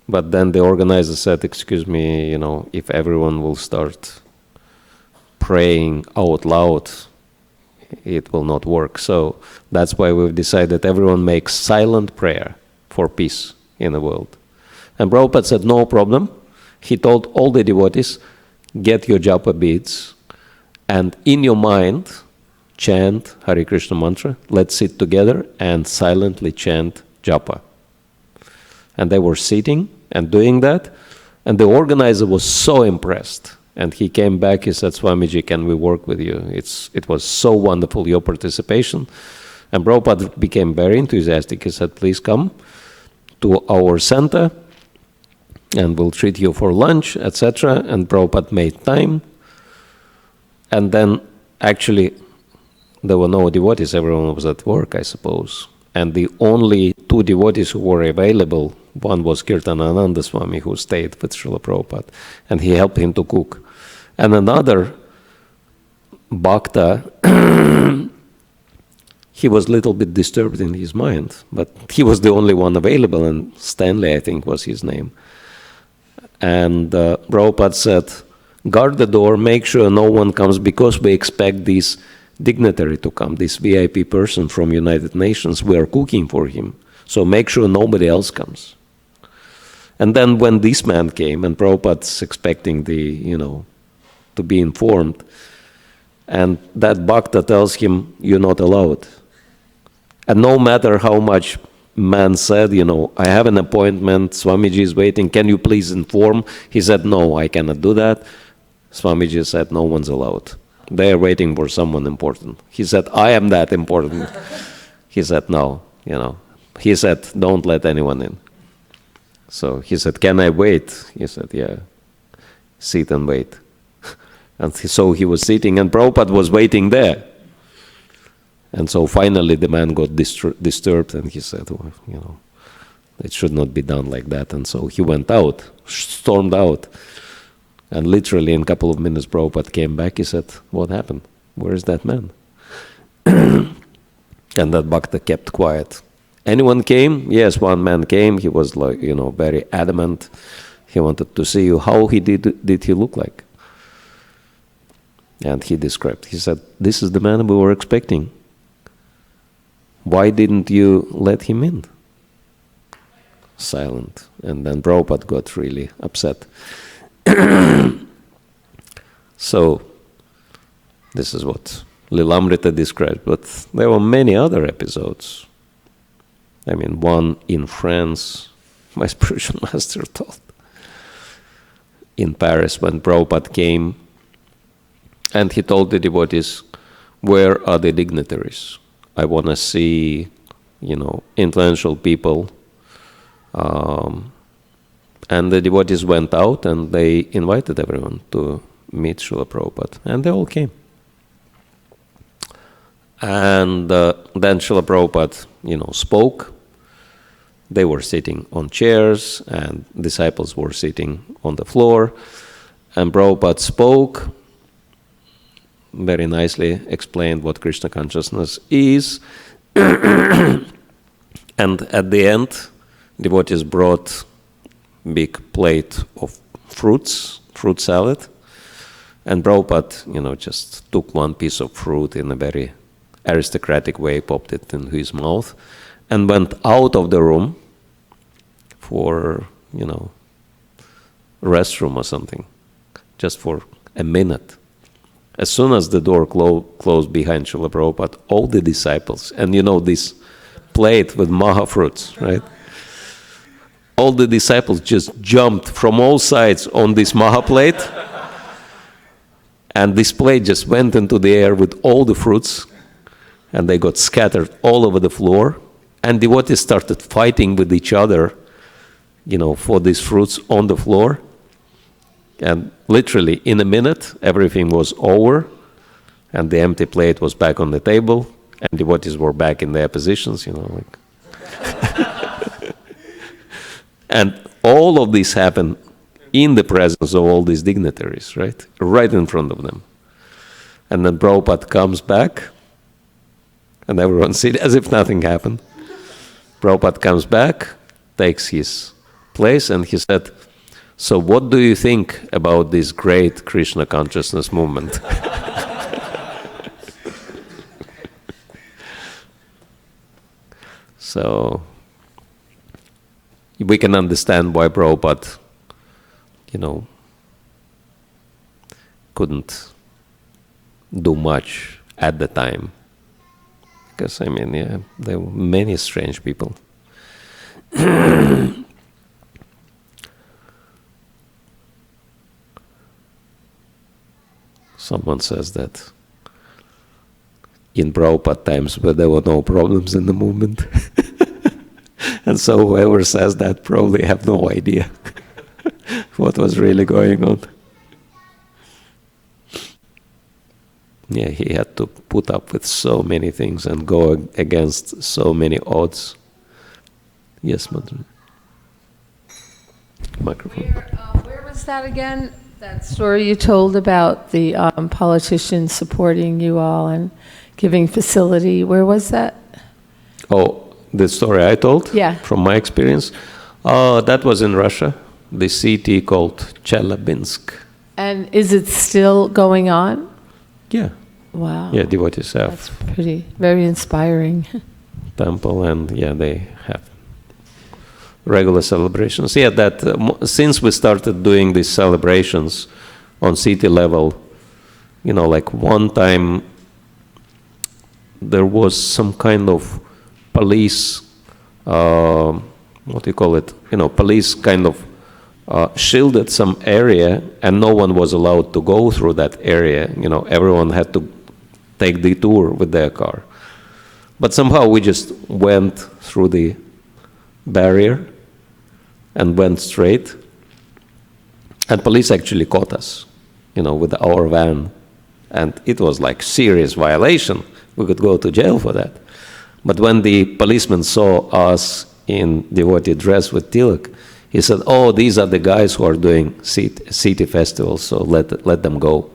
but then the organizer said, excuse me, if everyone will start praying out loud, it will not work. So that's why we've decided everyone makes silent prayer for peace in the world. And Prabhupada said, no problem. He told all the devotees, get your japa beads, and in your mind, chant Hare Krishna mantra. Let's sit together and silently chant japa. And they were sitting and doing that, and the organizer was so impressed. And he came back, he said, Swamiji, can we work with you? It was so wonderful, your participation. And Prabhupada became very enthusiastic. He said, please come to our center, and we'll treat you for lunch, etc. And Prabhupada made time. And then, actually, there were no devotees. Everyone was at work, I suppose. And the only two devotees who were available, one was Kirtanananda Swami, who stayed with Srila Prabhupada, and he helped him to cook. And another bhakta, he was a little bit disturbed in his mind, but he was the only one available, and Stanley, I think, was his name. And Prabhupada said, guard the door, make sure no one comes, because we expect this dignitary to come, this VIP person from United Nations. We are cooking for him, so make sure nobody else comes. And then when this man came, and Prabhupada's expecting to be informed, and that bhakta tells him, you're not allowed. And no matter how much man said, I have an appointment, Swamiji is waiting, can you please inform? He said, no, I cannot do that. Swamiji said, no one's allowed. They are waiting for someone important. He said, I am that important. He said, no, He said, don't let anyone in. So he said, can I wait? He said, yeah, sit and wait. And so he was sitting, and Prabhupada was waiting there. And so finally the man got disturbed, and he said, well, it should not be done like that. And so he went out, stormed out. And literally in a couple of minutes, Prabhupada came back. He said, what happened? Where is that man? And that bhakta kept quiet. Anyone came? Yes, one man came. He was very adamant. He wanted to see you. How did he look like? And he described. He said, this is the man we were expecting. Why didn't you let him in? Silent. And then Prabhupada got really upset. So, this is what Lilamrita described, but there were many other episodes. I mean, one in France, my spiritual master told. In Paris, when Prabhupada came, and he told the devotees, where are the dignitaries? I want to see, influential people. And the devotees went out, and they invited everyone to meet Srila Prabhupada. And they all came. And then Srila Prabhupada, spoke. They were sitting on chairs, and disciples were sitting on the floor. And Prabhupada spoke, very nicely explained what Krishna consciousness is. And at the end, devotees brought big plate of fruit salad. And Prabhupada, just took one piece of fruit in a very aristocratic way, popped it into his mouth, and went out of the room for, restroom or something, just for a minute. As soon as the door closed behind Srila Prabhupada, all the disciples, and this plate with maha fruits, right? All the disciples just jumped from all sides on this maha plate, and this plate just went into the air with all the fruits, and they got scattered all over the floor, and devotees started fighting with each other, for these fruits on the floor. And literally in a minute, everything was over, and the empty plate was back on the table, and devotees were back in their positions, And all of this happened in the presence of all these dignitaries, right? Right in front of them. And then Prabhupada comes back, and everyone sits as if nothing happened. Prabhupada comes back, takes his place, and he said, "So what do you think about this great Krishna consciousness movement?" So we can understand why Prabhupada, couldn't do much at the time. Because, there were many strange people. Someone says that in Prabhupada times where there were no problems in the movement. And so whoever says that probably have no idea what was really going on. Yeah, he had to put up with so many things and go against so many odds. Yes, Madhuri. Microphone. Where was that again? That story you told about the politicians supporting you all and giving facility. Where was that? Oh, the story I told? Yeah. From my experience? That was in Russia, the city called Chelyabinsk. And is it still going on? Yeah. Wow. Yeah, devotees have. That's very inspiring. Temple, and they have regular celebrations. Yeah, that since we started doing these celebrations on city level, like one time there was some kind of police, police kind of shielded some area, and no one was allowed to go through that area. Everyone had to take the tour with their car. But somehow we just went through the barrier and went straight. And police actually caught us, with our van. And it was like serious violation. We could go to jail for that. But when the policeman saw us in devotee dress with tilak, he said, "Oh, these are the guys who are doing city festivals, so let them go."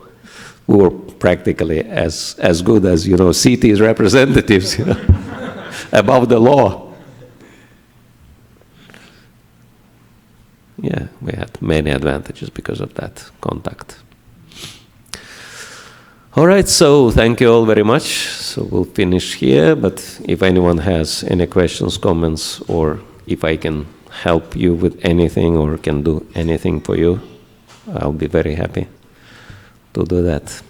We were practically as good as, city's representatives, above the law. Yeah, we had many advantages because of that contact. All right, so thank you all very much. So we'll finish here, but if anyone has any questions, comments, or if I can help you with anything or can do anything for you, I'll be very happy to do that.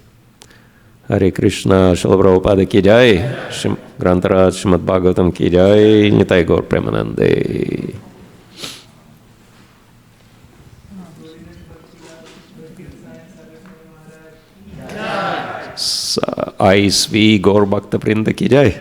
Hare Krishna, Srila Prabhupada ki jai, Grantaraj Srimad Bhagavatam ki jai, Nitai Gaur Premanande. ISV Gaur Bhakta Vrinda ki jai.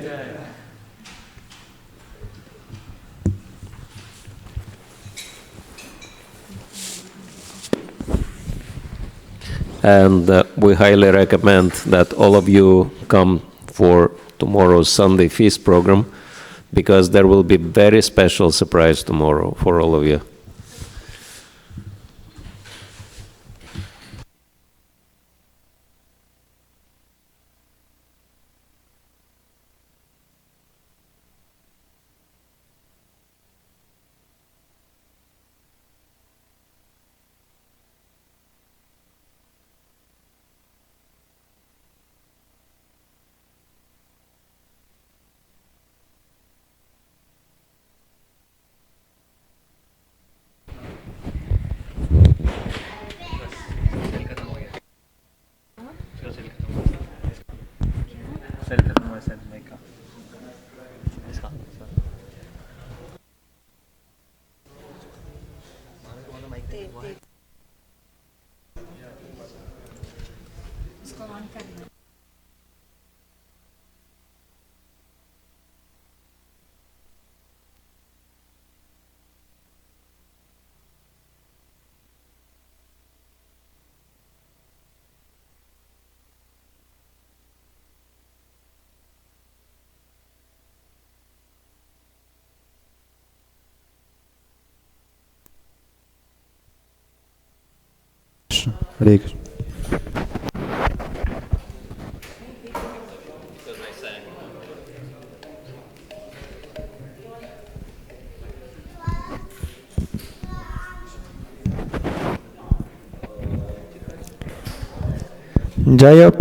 And we highly recommend that all of you come for tomorrow's Sunday feast program, because there will be very special surprise tomorrow for all of you. Sale खत्म हुआ cell नहीं का इसका Hare Krishna. Jaya